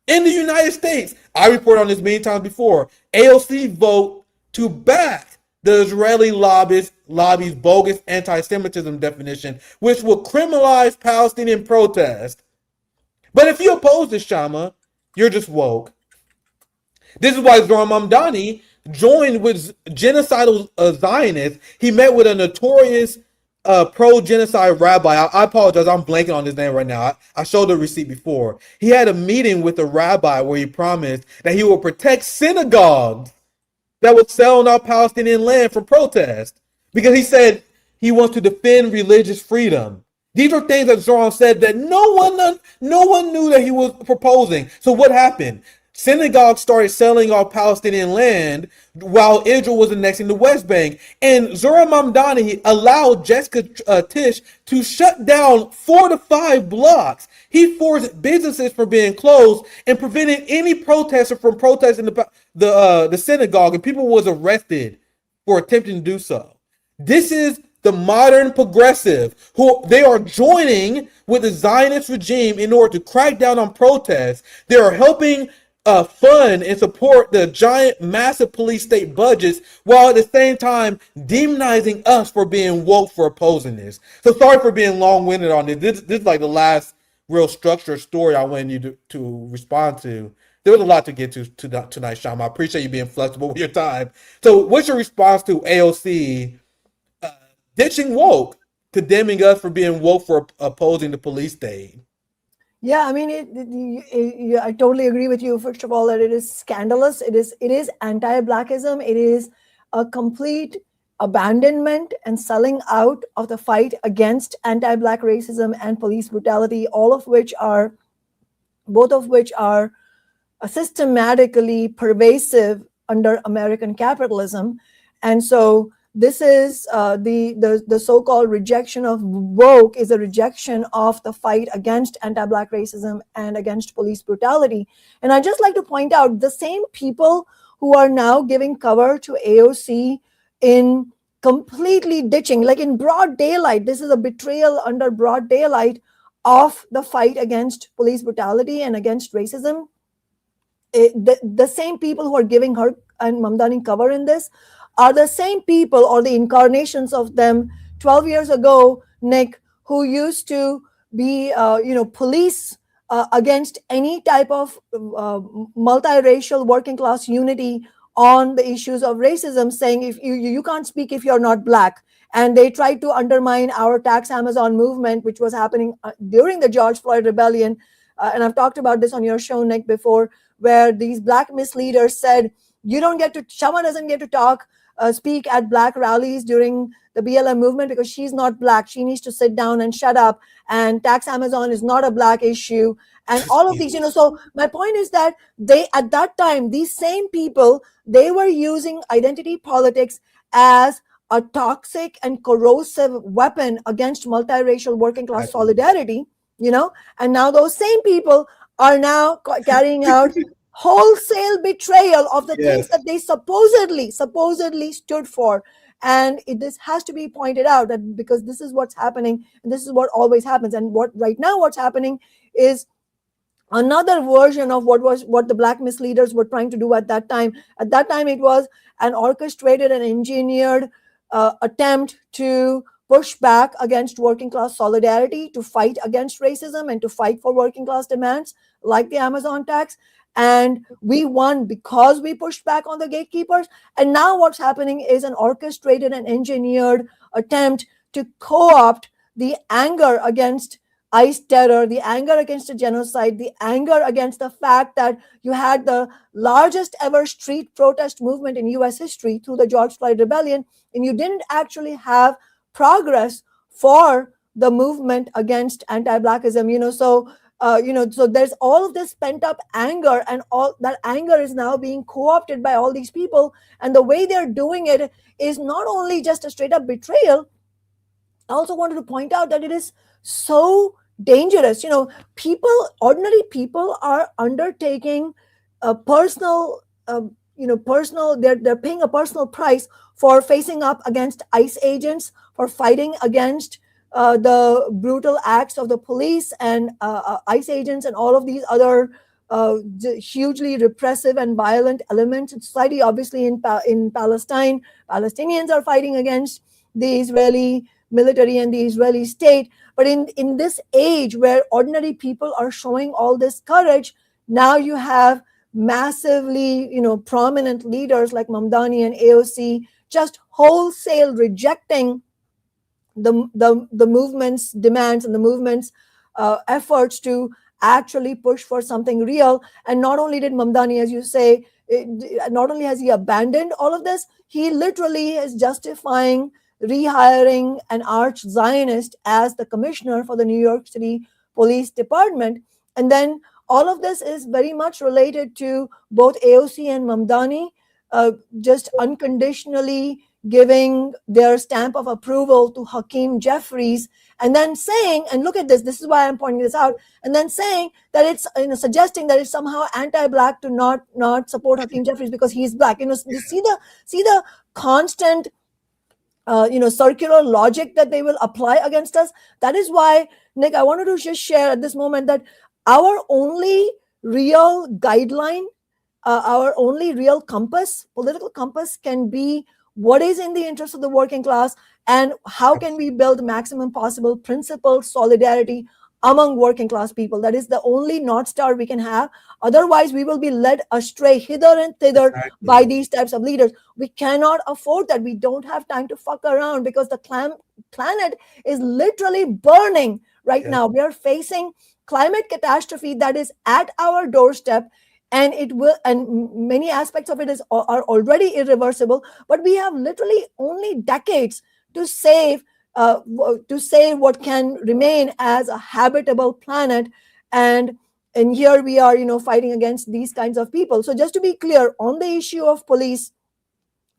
In the United States, I reported on this many times before, AOC vote to back the Israeli lobby's bogus anti-Semitism definition, which will criminalize Palestinian protest. But if you oppose this, Kshama, you're just woke. This is why Zoran Mamdani joined with genocidal Zionists. He met with a notorious pro-genocide rabbi. I apologize, I'm blanking on his name right now. I showed the receipt before. He had a meeting with a rabbi where he promised that he will protect synagogues that would sell on our Palestinian land for protest, because he said he wants to defend religious freedom. These are things that Zoran said that no one knew that he was proposing. So what happened? Synagogues started selling off Palestinian land while Israel was annexing the West Bank. And Zoran Mamdani allowed Jessica Tisch to shut down 4 to 5 blocks. He forced businesses from being closed and prevented any protester from protesting the synagogue, and people was arrested for attempting to do so. This is the modern progressive who they are joining with the Zionist regime in order to crack down on protests. They are helping fund and support the giant, massive police state budgets, while at the same time demonizing us for being woke for opposing this. So sorry for being long-winded on this. This is like the last real structured story I wanted you to respond to. There was a lot to get to tonight, Kshama. I appreciate you being flexible with your time. So what's your response to AOC ditching woke, condemning us for being woke for opposing the police state? Yeah, I mean, I totally agree with you. First of all, that it is scandalous. It is anti-Blackism. It is a complete abandonment and selling out of the fight against anti-Black racism and police brutality, both of which are systematically pervasive under American capitalism. And so this is the so-called rejection of woke is a rejection of the fight against anti-Black racism and against police brutality. And I'd just like to point out the same people who are now giving cover to AOC in completely ditching, like in broad daylight. This is a betrayal under broad daylight of the fight against police brutality and against racism. The same people who are giving her and Mamdani cover in this are the same people, or the incarnations of them 12 years ago, Nick, who used to be, police against any type of multiracial working class unity on the issues of racism, saying if you can't speak if you're not Black. And they tried to undermine our Tax Amazon movement, which was happening during the George Floyd rebellion. And I've talked about this on your show, Nick, before, where these Black misleaders said, Kshama doesn't get to speak at Black rallies during the BLM movement because she's not Black. She needs to sit down and shut up. And Tax Amazon is not a Black issue. And all of these, so my point is that at that time, these same people, they were using identity politics as a toxic and corrosive weapon against multiracial working class solidarity, and now those same people are now carrying out wholesale betrayal of the things that they supposedly stood for. And this has to be pointed out, that because this is what's happening, and this is what always happens. And what's happening is another version of what the Black misleaders were trying to do at that time. At that time, it was an orchestrated and engineered attempt to push back against working class solidarity, to fight against racism, and to fight for working class demands like the Amazon tax. And we won because we pushed back on the gatekeepers. And now what's happening is an orchestrated and engineered attempt to co-opt the anger against ICE terror, the anger against the genocide, the anger against the fact that you had the largest ever street protest movement in US history through the George Floyd rebellion, and you didn't actually have progress for the movement against anti-Blackism, so so there's all of this pent-up anger, and all that anger is now being co-opted by all these people, and the way they're doing it is not only just a straight-up betrayal. I also wanted to point out that it is so dangerous. Ordinary people are undertaking a personal, they're paying a personal price for facing up against ICE agents, for fighting against the brutal acts of the police and ICE agents and all of these other hugely repressive and violent elements in society. Obviously, in Palestine, Palestinians are fighting against the Israeli military and the Israeli state. But in this age where ordinary people are showing all this courage, now you have massively, prominent leaders like Mamdani and AOC just wholesale rejecting the movement's demands and the movement's efforts to actually push for something real. And not only did Mamdani, as you say, not only has he abandoned all of this, he literally is justifying rehiring an arch Zionist as the commissioner for the New York City Police Department. And then all of this is very much related to both AOC and Mamdani just unconditionally giving their stamp of approval to Hakeem Jeffries, and then saying, and look at this is why I'm pointing this out, and then saying that it's, suggesting that it's somehow anti-Black to not support Hakeem Jeffries because he's Black. You see the constant circular logic that they will apply against us. That is why, Nick, I wanted to just share at this moment that our only real guideline, our only real compass, political compass, can be what is in the interest of the working class and how can we build maximum possible principled solidarity among working class people. That is the only North Star we can have. Otherwise, we will be led astray hither and thither by these types of leaders. We cannot afford that. We don't have time to fuck around because the planet is literally burning right now. We are facing climate catastrophe that is at our doorstep, and it will, and many aspects of it are already irreversible, but we have literally only decades to save what can remain as a habitable planet. And here we are, fighting against these kinds of people. So just to be clear, on the issue of police,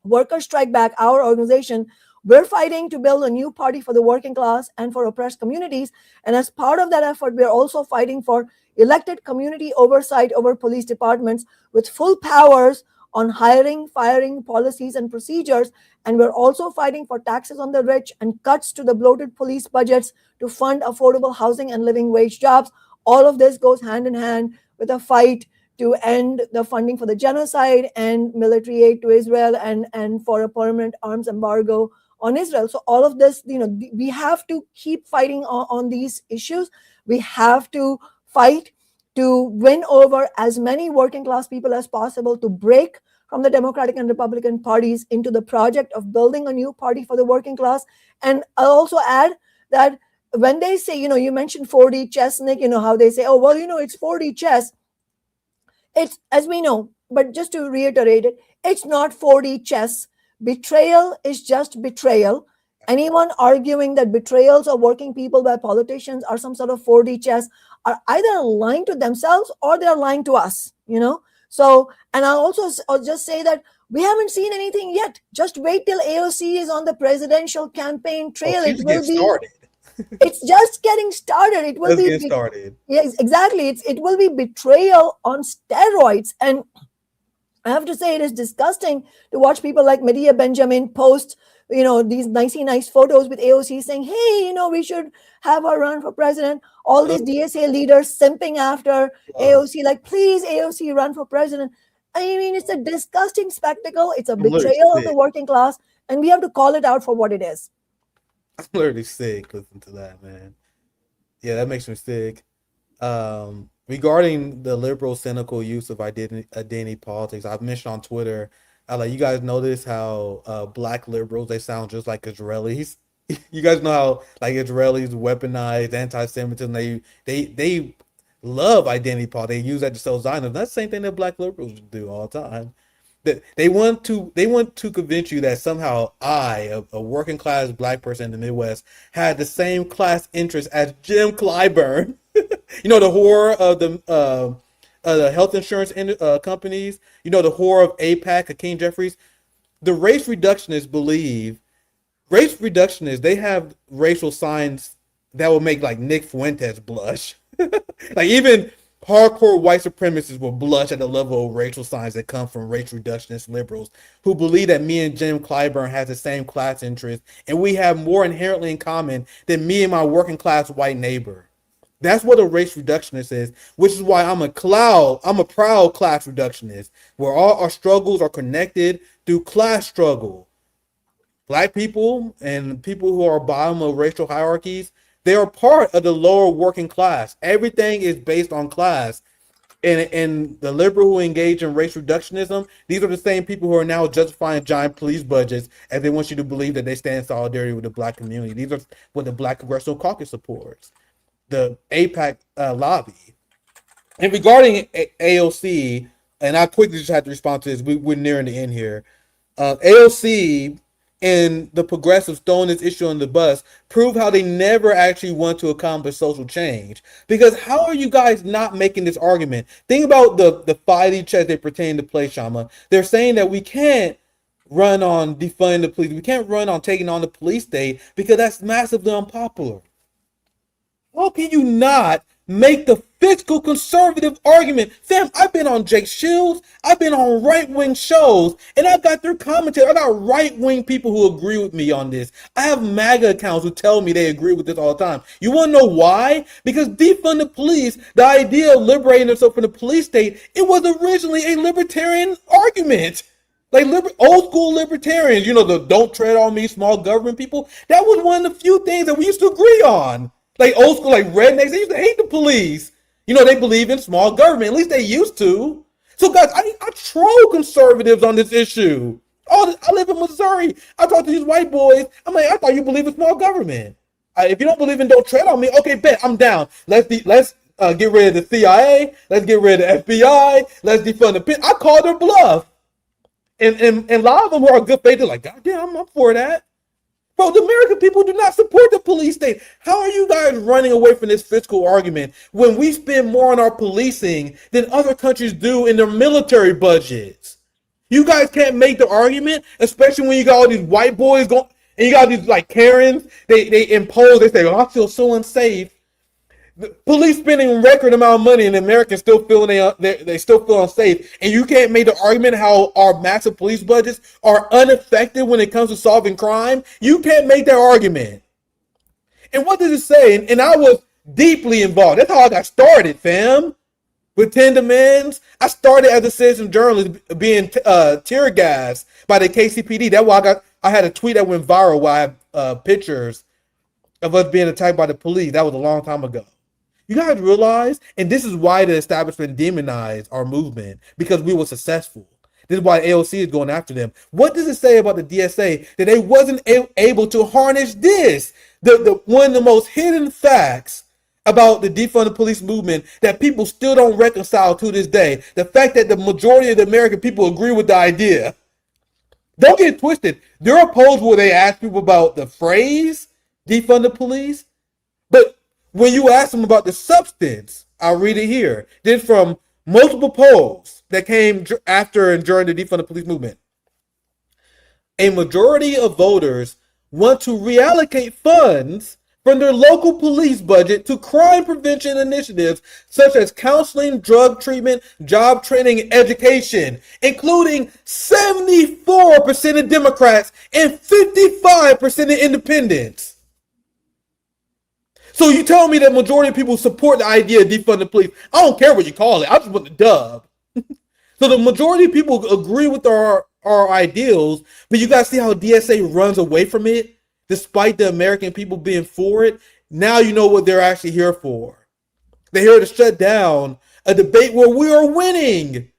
Workers Strike Back, our organization, we're fighting to build a new party for the working class and for oppressed communities. And as part of that effort, we're also fighting for elected community oversight over police departments with full powers on hiring, firing, policies, and procedures. And we're also fighting for taxes on the rich and cuts to the bloated police budgets to fund affordable housing and living wage jobs. All of this goes hand in hand with a fight to end the funding for the genocide and military aid to Israel and for a permanent arms embargo on Israel. So all of this, we have to keep fighting on these issues. We have to fight to win over as many working class people as possible, to break from the Democratic and Republican parties into the project of building a new party for the working class. And I'll also add that when they say, you mentioned 4D chess, Nick, how they say, oh, well, it's 4D chess. It's, as we know, but just to reiterate it, it's not 4D chess. Betrayal is just betrayal. Anyone arguing that betrayals of working people by politicians are some sort of 4D chess are either lying to themselves or they're lying to us, So, and I'll just say that we haven't seen anything yet. Just wait till AOC is on the presidential campaign trail. It will be started. It's just getting started. It will be started. Yes, exactly. It will be betrayal on steroids. And I have to say, it is disgusting to watch people like Medea Benjamin post, these nice photos with AOC saying, hey, we should have her run for president. All these DSA leaders simping after AOC, like, please, AOC, run for president. I mean, it's a disgusting spectacle. It's a betrayal of the working class, and we have to call it out for what it is. I'm literally sick listening to that, man. Yeah, that makes me sick. regarding the liberal cynical use of identity politics, I've mentioned on Twitter, like you guys notice how black liberals, they sound just like Israelis. You guys know how like Israelis weaponize anti-Semitism. They love identity politics. They use that to sell Zionism. That's the same thing that black liberals do all the time. They want to convince you that somehow I, a working class black person in the Midwest, had the same class interest as Jim Clyburn. You know, the horror of the health insurance companies. You know, the horror of AIPAC, Hakeem Jeffries. The race reductionists they have racial signs that will make like Nick Fuentes blush. Like even hardcore white supremacists will blush at the level of racial signs that come from race reductionist liberals who believe that me and Jim Clyburn has the same class interest and we have more inherently in common than me and my working class white neighbor. That's what a race reductionist is, which is why I'm a proud class reductionist, where all our struggles are connected through class struggle. Black people and people who are bottom of racial hierarchies, they are part of the lower working class. Everything is based on class. And the liberal who engage in race reductionism, these are the same people who are now justifying giant police budgets as they want you to believe that they stand in solidarity with the black community. These are what the Black Congressional Caucus supports, the AIPAC lobby. And regarding AOC, and I quickly just have to respond to this, we're nearing the end here. AOC and the progressives throwing this issue on the bus prove how they never actually want to accomplish social change. Because how are you guys not making this argument? Think about the fighting chess they pretend to play, Kshama. They're saying that we can't run on defunding the police. We can't run on taking on the police state because that's massively unpopular. How can you not make the fiscal conservative argument? Fam, I've been on Jake Shields, I've been on right-wing shows, and I've got through commentary. I got right-wing people who agree with me on this. I have MAGA accounts who tell me they agree with this all the time. You want to know why? Because defund the police, the idea of liberating themselves from the police state, it was originally a libertarian argument. Like old school libertarians, you know, the don't tread on me, small government people, that was one of the few things that we used to agree on. Like old school, like rednecks, they used to hate the police. You know, they believe in small government. At least they used to. So guys, I troll conservatives on this issue. Oh, I live in Missouri. I talk to these white boys. I'm like, I thought you believe in small government. If you don't believe in don't tread on me, okay, bet, I'm down. Let's get rid of the CIA. Let's get rid of the FBI. Let's defund the pit. I called their bluff. And a lot of them who are good faith, they're like, God damn, I'm up for that. Bro, the American people do not support the police state. How are you guys running away from this fiscal argument when we spend more on our policing than other countries do in their military budgets? You guys can't make the argument, especially when you got all these white boys going, and you got these like Karens, they impose, they say, oh, I feel so unsafe. The police spending a record amount of money and the Americans still feeling they still feel unsafe. And you can't make the argument how our massive police budgets are unaffected when it comes to solving crime. You can't make that argument. And what does it say? And I was deeply involved. That's how I got started, fam. With 10 demands, I started as a citizen journalist being tear gassed by the KCPD. That's why I had a tweet that went viral where I have pictures of us being attacked by the police. That was a long time ago. You guys realize, and this is why the establishment demonized our movement, because we were successful. This is why AOC is going after them. What does it say about the DSA that they wasn't able to harness this? The one of the most hidden facts about the defund the police movement that people still don't reconcile to this day. The fact that the majority of the American people agree with the idea. Don't get it twisted. There are polls where they ask people about the phrase defund the police, but when you ask them about the substance, I'll read it here. This is from multiple polls that came after and during the defund the police movement. A majority of voters want to reallocate funds from their local police budget to crime prevention initiatives such as counseling, drug treatment, job training, and education, including 74% of Democrats and 55% of independents. So you tell me that majority of people support the idea of defund the police. I don't care what you call it. I just want the dub. So the majority of people agree with our ideals, but you guys see how DSA runs away from it, despite the American people being for it. Now you know what they're actually here for. They're here to shut down a debate where we are winning.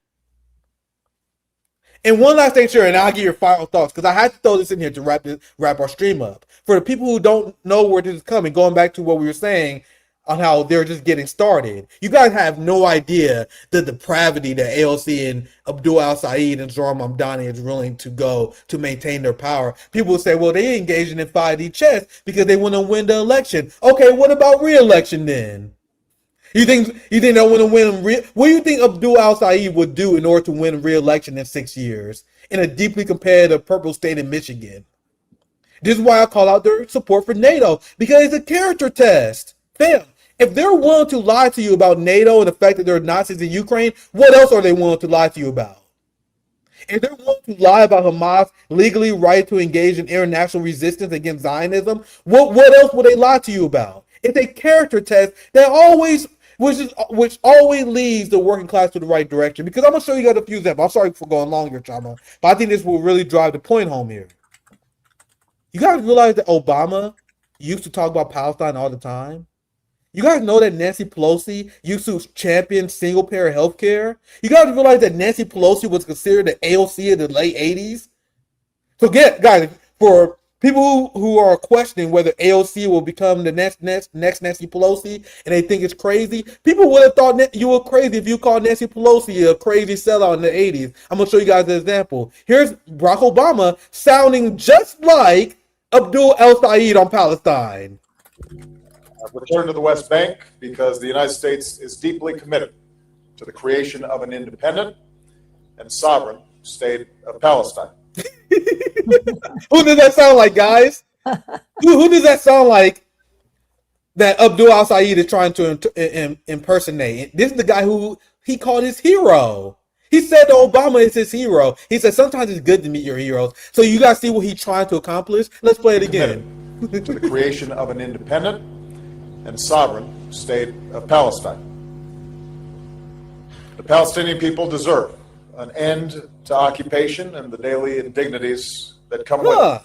And one last thing, sure, and I'll give your final thoughts, because I had to throw this in here to wrap our stream up. For the people who don't know where this is coming, going back to what we were saying on how they're just getting started, you guys have no idea the depravity that AOC and Abdul al-Said and Zohran Mamdani is willing to go to maintain their power. People will say, well, they engaging in 5D chess because they want to win the election. Okay, what about re-election then? You think they want to win? What do you think Abdul al-Said would do in order to win re-election in 6 years in a deeply competitive purple state in Michigan? This is why I call out their support for NATO, because it's a character test. Fam, if they're willing to lie to you about NATO and the fact that there are Nazis in Ukraine, what else are they willing to lie to you about? If they're willing to lie about Hamas legally right to engage in international resistance against Zionism, what else would they lie to you about? It's a character test that which always leads the working class to the right direction. Because I'm gonna show you guys a few examples. I'm sorry for going long here, Kshama, but I think this will really drive the point home here. You guys realize that Obama used to talk about Palestine all the time? You guys know that Nancy Pelosi used to champion single-payer health care? You guys realize that Nancy Pelosi was considered the AOC in the late 80s? So guys, for people who are questioning whether AOC will become the next Nancy Pelosi and they think it's crazy, people would have thought you were crazy if you called Nancy Pelosi a crazy sellout in the 80s. I'm going to show you guys an example. Here's Barack Obama sounding just like Abdul al-Said on Palestine. I've returned to the West Bank because the United States is deeply committed to the creation of an independent and sovereign state of Palestine. Who does that sound like, guys? Who does that sound like that Abdul al-Said is trying to impersonate? This is the guy who he called his hero. He said that Obama is his hero. He said sometimes it's good to meet your heroes. So you guys see what he's trying to accomplish? Let's play it again. To the creation of an independent and sovereign state of Palestine. The Palestinian people deserve an end to occupation and the daily indignities that come with it.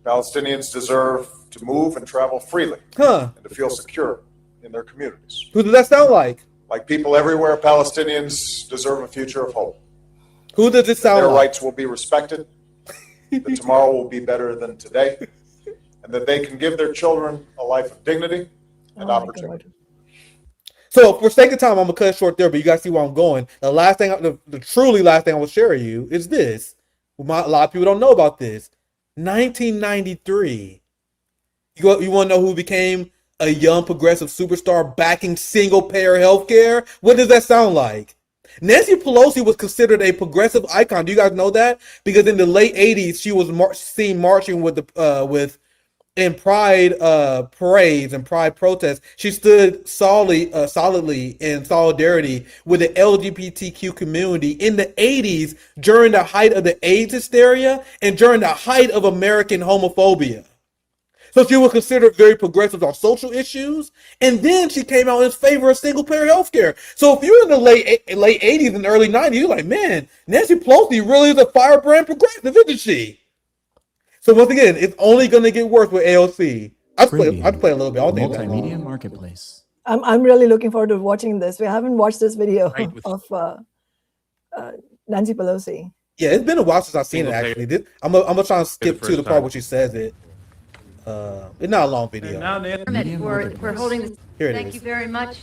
Palestinians deserve to move and travel freely and to feel secure in their communities. Who does that sound like? Like people everywhere, Palestinians deserve a future of hope. Who does it sound like? Their like? rights will be respected, that tomorrow will be better than today, and that they can give their children a life of dignity and opportunity. So for sake of time, I'm gonna cut it short there, but you guys see where I'm going. The last thing, the truly last thing I will share with you is this. A lot of people don't know about this. 1993. You want to know who became a young progressive superstar backing single-payer healthcare? What does that sound like? Nancy Pelosi was considered a progressive icon. Do you guys know that? Because in the late 80s, she was seen marching in pride parades and pride protests. She stood solidly in solidarity with the LGBTQ community in the 80s during the height of the AIDS hysteria and during the height of American homophobia. So she was considered very progressive on social issues, and then she came out in favor of single-payer healthcare. So if you're in the late 80s and early 90s, you're like, man, Nancy Pelosi really is a firebrand progressive, isn't she? So once again, it's only going to get worse with AOC. I'd play a little bit. Multimedia marketplace. I'm really looking forward to watching this. We haven't watched this video of Nancy Pelosi. Yeah, it's been a while since I've seen it, actually. I'm gonna try and skip to the part where she says it. It's not a long video. We're holding this. Here it Thank is. you very much,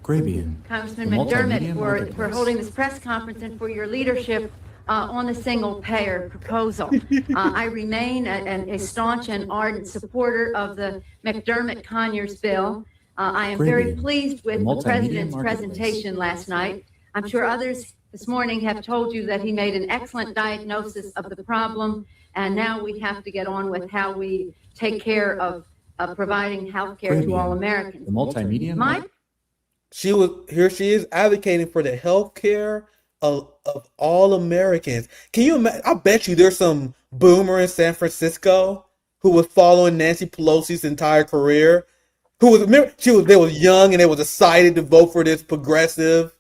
Grabian. Congressman The McDermott, multimedia for marketplace. holding this press conference and for your leadership on the single-payer proposal. I remain a staunch and ardent supporter of the McDermott-Conyers bill. I am very Grabian. pleased with The the multimedia president's marketplace. presentation last night. I'm sure others this morning have told you that he made an excellent diagnosis of the problem, and now we have to get on with how we take care of providing health care to all Americans. The multimedia My She is advocating for the health care of all Americans. Can you imagine? I bet you there's some boomer in San Francisco who was following Nancy Pelosi's entire career. They was young and they was excited to vote for this progressive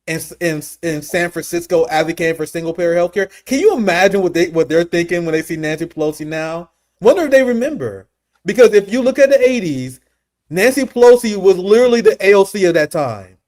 in San Francisco advocating for single payer healthcare. Can you imagine what they're thinking when they see Nancy Pelosi now? Wonder if they remember. Because if you look at the 80s, Nancy Pelosi was literally the AOC of that time.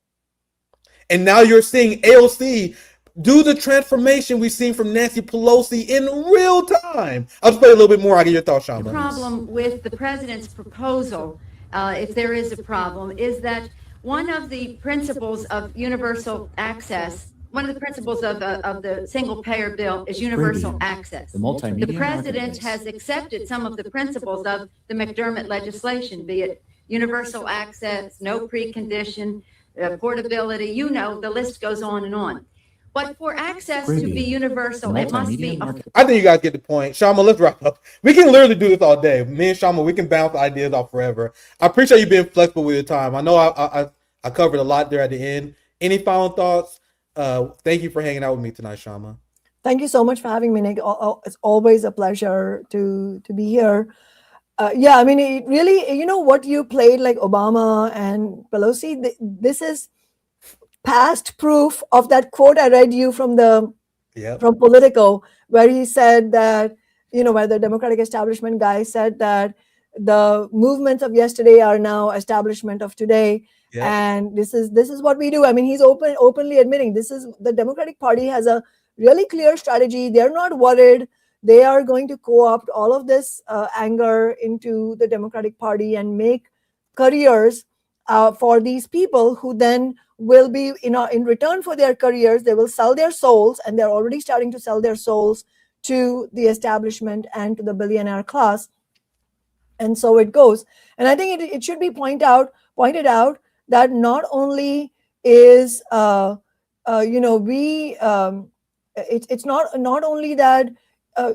And now you're seeing AOC do the transformation we've seen from Nancy Pelosi in real time. I'll just play a little bit more. I'll get your thoughts, Kshama. The problem with the president's proposal, if there is a problem, is that one of the principles of universal access, one of the principles of the single payer bill is universal access. The president has accepted some of the principles of the McDermott legislation, be it universal access, no precondition, portability, you know, the list goes on and on. But for access to be universal, it must be. I think you guys get the point. Kshama, let's wrap up. We can literally do this all day. Me and Kshama, we can bounce ideas off forever. I appreciate you being flexible with your time. I know I covered a lot there at the end. Any final thoughts? Thank you for hanging out with me tonight, Kshama. Thank you so much for having me, Nick. It's always a pleasure to be here. Yeah, I mean, it really, you know, what you played like Obama and Pelosi, this is past proof of that quote I read you from from Politico, where he said that, you know, where the Democratic establishment guy said that the movements of yesterday are now establishment of today. Yeah. And this is what we do. I mean, he's openly admitting this is the Democratic Party has a really clear strategy. They're not worried. They are going to co-opt all of this anger into the Democratic Party and make careers for these people who then will be, you know, in return for their careers, they will sell their souls, and they're already starting to sell their souls to the establishment and to the billionaire class. And so it goes. And I think it should be pointed out that not only is, you know, it's not only that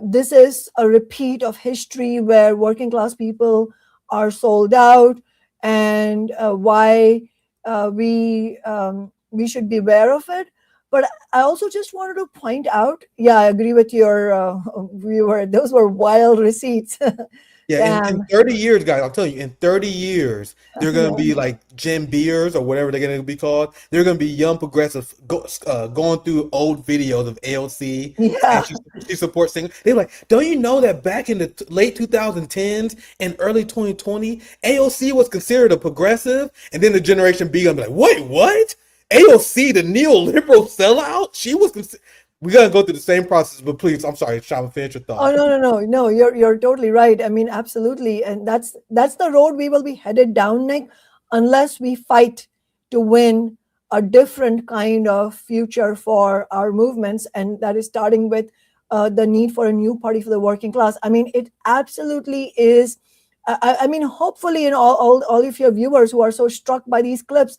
this is a repeat of history where working class people are sold out, and why we should be aware of it. But I also just wanted to point out, yeah, I agree with your viewer. Those were wild receipts. Yeah, in 30 years, guys, I'll tell you, in 30 years, they're going to be like Gen Beers or whatever they're going to be called. They're going to be young progressives going through old videos of AOC. Yeah. And she supports singing. They're like, don't you know that back in the late 2010s and early 2020, AOC was considered a progressive? And then the Generation B going to be like, wait, what? AOC, the neoliberal sellout? She was we're gonna go through the same process, but please, I'm sorry, Kshama, finish your thought. Oh no, you're totally right. I mean, absolutely, and that's the road we will be headed down, Nick, unless we fight to win a different kind of future for our movements, and that is starting with the need for a new party for the working class. I mean, it absolutely is. I mean, hopefully, in all of your viewers who are so struck by these clips,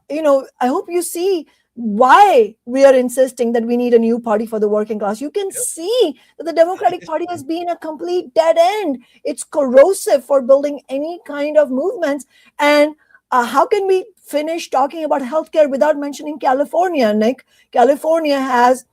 you know, I hope you see why we are insisting that we need a new party for the working class. You can see that the Democratic Party has been a complete dead end. It's corrosive for building any kind of movements. And how can we finish talking about healthcare without mentioning California, Nick? California has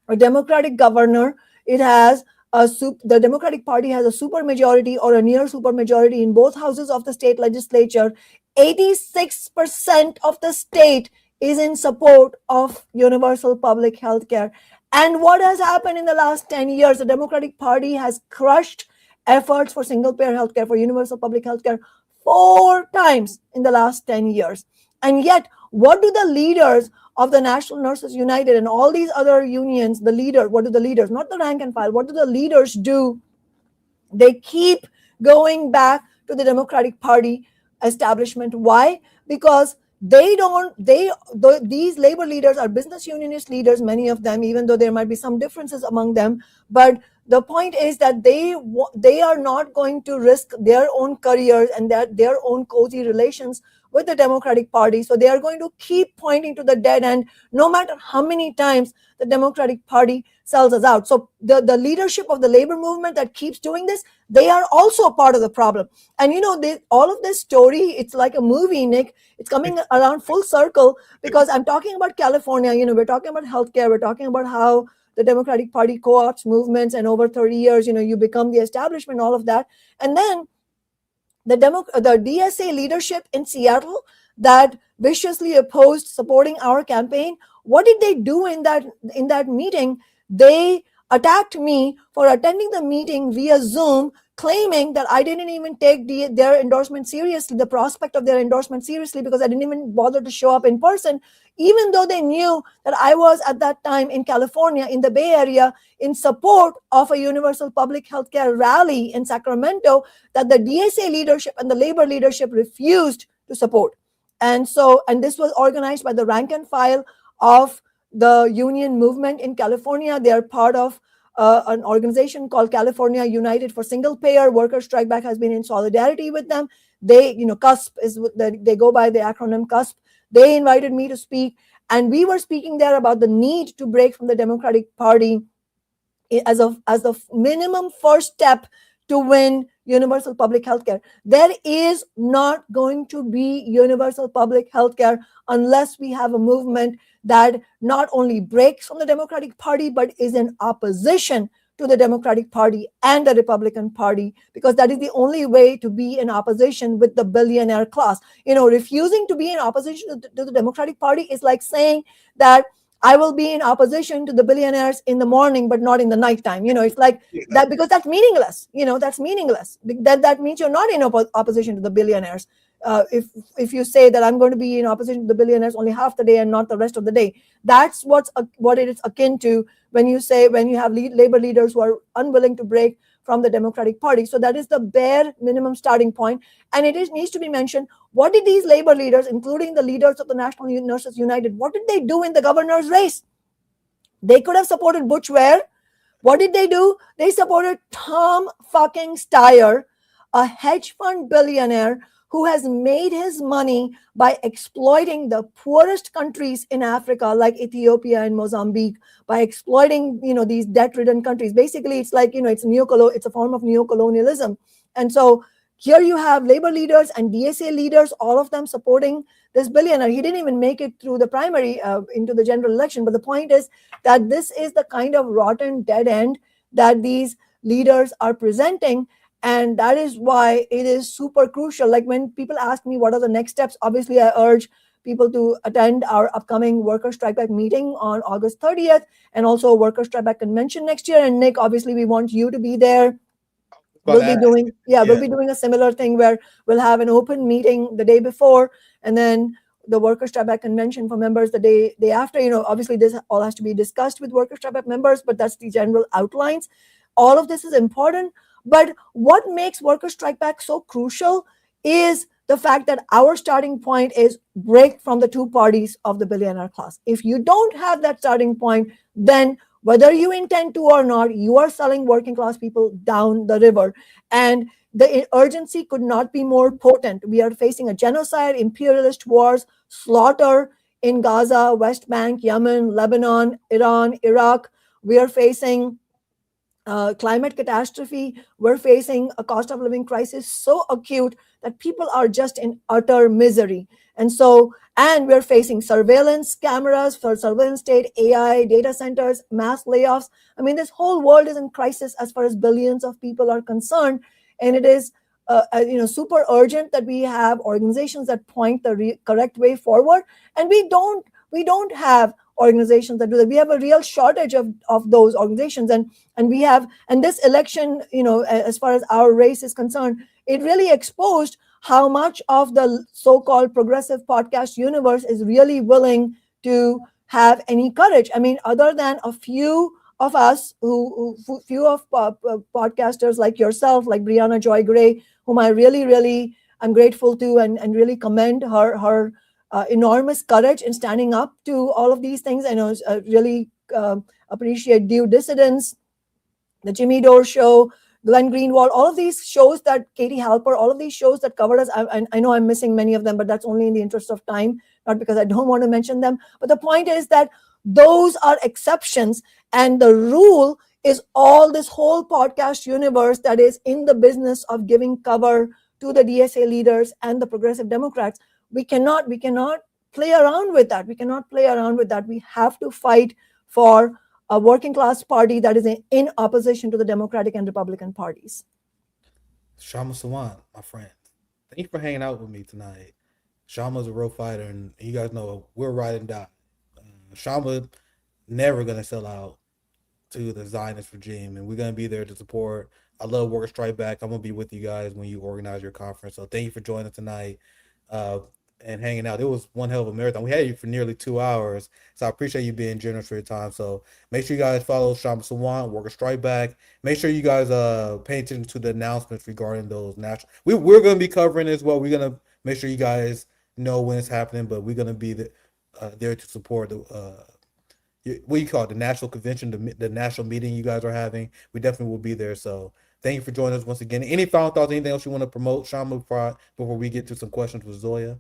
a Democratic governor. It has the Democratic Party has a super majority or a near super majority in both houses of the state legislature. 86% of the state is in support of universal public health care. And what has happened in the last 10 years? The Democratic Party has crushed efforts for single-payer healthcare, for universal public healthcare 4 times in the last 10 years. And yet, what do the leaders of the National Nurses United and all these other unions, what do the leaders, not the rank and file, what do the leaders do? They keep going back to the Democratic Party establishment. Why? Because these labor leaders are business unionist leaders, many of them, even though there might be some differences among them. But the point is that they are not going to risk their own careers and their own cozy relations with the Democratic Party. So they are going to keep pointing to the dead end, no matter how many times the Democratic Party sells us out. So the leadership of the labor movement that keeps doing this, they are also a part of the problem. And, you know, all of this story, it's like a movie, Nick. It's coming around full circle because I'm talking about California. You know, we're talking about healthcare. We're talking about how the Democratic Party co-ops movements, and over 30 years, you know, you become the establishment, all of that. And then the DSA leadership in Seattle that viciously opposed supporting our campaign, what did they do in that meeting? They attacked me for attending the meeting via Zoom, claiming that I didn't even take their endorsement seriously, the prospect of their endorsement seriously, because I didn't even bother to show up in person, even though they knew that I was at that time in California, in the Bay Area, in support of a universal public health care rally in Sacramento that the DSA leadership and the labor leadership refused to support. And this was organized by the rank and file of the union movement in California. They are part of an organization called California United for Single Payer. Workers Strike Back has been in solidarity with them. They, CUSP is they go by the acronym CUSP. They invited me to speak, and we were speaking there about the need to break from the Democratic Party as the minimum first step to win universal public health care. There is not going to be universal public health care unless we have a movement that not only breaks from the Democratic Party, but is in opposition to the Democratic Party and the Republican Party, because that is the only way to be in opposition with the billionaire class. Refusing to be in opposition to the Democratic Party is like saying that I will be in opposition to the billionaires in the morning, but not in the nighttime. It's like that, because that's meaningless. That's meaningless. That means you're not in opposition to the billionaires. If you say that I'm going to be in opposition to the billionaires only half the day and not the rest of the day, that's what it is akin to when you have labor leaders who are unwilling to break from the Democratic Party. So that is the bare minimum starting point. And needs to be mentioned, what did these labor leaders, including the leaders of the National Nurses United, what did they do in the governor's race? They could have supported Butch Ware. What did they do? They supported Tom fucking Steyer, a hedge fund billionaire who has made his money by exploiting the poorest countries in Africa, like Ethiopia and Mozambique, by exploiting, these debt-ridden countries. Basically, it's like, it's a form of neocolonialism. And so here you have labor leaders and DSA leaders, all of them supporting this billionaire. He didn't even make it through the primary into the general election. But the point is that this is the kind of rotten dead end that these leaders are presenting. And that is why it is super crucial. Like when people ask me what are the next steps, obviously I urge people to attend our upcoming Workers' Strike Back meeting on August 30th, and also a Workers' Strike Back convention next year. And Nick, obviously we want you to be there. We'll be doing a similar thing where we'll have an open meeting the day before, and then the Workers' Strike Back convention for members the day after. Obviously this all has to be discussed with Workers' Strike Back members, but that's the general outlines. All of this is important. But what makes Workers' Strike Back so crucial is the fact that our starting point is break from the two parties of the billionaire class. If you don't have that starting point, then whether you intend to or not, you are selling working class people down the river. And the urgency could not be more potent. We are facing a genocide, imperialist wars, slaughter in Gaza, West Bank, Yemen, Lebanon, Iran, Iraq. We are facing climate catastrophe. We're facing a cost of living crisis so acute that people are just in utter misery. And we're facing surveillance cameras for surveillance state, AI, data centers, mass layoffs. I mean, this whole world is in crisis as far as billions of people are concerned. And it is super urgent that we have organizations that point the correct way forward. And we don't have organizations that do that. We have a real shortage of those organizations, and this election, as far as our race is concerned, it really exposed how much of the so-called progressive podcast universe is really willing to have any courage. I mean, other than a few of us, podcasters like yourself, like Brianna Joy Gray, whom I really am grateful to and really commend her enormous courage in standing up to all of these things. I know really appreciate Due Dissidence, the Jimmy Dore Show, Glenn Greenwald, all of these shows that Katie Halper, all of these shows that covered us. I know I'm missing many of them, but that's only in the interest of time, not because I don't want to mention them. But the point is that those are exceptions, and the rule is all this whole podcast universe that is in the business of giving cover to the DSA leaders and the progressive Democrats. We cannot play around with that. We have to fight for a working class party that is in opposition to the Democratic and Republican parties. Kshama Sawant, my friend, thank you for hanging out with me tonight. Kshama's a real fighter, and you guys know we're ride and die. Kshama never gonna sell out. to the Zionist regime, and we're gonna be there to support. I love Worker Strike Back. I'm gonna be with you guys when you organize your conference. So thank you for joining tonight and hanging out. It was one hell of a marathon. We had you for nearly 2 hours, so I appreciate you being generous for your time. So make sure you guys follow Kshama Sawant, Worker Strike Back. Make sure you guys pay attention to the announcements regarding those national. We're gonna be covering as well. We're gonna make sure you guys know when it's happening, but we're gonna be there to support the what do you call it, the national convention, the national meeting you guys are having. We definitely will be there. So thank you for joining us once again. Any final thoughts, anything else you want to promote, Kshama, before we get to some questions with Zoya?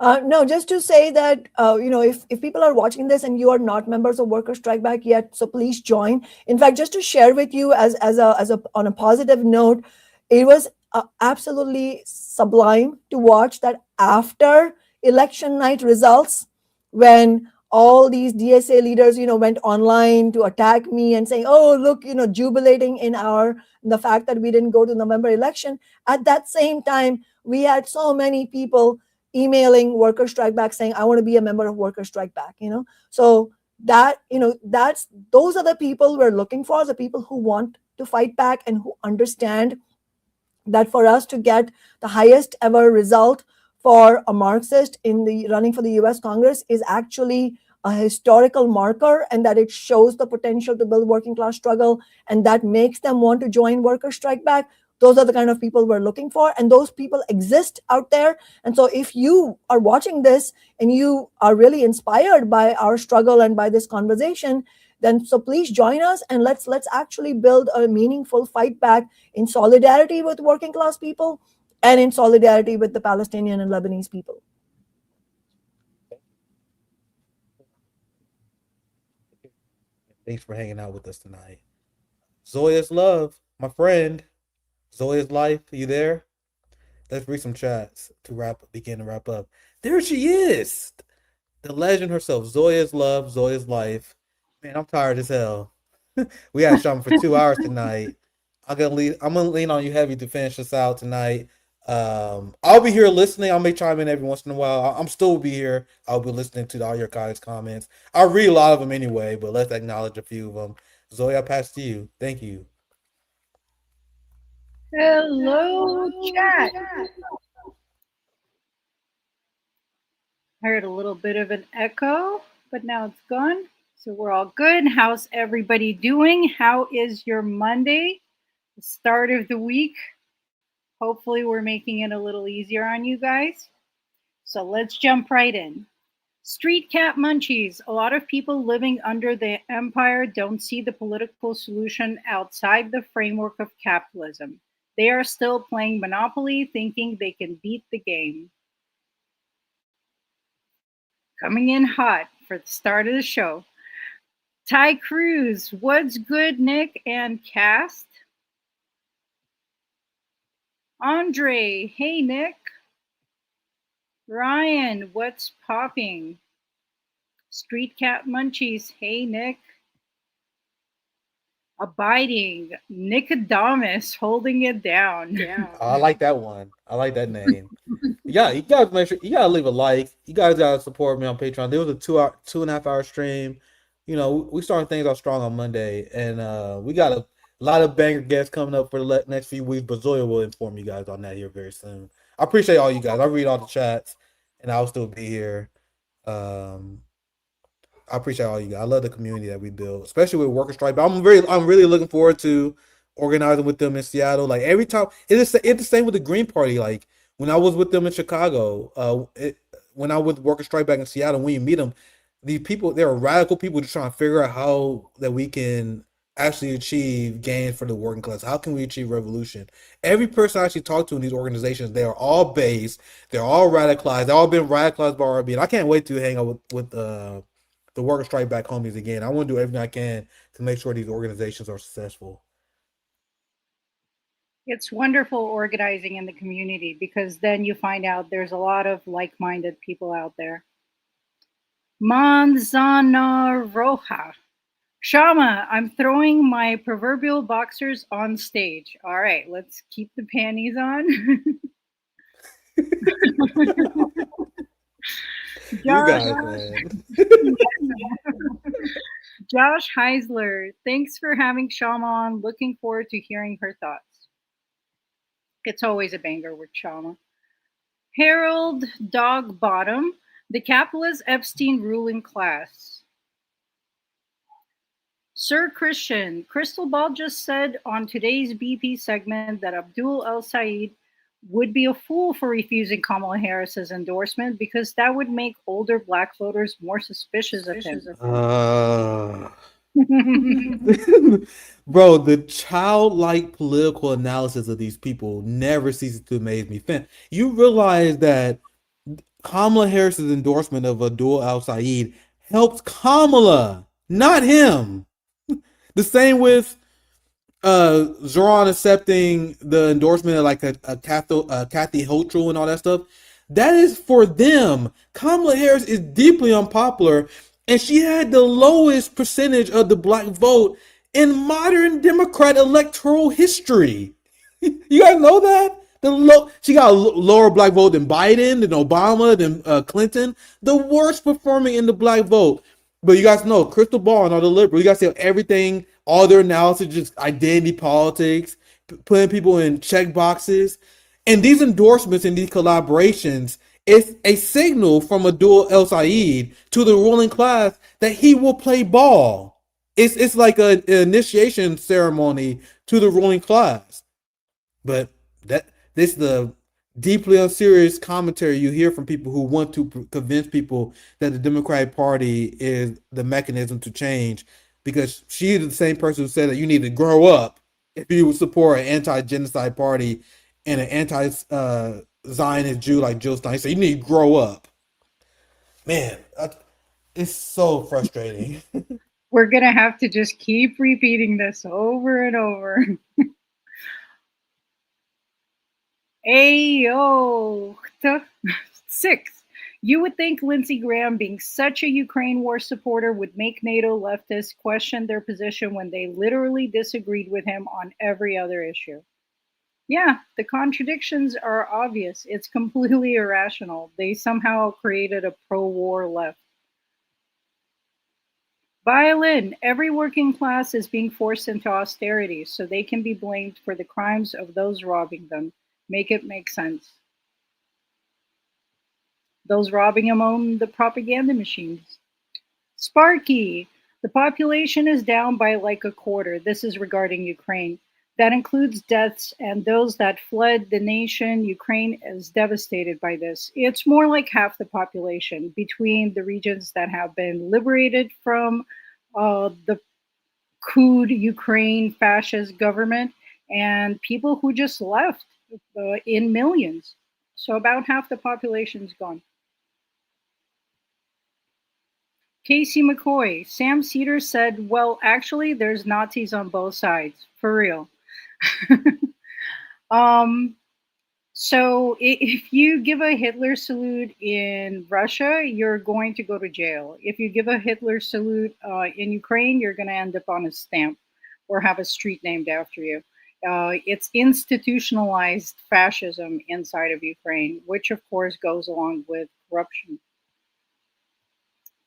No, just to say that, if people are watching this and you are not members of Worker Strike Back yet, so please join. In fact, just to share with you on a positive note, it was absolutely sublime to watch that after election night results, when all these DSA leaders, went online to attack me and saying, oh, look, jubilating in the fact that we didn't go to November election. At that same time, we had so many people emailing Worker Strike Back saying, I want to be a member of Worker Strike Back, So that, those are the people we're looking for, the people who want to fight back and who understand that for us to get the highest ever result for a Marxist in the running for the US Congress is actually a historical marker, and that it shows the potential to build working class struggle, and that makes them want to join Worker Strike Back. Those are the kind of people we're looking for, and those people exist out there. And so if you are watching this and you are really inspired by our struggle and by this conversation, then so please join us, and let's actually build a meaningful fight back in solidarity with working class people and in solidarity with the Palestinian and Lebanese people. Thanks for hanging out with us tonight. Zoya's love, my friend. Zoya's life, you there? Let's read some chats to begin to wrap up. There she is. The legend herself, Zoya's love, Zoya's life. Man, I'm tired as hell. We had Kshama for 2 hours tonight. I'm gonna lean on you heavy to finish us out tonight. I'll be here listening. I may chime in every once in a while. I'm still be here. I'll be listening to all your guys' comments. I read a lot of them anyway, but let's acknowledge a few of them. Zoya, I pass to you. Thank you. Hello, chat. Heard a little bit of an echo, but now it's gone. So we're all good. How's everybody doing? How is your Monday, the start of the week? Hopefully we're making it a little easier on you guys. So let's jump right in. Street cat munchies. A lot of people living under the empire don't see the political solution outside the framework of capitalism. They are still playing Monopoly, thinking they can beat the game. Coming in hot for the start of the show. Nick Cruse, what's good, Nick and cast? Andre, hey, Nick. Ryan, what's popping? Street cat munchies, hey, Nick. Abiding, Nicodemus holding it down. Yeah. I like that one. I like that name. Yeah, you guys make sure you gotta leave a like. You guys gotta support me on Patreon. There was a 2.5 hour stream. We started things off strong on Monday, and we got a lot of banger guests coming up for the next few weeks. But Zoya will inform you guys on that here very soon. I appreciate all you guys. I read all the chats, and I'll still be here. I appreciate all you guys. I love the community that we build, especially with Worker Strike. But I'm really looking forward to organizing with them in Seattle. Like every time, it's the same with the Green Party. Like when I was with them in Chicago, when I was with Worker Strike Back in Seattle, when you meet them, these people, they're radical people just trying to figure out how that we can actually achieve gains for the working class. How can we achieve revolution? Every person I actually talk to in these organizations, they are all based, they're all radicalized, they've all been radicalized by RB. And I can't wait to hang out with the Worker Strike Back homies again. I want to do everything I can to make sure these organizations are successful. It's wonderful organizing in the community because then you find out there's a lot of like-minded people out there. Manzana Roja. Kshama, I'm throwing my proverbial boxers on stage. All right, let's keep the panties on. You guys, man. Josh Heisler, thanks for having Kshama on. Looking forward to hearing her thoughts. It's always a banger with Kshama. Harold Dogbottom, the capitalist Epstein ruling class. Sir Christian, Crystal Ball just said on today's BP segment that Abdul El Sayed would be a fool for refusing Kamala Harris's endorsement because that would make older black voters more suspicious of him. Bro, the childlike political analysis of these people never ceases to amaze me. Fam, you realize that Kamala Harris's endorsement of Abdul El Sayed helped Kamala, not him. The same with Zoran accepting the endorsement of like a Kathy Hochul and all that stuff. That is for them. Kamala Harris is deeply unpopular, and she had the lowest percentage of the black vote in modern Democrat electoral history. You guys know that? She got a lower black vote than Biden, than Obama, than Clinton. The worst performing in the black vote. But you guys know, Crystal Ball and all the liberals, you guys see everything, all their analysis, just identity politics, putting people in check boxes. And these endorsements and these collaborations, it's a signal from Abdul El Sayed to the ruling class that he will play ball. It's like an initiation ceremony to the ruling class. But this is the deeply unserious commentary you hear from people who want to convince people that the Democratic Party is the mechanism to change, because she is the same person who said that you need to grow up if you support an anti-genocide party and an anti-Zionist Jew like Jill Stein. So you need to grow up. Man, it's so frustrating. We're going to have to just keep repeating this over and over. Ayo. 6. You would think Lindsey Graham, being such a Ukraine war supporter, would make NATO leftists question their position when they literally disagreed with him on every other issue. Yeah, the contradictions are obvious. It's completely irrational. They somehow created a pro-war left. Violin, every working class is being forced into austerity, so they can be blamed for the crimes of those robbing them. Make it make sense. Those robbing them own the propaganda machines. Sparky, the population is down by like a quarter. This is regarding Ukraine. That includes deaths and those that fled the nation. Ukraine is devastated by this. It's more like half the population between the regions that have been liberated from the couped Ukraine fascist government and people who just left in millions. So about half the population is gone. Casey McCoy, Sam Cedar said, well, actually, there's Nazis on both sides, for real. So if you give a Hitler salute in Russia, you're going to go to jail. If you give a Hitler salute in Ukraine, you're going to end up on a stamp or have a street named after you. It's institutionalized fascism inside of Ukraine, which of course goes along with corruption.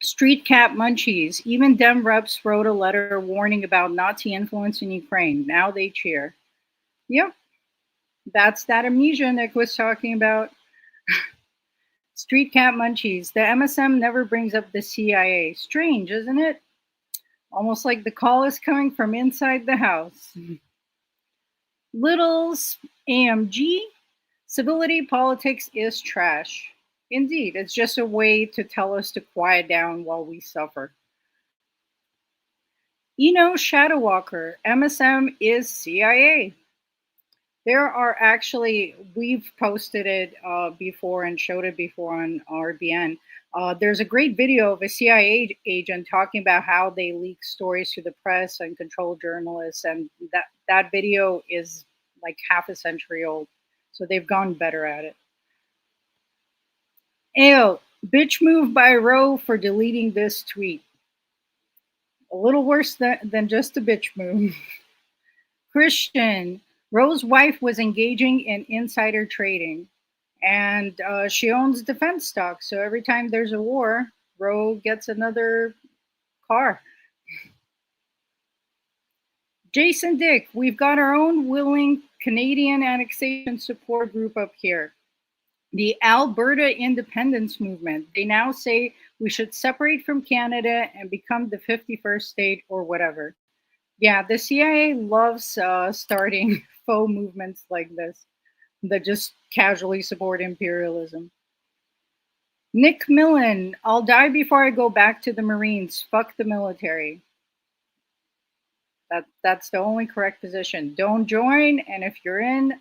Street cat munchies. Even Dem reps wrote a letter warning about Nazi influence in Ukraine. Now they cheer. Yep. That's that amnesia Nick was talking about. Street cat munchies. The MSM never brings up the CIA. Strange, isn't it? Almost like the call is coming from inside the house. Little's AMG. Civility politics is trash. Indeed, it's just a way to tell us to quiet down while we suffer. Eno Shadowwalker, MSM is CIA. There are actually, we've posted it before and showed it before on RBN. There's a great video of a CIA agent talking about how they leak stories to the press and control journalists, and that video is like half a century old. So they've gone better at it. Ayo, bitch move by Roe for deleting this tweet. A little worse than just a bitch move. Christian, Roe's wife was engaging in insider trading, and she owns defense stocks. So every time there's a war, Roe gets another car. Jason Dick, we've got our own willing Canadian annexation support group up here. The Alberta Independence Movement. They now say we should separate from Canada and become the 51st state or whatever. Yeah, the CIA loves starting faux movements like this that just casually support imperialism. Nick Millen, I'll die before I go back to the Marines. Fuck the military. That's the only correct position. Don't join, and if you're in,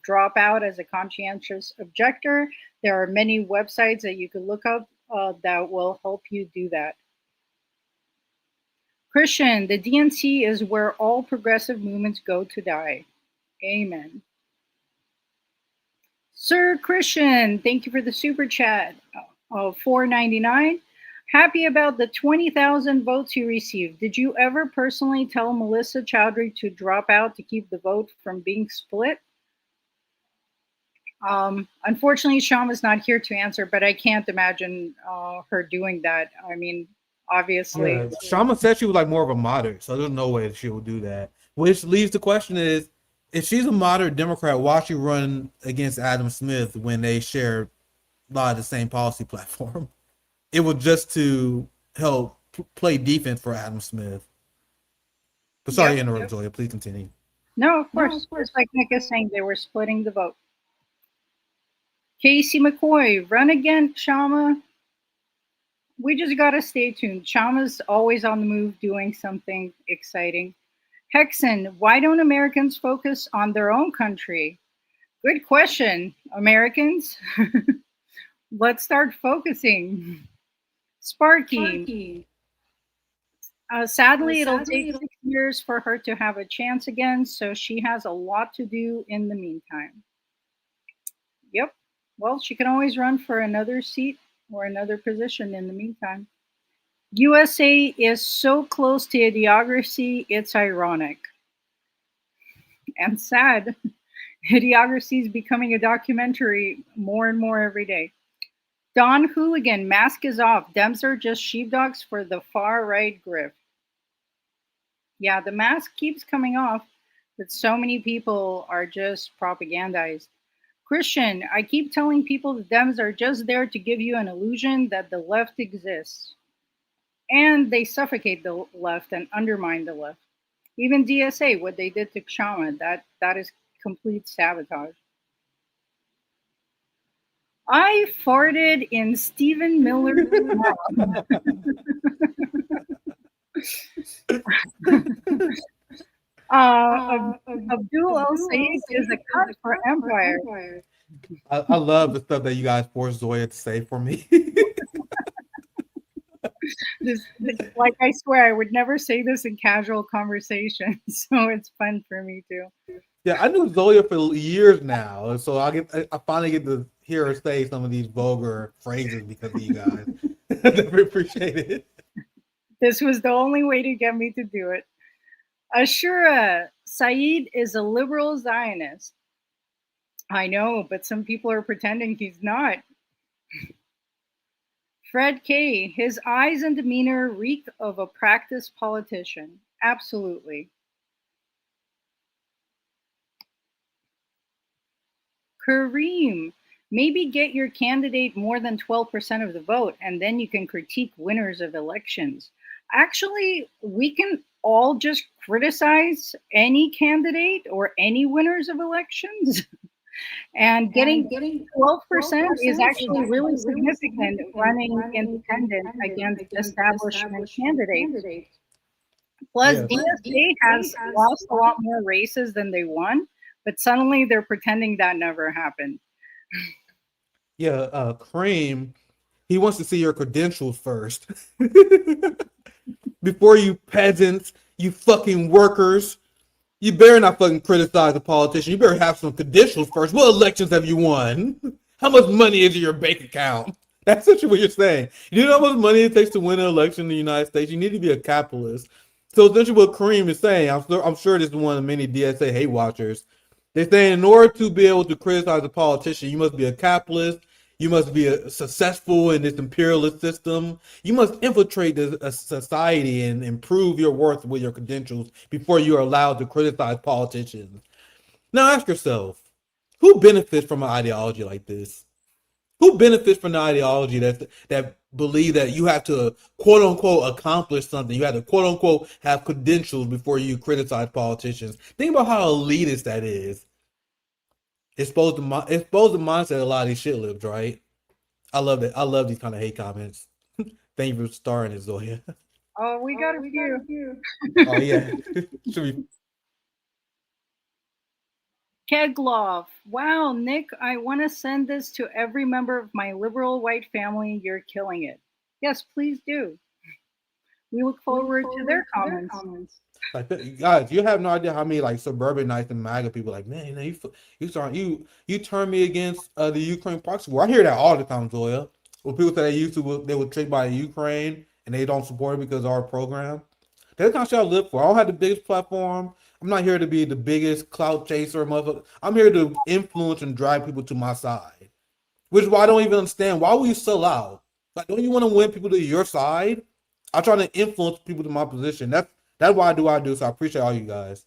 drop out as a conscientious objector. There are many websites that you can look up that will help you do that. Christian, the DNC is where all progressive movements go to die. Amen. Sir Christian, thank you for the super chat of $4.99. Happy about the 20,000 votes you received. Did you ever personally tell Melissa Chowdhury to drop out to keep the vote from being split? Unfortunately, Kshama's not here to answer, but I can't imagine her doing that. I mean, obviously. Yeah, Kshama said she was like more of a moderate, so there's no way she will do that. Which leaves the question is, if she's a moderate Democrat, why she run against Adam Smith when they share a lot of the same policy platform? It was just to help play defense for Adam Smith. But sorry to interrupt, Zoya. Please continue. No, of course. Just like Nick is saying, they were splitting the vote. Casey McCoy, run again, Kshama. We just got to stay tuned. Kshama's always on the move doing something exciting. Hexen, why don't Americans focus on their own country? Good question, Americans. Let's start focusing. Sparky. Sadly, it'll take 6 years for her to have a chance again, so she has a lot to do in the meantime. Yep. Well, she can always run for another seat or another position in the meantime. USA is so close to idiocracy, it's ironic. And sad. Idiocracy is becoming a documentary more and more every day. Don Hooligan, mask is off. Dems are just sheepdogs for the far-right grift. Yeah, the mask keeps coming off, but so many people are just propagandized. Christian, I keep telling people the Dems are just there to give you an illusion that the left exists. And they suffocate the left and undermine the left. Even DSA, what they did to Kshama, that is complete sabotage. I farted in Stephen Miller's mouth. Abdul El-Sayed is a cut for Empire. I love the stuff that you guys forced Zoya to say for me. Like, I swear, I would never say this in casual conversation, so it's fun for me too. Yeah, I knew Zoya for years now, so I finally get to hear her say some of these vulgar phrases because of you guys. I never appreciate it. This was the only way to get me to do it. Ashura, Saeed is a liberal Zionist. I know, but some people are pretending he's not. Fred K, his eyes and demeanor reek of a practiced politician. Absolutely. Kareem, maybe get your candidate more than 12% of the vote, and then you can critique winners of elections. Actually, we can all just criticize any candidate or any winners of elections. And getting 12% is actually really significant running independent against establishment candidates. Plus, DSA has lost a lot more races than they won, but suddenly they're pretending that never happened. Yeah, Cream, he wants to see your credentials first. Before you peasants, you fucking workers. You better not fucking criticize a politician. You better have some credentials first. What elections have you won? How much money is in your bank account? That's essentially what you're saying. You know how much money it takes to win an election in the United States? You need to be a capitalist. So essentially what Kareem is saying, I'm sure this is one of many DSA hate watchers. They're saying in order to be able to criticize a politician, you must be a capitalist. You must be successful in this imperialist system. You must infiltrate the society and improve your worth with your credentials before you are allowed to criticize politicians. Now ask yourself, who benefits from an ideology like this? Who benefits from the ideology that believe that you have to quote unquote accomplish something? You have to quote unquote have credentials before you criticize politicians. Think about how elitist that is. It's supposed to mindset a lot of these shit libs, right? I love it. I love these kind of hate comments. Thank you for starring it, Zoya. Oh, we got a few. Oh yeah. Should be. Keglov. Wow, Nick, I want to send this to every member of my liberal white family. You're killing it. Yes, please do. We look forward to their comments. Like, guys, you have no idea how many like suburbanites and MAGA people like, man, you turn me against the Ukraine proxy war. I hear that all the time, Zoya. When people say they would tricked by Ukraine and they don't support it because of our program. That's the kind of shit I live for. I don't have the biggest platform. I'm not here to be the biggest clout chaser, motherfucker. I'm here to influence and drive people to my side. Which is why I don't even understand. Why will you sell out? Like, don't you want to win people to your side? I'm trying to influence people to my position. That's why I do what I do. So I appreciate all you guys.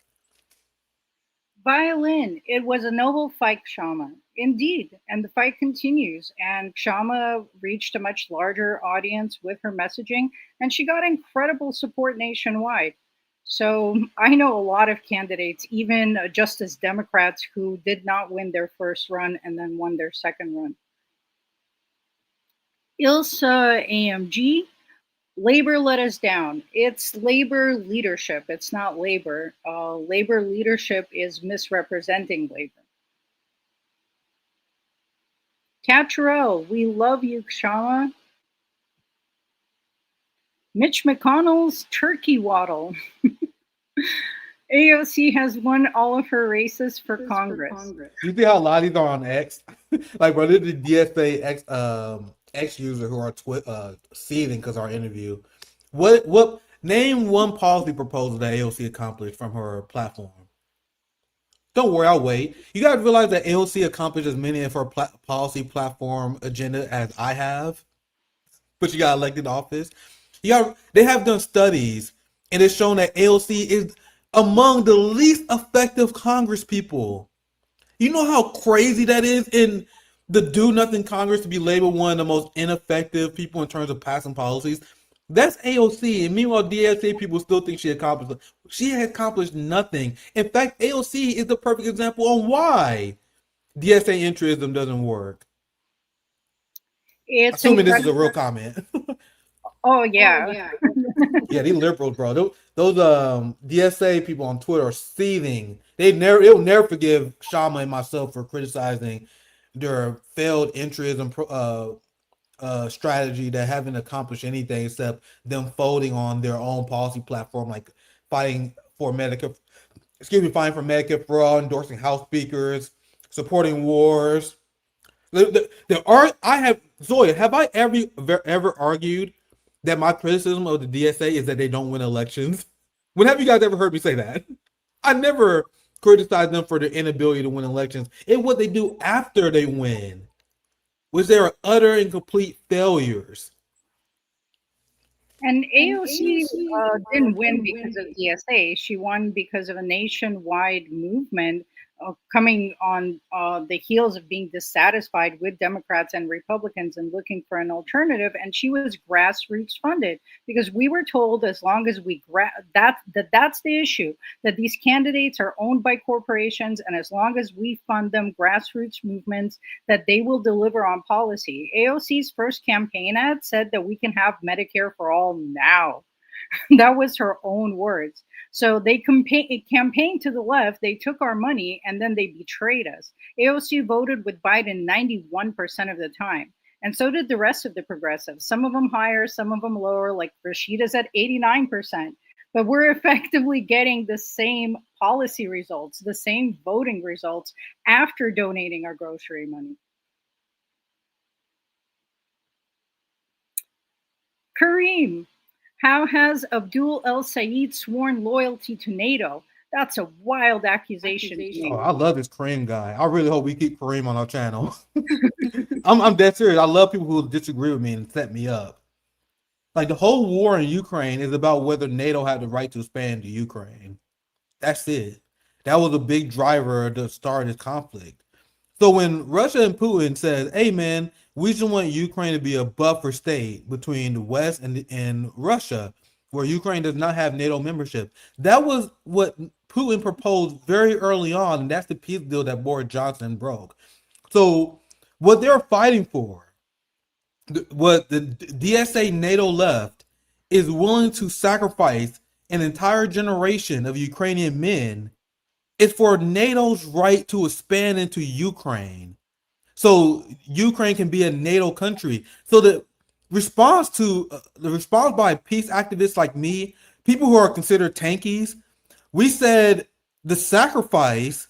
Violin. It was a noble fight, Kshama. Indeed. And the fight continues. And Kshama reached a much larger audience with her messaging, and she got incredible support nationwide. So I know a lot of candidates, even Justice Democrats, who did not win their first run and then won their second run. Ilsa AMG. Labor let us down. It's labor leadership. It's not labor. Labor leadership is misrepresenting labor. Catrell, we love you, Kshama. Mitch McConnell's turkey waddle. AOC has won all of her races for Congress. You see how a lot of these are on X? Like, bro, this is the DSA X user who are seething because of our interview. What name one policy proposal that AOC accomplished from her platform? Don't worry, I'll wait. You guys realize that AOC accomplished as many of her policy platform agenda as I have, but she got elected office. They have done studies, and it's shown that AOC is among the least effective Congress people. You know how crazy that is in the do-nothing Congress to be labeled one of the most ineffective people in terms of passing policies? That's AOC, and meanwhile, DSA people still think she has accomplished nothing. In fact, AOC is the perfect example on why DSA entryism doesn't work. Assuming this is a real comment. Oh yeah. Yeah, these liberals, bro. Those DSA people on Twitter are seething. They'll never forgive Kshama and myself for criticizing their failed entryism strategy that haven't accomplished anything except them folding on their own policy platform, like fighting for Medicare for all, endorsing House speakers, supporting wars. Zoya, have I ever argued that my criticism of the DSA is that they don't win elections? When have you guys ever heard me say that? I never criticized them for their inability to win elections. It's what they do after they win, which they are utter and complete failures. And AOC didn't win because of DSA. She won because of a nationwide movement coming on the heels of being dissatisfied with Democrats and Republicans and looking for an alternative. And she was grassroots funded because we were told as long as we that's the issue, that these candidates are owned by corporations, and as long as we fund them, grassroots movements, that they will deliver on policy. AOC's first campaign ad said that we can have Medicare for all now. That was her own words. So they campaigned to the left, they took our money, and then they betrayed us. AOC voted with Biden 91% of the time. And so did the rest of the progressives. Some of them higher, some of them lower, like Rashida's at 89%. But we're effectively getting the same policy results, the same voting results after donating our grocery money. Kareem. How has Abdul El Sayed sworn loyalty to NATO? That's a wild accusation. Oh, I love this Kareem guy. I really hope we keep Kareem on our channel. I'm dead serious. I love people who disagree with me and set me up. Like the whole war in Ukraine is about whether NATO had the right to expand to Ukraine. That's it. That was a big driver to start this conflict. So when Russia and Putin says, hey man, we just want Ukraine to be a buffer state between the West and Russia, where Ukraine does not have NATO membership. That was what Putin proposed very early on, and that's the peace deal that Boris Johnson broke. So what they're fighting for, what the DSA NATO left, is willing to sacrifice an entire generation of Ukrainian men, is for NATO's right to expand into Ukraine. So Ukraine can be a NATO country. So the response by peace activists like me, people who are considered tankies, we said the sacrifice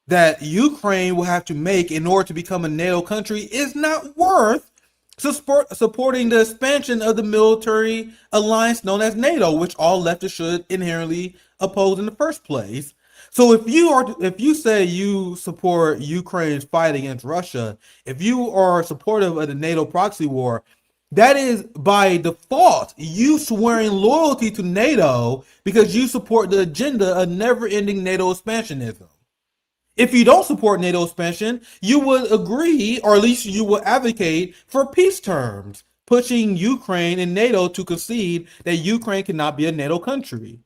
that Ukraine will have to make in order to become a NATO country is not worth supporting the expansion of the military alliance known as NATO, which all leftists should inherently oppose in the first place. So if you say you support Ukraine's fight against Russia, if you are supportive of the NATO proxy war, that is by default you swearing loyalty to NATO because you support the agenda of never-ending NATO expansionism. If you don't support NATO expansion, you would agree, or at least you would advocate for peace terms, pushing Ukraine and NATO to concede that Ukraine cannot be a NATO country.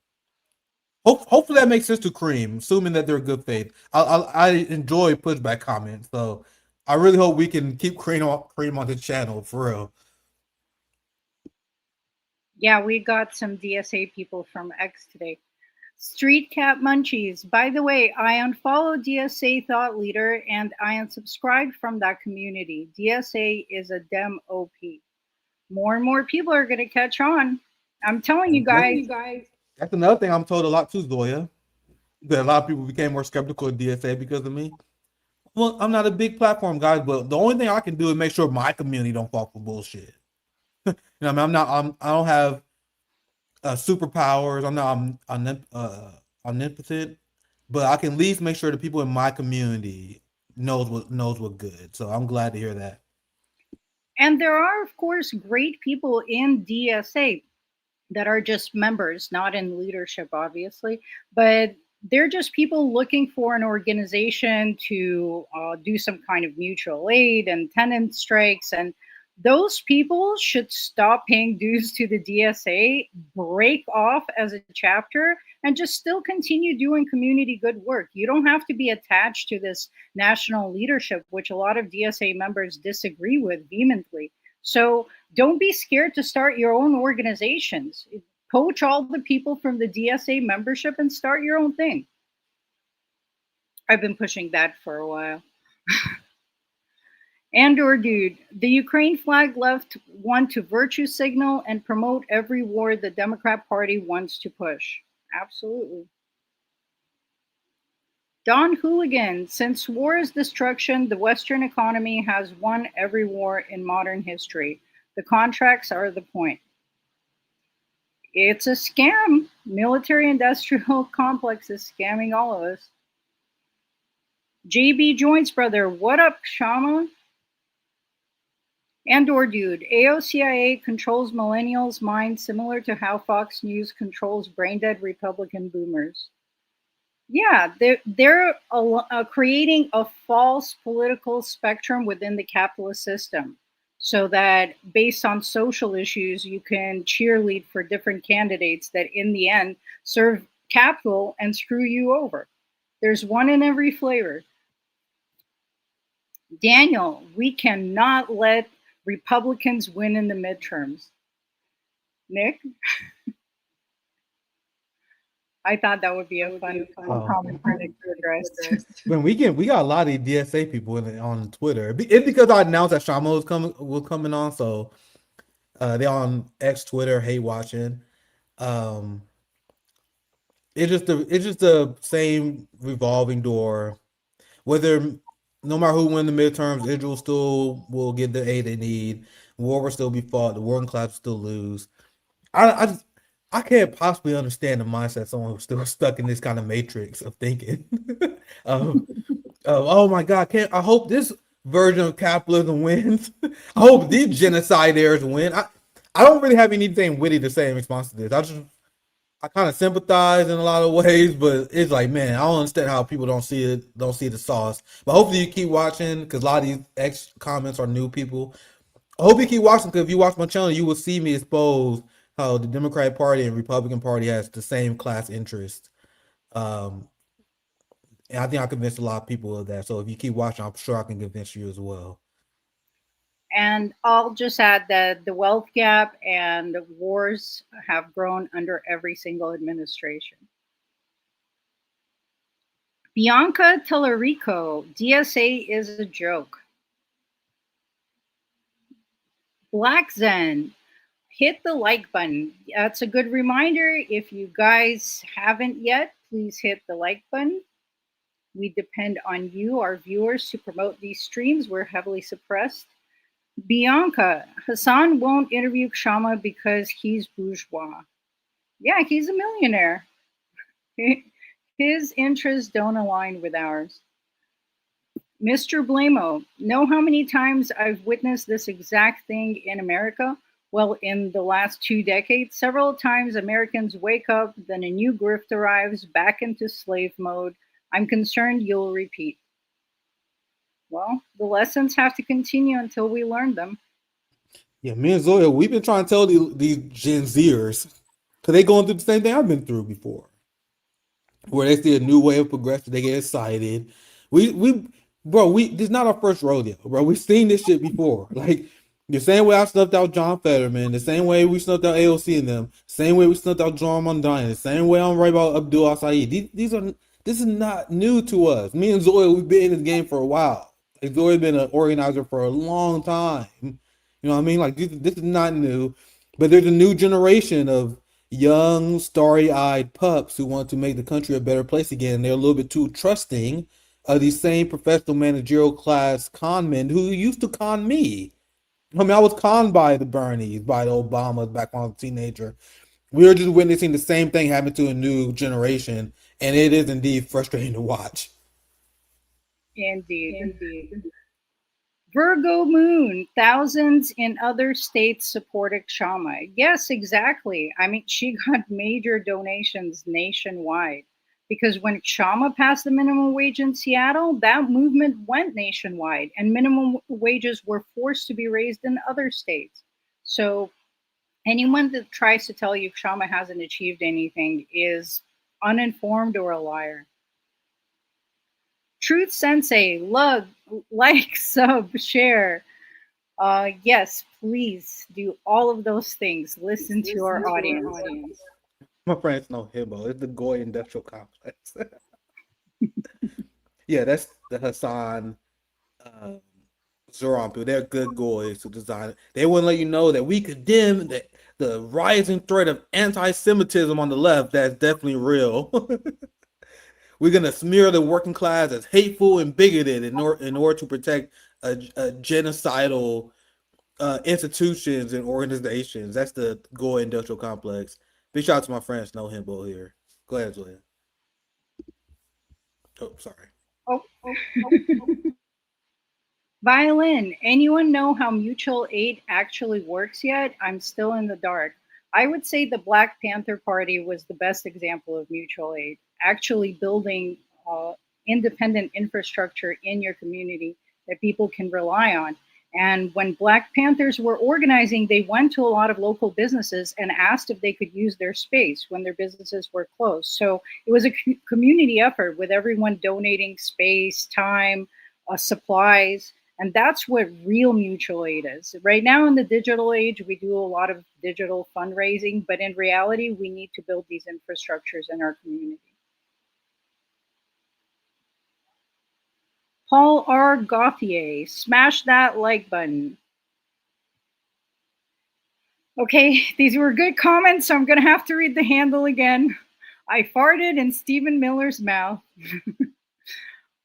Hopefully that makes sense to Kareem, assuming that they're good faith. I enjoy pushback comments, so I really hope we can keep Kareem on the channel for real. Yeah, we got some DSA people from X today. Street Cat Munchies. By the way, I unfollowed DSA Thought Leader and I unsubscribed from that community. DSA is a Dem OP. More and more people are going to catch on. I'm telling you guys. That's another thing I'm told a lot too, Zoya. That a lot of people became more skeptical of DSA because of me. Well, I'm not a big platform guy, but the only thing I can do is make sure my community don't fall for bullshit. You know, I mean, I don't have superpowers. I'm not omnipotent, but I can at least make sure the people in my community knows what good. So I'm glad to hear that. And there are, of course, great people in DSA that are just members, not in leadership, obviously, but they're just people looking for an organization to do some kind of mutual aid and tenant strikes. And those people should stop paying dues to the DSA, break off as a chapter, and just still continue doing community good work. You don't have to be attached to this national leadership, which a lot of DSA members disagree with vehemently. So don't be scared to start your own organizations. Poach all the people from the DSA membership and start your own thing. I've been pushing that for a while. Andor dude, the Ukraine flag left want to virtue signal and promote every war the Democrat Party wants to push. Absolutely. Don Hooligan, since war is destruction, the Western economy has won every war in modern history. The contracts are the point. It's a scam. Military-industrial complex is scamming all of us. JB Joints, brother, what up, Kshama? Andor dude, AOCIA controls millennials' minds similar to how Fox News controls brain-dead Republican boomers. Yeah, they're creating a false political spectrum within the capitalist system so that based on social issues, you can cheerlead for different candidates that in the end serve capital and screw you over. There's one in every flavor. Daniel, we cannot let Republicans win in the midterms. Nick? I thought that would be a fun comment for Nick to address. When we got a lot of DSA people on Twitter. It's because I announced that Kshama was coming on, so they're on X Twitter, hate watching. It's just the same revolving door. No matter who wins the midterms, Israel still will get the aid they need. War will still be fought. The working class will still lose. I'm I can't possibly understand the mindset of someone who's still stuck in this kind of matrix of thinking. Oh my God, I hope this version of capitalism wins. I hope these genociders win. I don't really have anything witty to say in response to this. I kind of sympathize in a lot of ways, but it's like, man, I don't understand how people don't see the sauce. But hopefully you keep watching, because a lot of these comments are new people. I hope you keep watching, because if you watch my channel, you will see me expose how the Democratic Party and Republican Party has the same class interest. And I think I convinced a lot of people of that. So if you keep watching, I'm sure I can convince you as well. And I'll just add that the wealth gap and wars have grown under every single administration. Bianca Tellerico, DSA is a joke. Black Zen, hit the like button. That's a good reminder. If you guys haven't yet, please hit the like button. We depend on you, our viewers, to promote these streams. We're heavily suppressed. Bianca, Hassan won't interview Kshama because he's bourgeois. Yeah, he's a millionaire. His interests don't align with ours. Mr. Blamo, know how many times I've witnessed this exact thing in America? Well, in the last 2 decades, several times Americans wake up, then a new grift arrives, back into slave mode. I'm concerned you'll repeat. Well, the lessons have to continue until we learn them. Yeah, me and Zoya, we've been trying to tell these Gen Zers, because they going through the same thing I've been through before, where they see a new way of progressing, they get excited. Bro, this is not our first rodeo, bro. We've seen this shit before. Like, the same way I snuffed out John Fetterman, the same way we snuffed out AOC and them, same way we snuffed out John Mondani, the same way I'm right about Abdul Asaid. This is not new to us. Me and Zoya, we've been in this game for a while. Like, Zoya's been an organizer for a long time. You know what I mean? Like, this is not new, but there's a new generation of young, starry-eyed pups who want to make the country a better place again. They're a little bit too trusting of these same professional managerial class con men who used to con me. I mean, I was conned by the Bernies, by the Obamas back when I was a teenager. We are just witnessing the same thing happen to a new generation, and it is indeed frustrating to watch. Indeed. Virgo Moon, thousands in other states supported Kshama. Yes, exactly. I mean, she got major donations nationwide, because when Kshama passed the minimum wage in Seattle, that movement went nationwide, and minimum wages were forced to be raised in other states. So anyone that tries to tell you Kshama hasn't achieved anything is uninformed or a liar. Truth Sensei, love, like, sub, share. Yes, please do all of those things. Listen to our audience. My friends know Hibbo. It's the Goy Industrial Complex. Yeah, that's the Hassan Zoran people. They're good Goys who design it. They wouldn't let you know that we condemn the rising threat of anti-Semitism on the left. That's definitely real. We're going to smear the working class as hateful and bigoted in order to protect a genocidal institutions and organizations. That's the Goy Industrial Complex. Big shout out to my friends, Snow Himbo here. Go ahead, Zoya. Oh, sorry. Oh. Violin, anyone know how mutual aid actually works yet? I'm still in the dark. I would say the Black Panther Party was the best example of mutual aid, actually building independent infrastructure in your community that people can rely on. And when Black Panthers were organizing, they went to a lot of local businesses and asked if they could use their space when their businesses were closed. So it was a community effort with everyone donating space, time, supplies. And that's what real mutual aid is. Right now in the digital age, we do a lot of digital fundraising, but in reality, we need to build these infrastructures in our community. Paul R. Gauthier, smash that like button. Okay, these were good comments, so I'm going to have to read the handle again. I farted in Stephen Miller's mouth.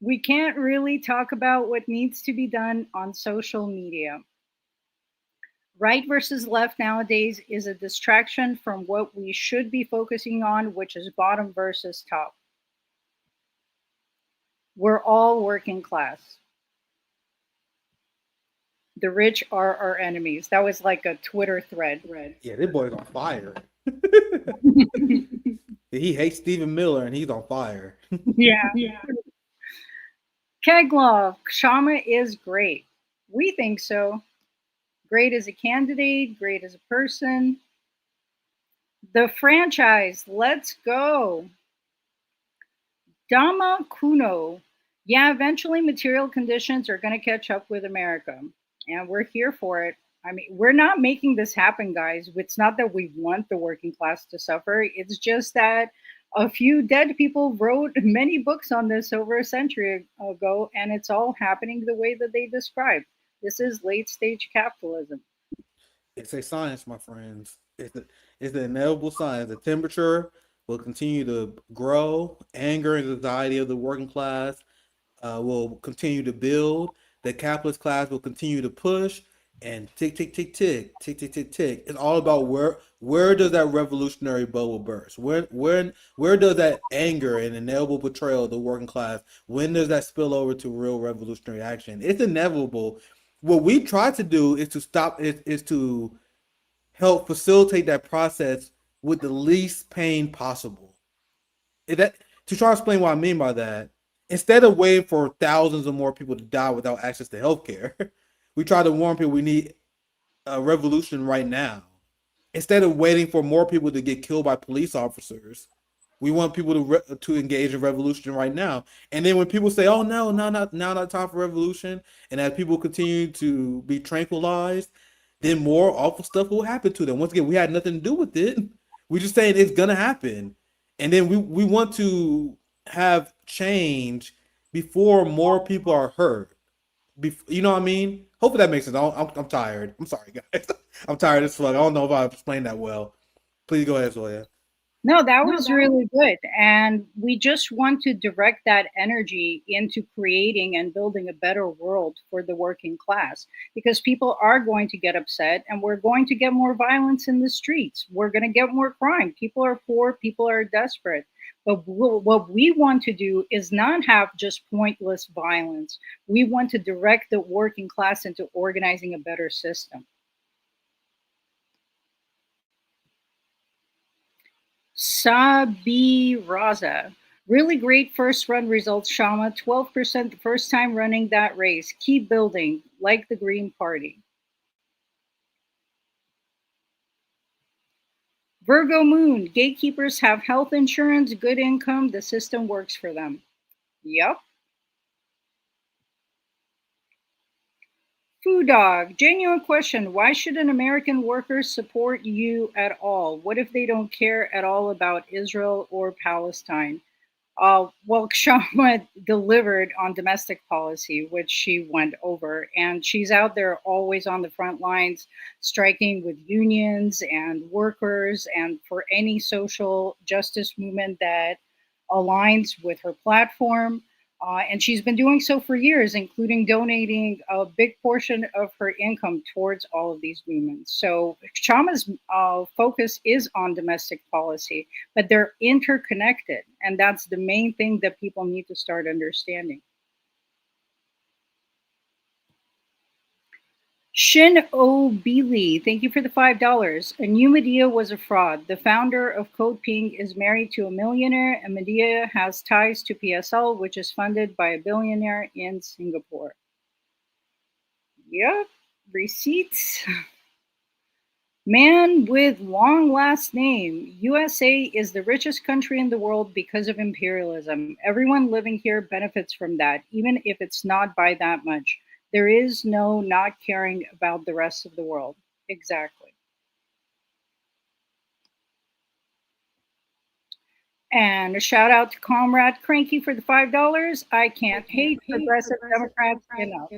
We can't really talk about what needs to be done on social media. Right versus left nowadays is a distraction from what we should be focusing on, which is bottom versus top. We're all working class. The rich are our enemies. That was like a Twitter thread. Yeah, this boy's on fire. He hates Stephen Miller and he's on fire. Yeah. Keglov, Kshama is great. We think so. Great as a candidate, great as a person. The franchise, let's go. Dama Kuno. Yeah, eventually material conditions are going to catch up with America, and we're here for it. I mean, we're not making this happen, guys. It's not that we want the working class to suffer. It's just that a few dead people wrote many books on this over a century ago, and it's all happening the way that they described. This is late stage capitalism. It's a science, my friends. It's the inevitable science. The temperature will continue to grow. Anger and anxiety of the working class will continue to build. The capitalist class will continue to push. And tick, tick, tick, tick, tick, tick, tick, tick. It's all about where does that revolutionary bubble burst? Where does that anger and inevitable betrayal of the working class, when does that spill over to real revolutionary action? It's inevitable. What we try to do is to stop it, is to help facilitate that process with the least pain possible. To try to explain what I mean by that, instead of waiting for thousands or more people to die without access to healthcare, we try to warn people we need a revolution right now. Instead of waiting for more people to get killed by police officers, we want people to engage in revolution right now. And then when people say, "Oh no, not time for revolution," and as people continue to be tranquilized, then more awful stuff will happen to them. Once again, we had nothing to do with it. We're just saying it's gonna happen, and then we want to have change before more people are hurt. You know what I mean? Hopefully that makes sense. I'm tired. I'm sorry, guys. I'm tired as fuck. I don't know if I explained that well. Please go ahead, Zoya. No, that was really good. And we just want to direct that energy into creating and building a better world for the working class, because people are going to get upset and we're going to get more violence in the streets. We're going to get more crime. People are poor, people are desperate. But what we want to do is not have just pointless violence. We want to direct the working class into organizing a better system. Sabi Raza. Really great first run results, Kshama. 12% the first time running that race. Keep building, like the Green Party. Virgo Moon. Gatekeepers have health insurance, good income. The system works for them. Yep. Food Dog. Genuine question. Why should an American worker support you at all? What if they don't care at all about Israel or Palestine? Well, Kshama delivered on domestic policy, which she went over, and she's out there always on the front lines, striking with unions and workers and for any social justice movement that aligns with her platform. And she's been doing so for years, including donating a big portion of her income towards all of these movements. So Kshama's focus is on domestic policy, but they're interconnected. And that's the main thing that people need to start understanding. Shin O'Beely, thank you for the $5. A new Medea was a fraud. The founder of Code Pink is married to a millionaire, and Medea has ties to PSL, which is funded by a billionaire in Singapore. Yep, receipts. Man with long last name. USA is the richest country in the world because of imperialism. Everyone living here benefits from that, even if it's not by that much. There is no not caring about the rest of the world. Exactly. And a shout out to Comrade Cranky for the $5. I can't hate progressive Democrats enough.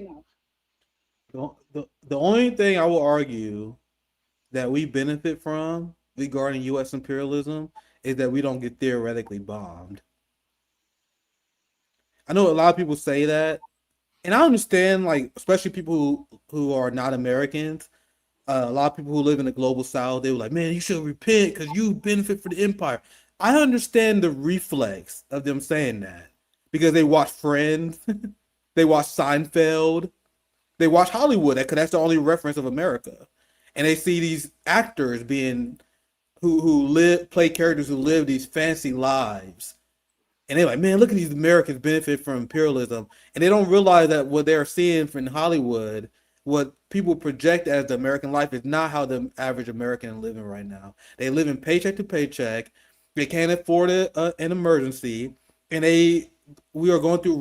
The only thing I will argue that we benefit from regarding U.S. imperialism is that we don't get theoretically bombed. I know a lot of people say that, and I understand, like, especially people who are not Americans, A lot of people who live in the global south, they were like, man, you should repent because you benefit for the empire. I understand the reflex of them saying that because they watch Friends, they watch Seinfeld, they watch Hollywood because that's the only reference of America, and they see these actors being who play characters who live these fancy lives, and they're like, man, look at these Americans benefit from imperialism, and they don't realize that what they're seeing from Hollywood, what people project as the American life, is not how the average American is living right now. They live in paycheck to paycheck. They can't afford an emergency, and we are going through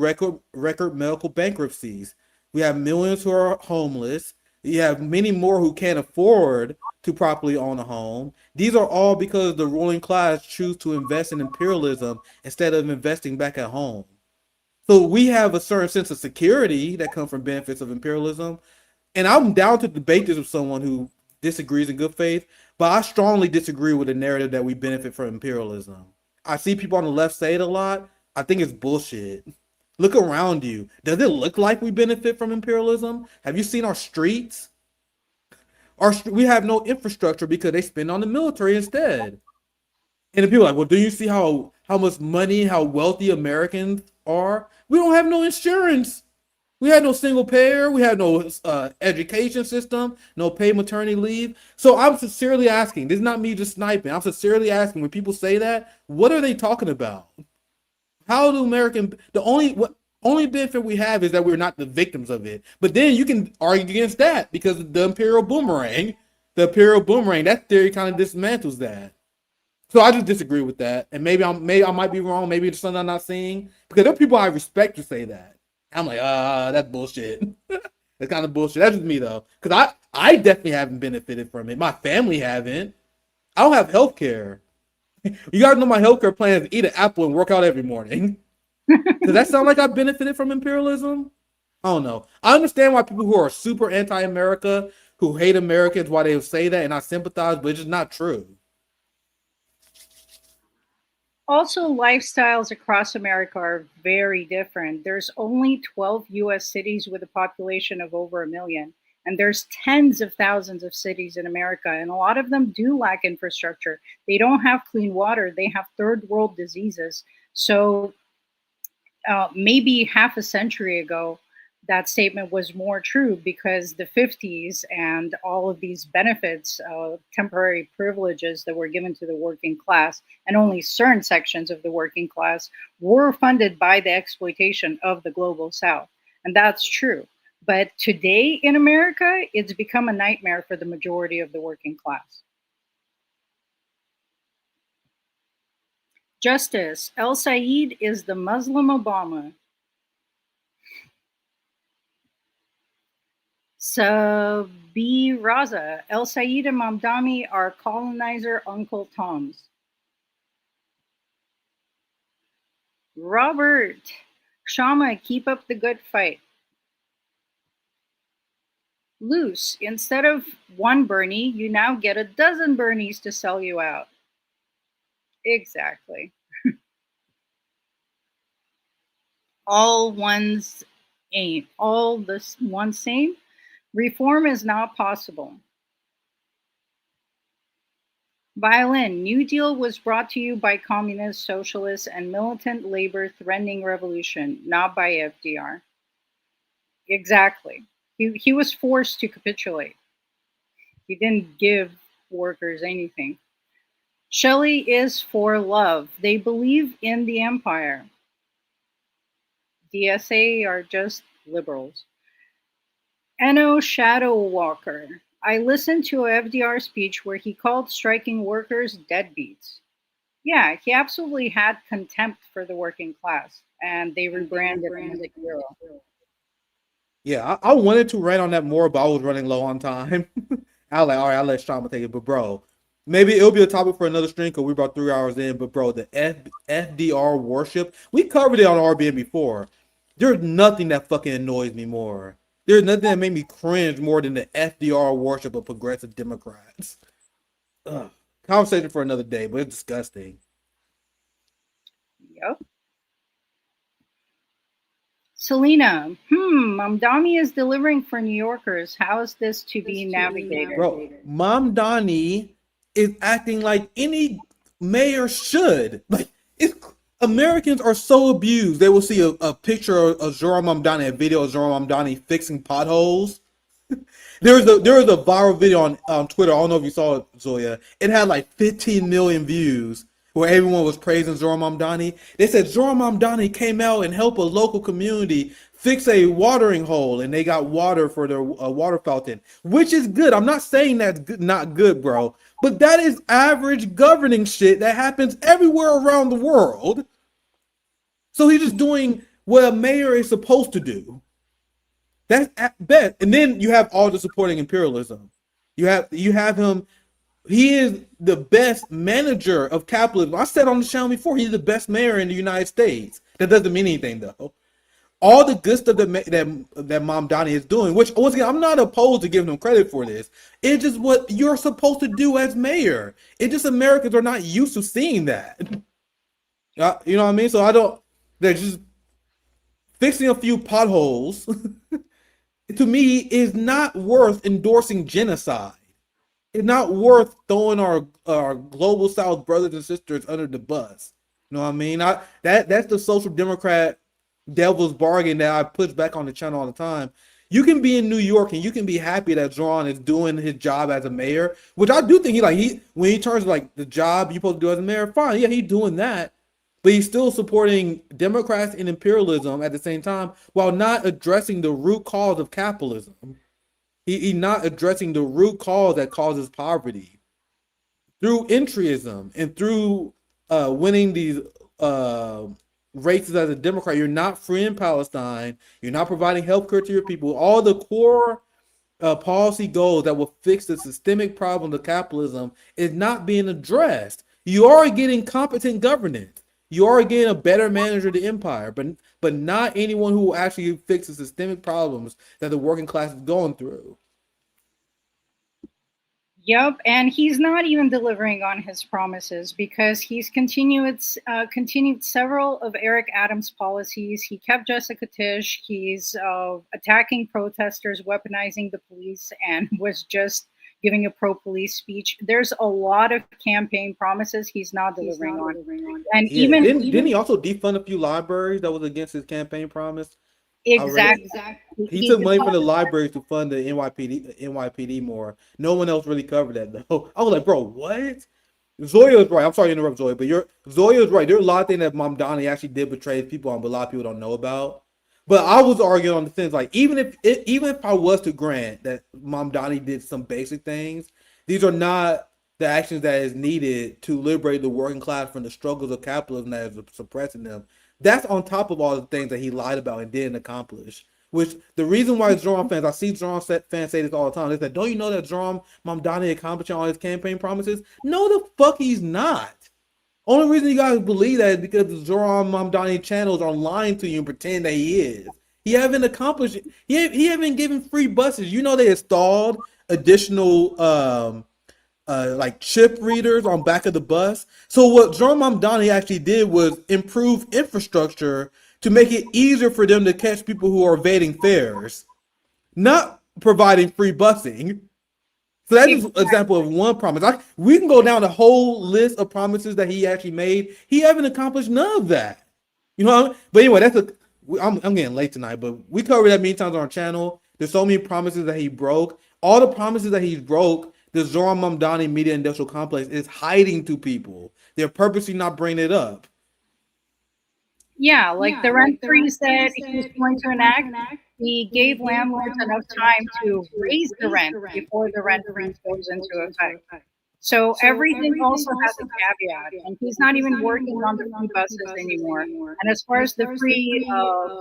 record medical bankruptcies. We have millions who are homeless. You have many more who can't afford to properly own a home. These are all because the ruling class choose to invest in imperialism instead of investing back at home. So we have a certain sense of security that comes from benefits of imperialism. And I'm down to debate this with someone who disagrees in good faith, but I strongly disagree with the narrative that we benefit from imperialism. I see people on the left say it a lot. I think it's bullshit. Look around you. Does it look like we benefit from imperialism? Have you seen our streets? We have no infrastructure because they spend on the military instead. And the people are like, well, do you see how much money, how wealthy Americans are? We don't have no insurance. We had no single payer. We had no education system, no paid maternity leave. So I'm sincerely asking, this is not me just sniping. I'm sincerely asking when people say that, what are they talking about? How do the only benefit we have is that we're not the victims of it. But then you can argue against that because the imperial boomerang, that theory kind of dismantles that. So I just disagree with that. And maybe I might be wrong. Maybe it's something I'm not seeing, because there are people I respect to say that. I'm like, that's bullshit. That's kind of bullshit. That's just me though. Because I definitely haven't benefited from it. My family haven't. I don't have health care. You gotta know my healthcare plan is eat an apple and work out every morning. Does that sound like I benefited from imperialism? I don't know. I understand why people who are super anti-America, who hate Americans, why they would say that, and I sympathize, but it's just not true. Also, lifestyles across America are very different. There's only 12 US cities with a population of over 1 million. And there's tens of thousands of cities in America, and a lot of them do lack infrastructure. They don't have clean water. They have third world diseases. So maybe half a century ago, that statement was more true because the 50s and all of these benefits, temporary privileges that were given to the working class, and only certain sections of the working class were funded by the exploitation of the global South. And that's true. But today in America, it's become a nightmare for the majority of the working class. Justice, El Said is the Muslim Obama. Sabi Raza, El Said and Mamdani are colonizer Uncle Toms. Robert, Kshama, keep up the good fight. Loose, instead of one Bernie, you now get a dozen Bernies to sell you out. Exactly. All one's aim, all this one same. Reform is not possible. Violin, New Deal was brought to you by communists, socialists, and militant labor threatening revolution, not by FDR. Exactly. He was forced to capitulate. He didn't give workers anything. Shelley is for love. They believe in the empire. DSA are just liberals. Eno Shadow Walker. I listened to a FDR speech where he called striking workers deadbeats. Yeah, he absolutely had contempt for the working class, and they rebranded him as a hero. Yeah, I wanted to write on that more, but I was running low on time. I was like, all right, I'll let Shama take it. But bro, maybe it'll be a topic for another stream because we're about 3 hours in. But bro, the FDR worship, we covered it on RBN before. There's nothing that fucking annoys me more. There's nothing that made me cringe more than the FDR worship of progressive Democrats. Ugh. Conversation for another day, but it's disgusting. Yep. Selena, Mamdani is delivering for New Yorkers. How is this to be navigated? Bro, Mom Donnie is acting like any mayor should. Like, Americans are so abused. They will see a picture of Zoran Mamdani, a video of Zoran Mamdani fixing potholes. There was a viral video on Twitter. I don't know if you saw it, Zoya. It had like 15 million views where everyone was praising Zoran Mamdani. They said Zoran Mamdani came out and helped a local community fix a watering hole, and they got water for their water fountain, which is good. I'm not saying that's good, not good, bro. But that is average governing shit that happens everywhere around the world. So he's just doing what a mayor is supposed to do. That's at best. And then you have all the supporting imperialism. You have him. He is the best manager of capitalism. I said on the channel before, he's the best mayor in the United States. That doesn't mean anything though. All the good stuff that Mamdani is doing, which once again, I'm not opposed to giving him credit for this. It's just what you're supposed to do as mayor. It's just Americans are not used to seeing that. You know what I mean? So they're just fixing a few potholes. To me, is not worth endorsing genocide. It's not worth throwing our global South brothers and sisters under the bus. You know what I mean? That's the social democrat devil's bargain that I push back on the channel all the time. You can be in New York and you can be happy that Zoran is doing his job as a mayor, which I do think when he turns like the job you're supposed to do as a mayor, fine, yeah, he's doing that. But he's still supporting Democrats and imperialism at the same time while not addressing the root cause of capitalism. He's not addressing the root cause that causes poverty. Through entryism and through winning these races as a Democrat, you're not freeing Palestine. You're not providing health care to your people. All the core policy goals that will fix the systemic problem of capitalism is not being addressed. You are getting competent governance. You are getting a better manager of the empire, but not anyone who will actually fix the systemic problems that the working class is going through. Yep, and he's not even delivering on his promises because he's continued several of Eric Adams' policies. He kept Jessica Tisch. He's attacking protesters, weaponizing the police, and was just giving a pro-police speech. There's a lot of campaign promises he's not delivering on. And Yeah, even didn't he also defund a few libraries that was against his campaign promise? exactly, He took money from the libraries to fund the NYPD more. No one else really covered that though. I was like, bro, what? Zoya's right. I'm sorry to interrupt, Zoya, but Zoya's right. There are a lot of things that Mamdani actually did betray people on, but a lot of people don't know about. But I was arguing on the things like even if I was to grant that Mamdani did some basic things, these are not the actions that is needed to liberate the working class from the struggles of capitalism that is suppressing them. That's on top of all the things that he lied about and didn't accomplish. Which the reason why Zoran fans, I see Zoran fans say this all the time, is that don't you know that Zoran Mamdani accomplishing all his campaign promises? No, the fuck he's not. Only reason you guys believe that is because the Zoran Mamdani channels are lying to you and pretend that he is. He haven't accomplished it. He haven't given free buses. You know they installed additional like chip readers on back of the bus. So what Zoran Mamdani actually did was improve infrastructure to make it easier for them to catch people who are evading fares, not providing free busing. So that's just an example of one promise. We can go down the whole list of promises that he actually made. He haven't accomplished none of that. You know, but anyway, I'm getting late tonight, but we covered that many times on our channel. There's so many promises that he broke. All the promises that he broke, the Zoran Mamdani Media Industrial Complex is hiding to people. They're purposely not bringing it up. yeah, like the rent freeze that he was going to enact, he gave landlords enough time to raise the rent before the rent freeze goes into effect. So everything also has a caveat, and he's not even working on the free buses anymore. And as far as the free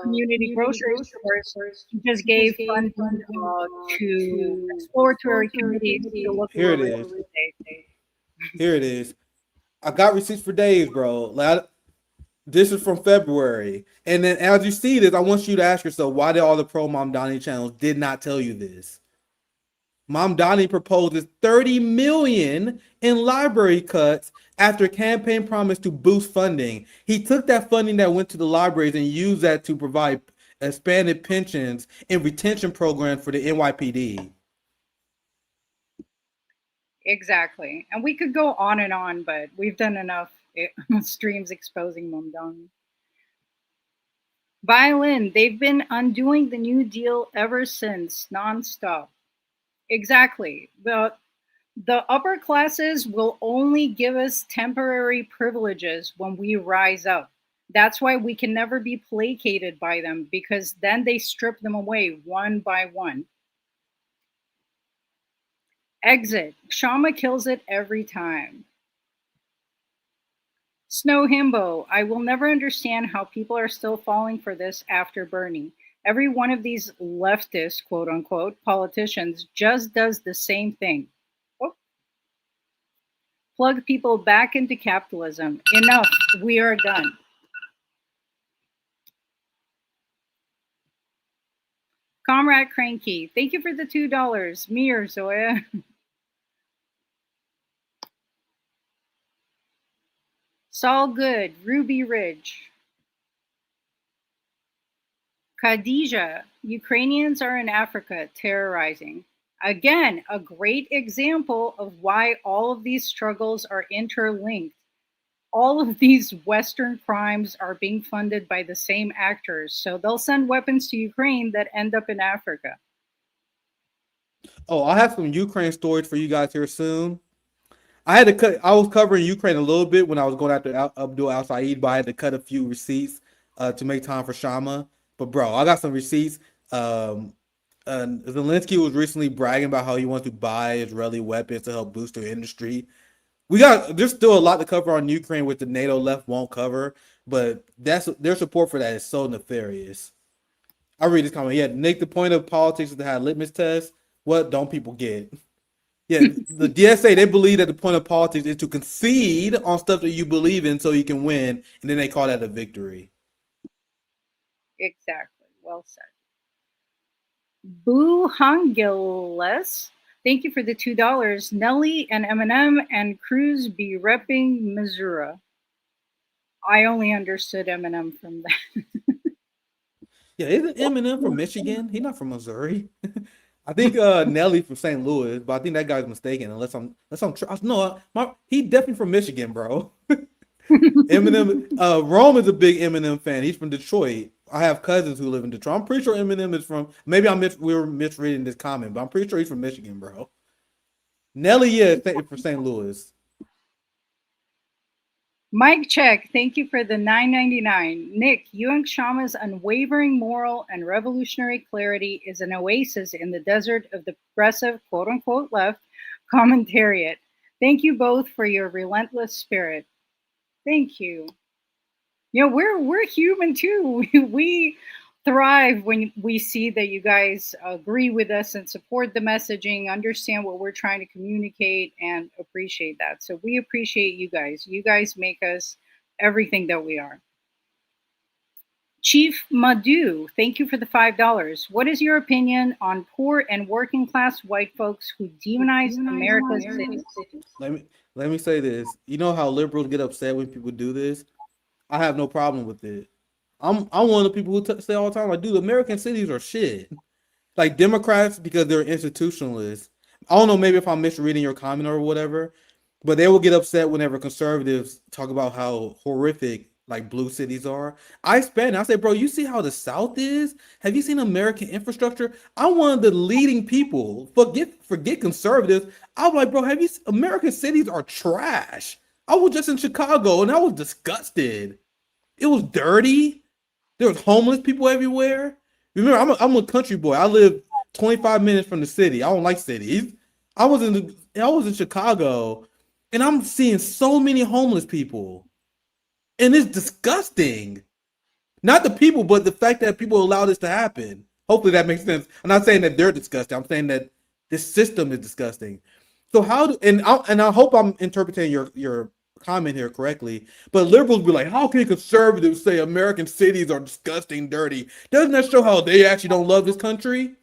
community grocery stores, he just gave funding to exploratory committees to look Here at it is. Here it is. I got receipts for days, bro. Like, this is from February. And then as you see this, I want you to ask yourself, why did all the pro Mamdani channels did not tell you this? Mamdani proposes $30 million in library cuts after campaign promise to boost funding. He took that funding that went to the libraries and used that to provide expanded pensions and retention program for the NYPD. Exactly. And we could go on, but we've done enough streams exposing Mumdong. Violin, they've been undoing the New Deal ever since, nonstop. Exactly. The upper classes will only give us temporary privileges when we rise up. That's why we can never be placated by them, because then they strip them away one by one. Exit. Kshama kills it every time. Snow Himbo, I will never understand how people are still falling for this after Bernie. Every one of these leftist, quote unquote, politicians just does the same thing. Oh. Plug people back into capitalism. Enough. We are done. Comrade Cranky, thank you for the $2. Me or Zoya? Saul Good, Ruby Ridge. Khadija, Ukrainians are in Africa terrorizing. Again, a great example of why all of these struggles are interlinked. All of these Western crimes are being funded by the same actors. So they'll send weapons to Ukraine that end up in Africa. Oh, I'll have some Ukraine stories for you guys here soon. I was covering Ukraine a little bit when I was going after Abdul al-Said, but I had to cut a few receipts to make time for Kshama. But bro, I got some receipts. Zelensky was recently bragging about how he wants to buy Israeli weapons to help boost their industry. There's still a lot to cover on Ukraine, which the NATO left won't cover, but their support for that is so nefarious. I read this comment. Yeah, Nick, the point of politics is to have litmus tests. What don't people get? Yeah, the DSA, they believe that the point of politics is to concede on stuff that you believe in so you can win, and then they call that a victory. Exactly. Well said. Boo Hungiles, thank you for the $2. Nelly and Eminem and Cruz be repping Missouri. I only understood Eminem from that. Yeah, isn't Eminem from Michigan? He's not from Missouri. I think Nelly from St. Louis, but I think that guy's mistaken. Unless I'm he definitely from Michigan, bro. Eminem, Rome is a big Eminem fan. He's from Detroit. I have cousins who live in Detroit. I'm pretty sure Eminem is from. Maybe we were misreading this comment, but I'm pretty sure he's from Michigan, bro. Nelly, yeah, for St. Louis. Mike Check, thank you for the $9.99. Nick, you and Kshama's unwavering moral and revolutionary clarity is an oasis in the desert of the progressive, quote-unquote, left commentariat. Thank you both for your relentless spirit. Thank you. You know, we're human too. We thrive when we see that you guys agree with us and support the messaging, understand what we're trying to communicate, and appreciate that. So we appreciate you guys. You guys make us everything that we are. Chief Madhu, thank you for the $5. What is your opinion on poor and working class white folks who demonize America's cities? Let me say this. You know how liberals get upset when people do this? I have no problem with it. I'm one of the people who say all the time, like, dude, American cities are shit. Like Democrats, because they're institutionalists. I don't know, maybe if I'm misreading your comment or whatever, but they will get upset whenever conservatives talk about how horrific like blue cities are. I say, bro, you see how the South is? Have you seen American infrastructure? I'm one of the leading people. Forget conservatives. I'm like, bro, American cities are trash. I was just in Chicago and I was disgusted. It was dirty. There was homeless people everywhere. Remember, I'm a country boy. I live 25 minutes from the city. I don't like cities. I was in Chicago, and I'm seeing so many homeless people, and it's disgusting. Not the people, but the fact that people allow this to happen. Hopefully that makes sense. I'm not saying that they're disgusting. I'm saying that this system is disgusting. So I hope I'm interpreting your comment here correctly, but liberals be like, how can conservatives say American cities are disgusting, dirty? Doesn't that show how they actually don't love this country?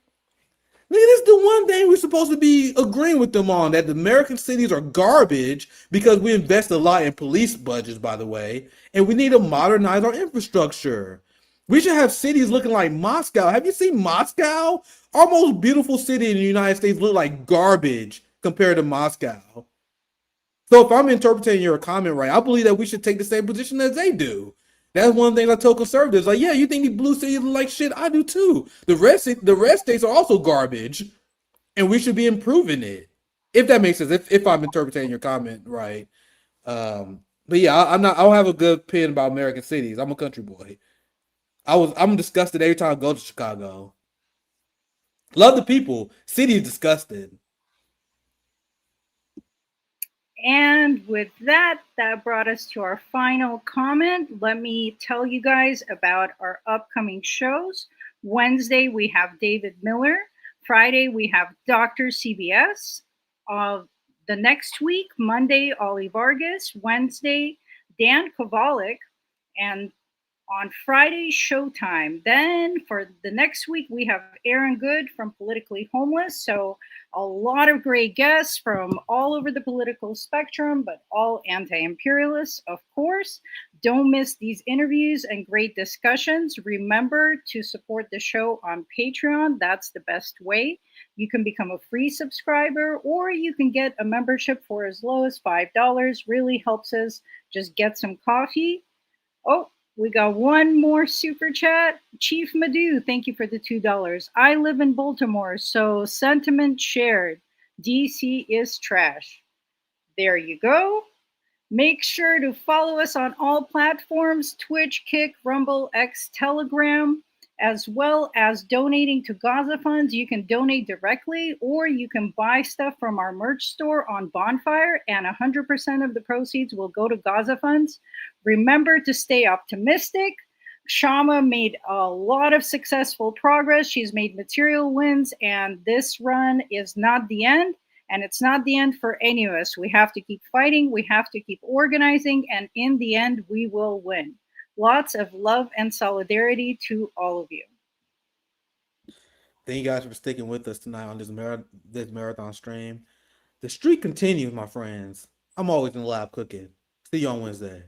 This is the one thing we're supposed to be agreeing with them on, that the American cities are garbage because we invest a lot in police budgets, by the way, and we need to modernize our infrastructure. We should have cities looking like Moscow. Have you seen Moscow? Our most beautiful city in the United States look like garbage compared to Moscow. So if I'm interpreting your comment right, I believe that we should take the same position as they do. That's one thing I tell conservatives. Like, yeah, you think these blue cities look like shit? I do too. The rest states are also garbage, and we should be improving it. If that makes sense. If I'm interpreting your comment right. But yeah, I don't have a good opinion about American cities. I'm a country boy. I'm disgusted every time I go to Chicago. Love the people. City is disgusted. And with that, that brought us to our final comment. Let me tell you guys about our upcoming shows. Wednesday, we have David Miller. Friday, we have Dr. CBS. The next week, Monday, Ollie Vargas. Wednesday, Dan Kovalik. And on Friday, Showtime. Then for the next week, we have Aaron Good from Politically Homeless. So a lot of great guests from all over the political spectrum, but all anti-imperialists, of course. Don't miss these interviews and great discussions. Remember to support the show on Patreon. That's the best way. You can become a free subscriber, or you can get a membership for as low as $5. Really helps us just get some coffee. Oh, we got one more super chat. Chief Madhu, thank you for the $2. I live in Baltimore, so sentiment shared. DC is trash. There you go. Make sure to follow us on all platforms, Twitch, Kick, Rumble, X, Telegram, as well as donating to Gaza funds. You can donate directly, or you can buy stuff from our merch store on Bonfire, and 100% of the proceeds will go to Gaza funds. Remember to stay optimistic. Kshama made a lot of successful progress. She's made material wins, and this run is not the end. And it's not the end for any of us. We have to keep fighting. We have to keep organizing. And in the end, we will win. Lots of love and solidarity to all of you. Thank you guys for sticking with us tonight on this marathon stream. The streak continues, my friends. I'm always in the lab cooking. See you on Wednesday.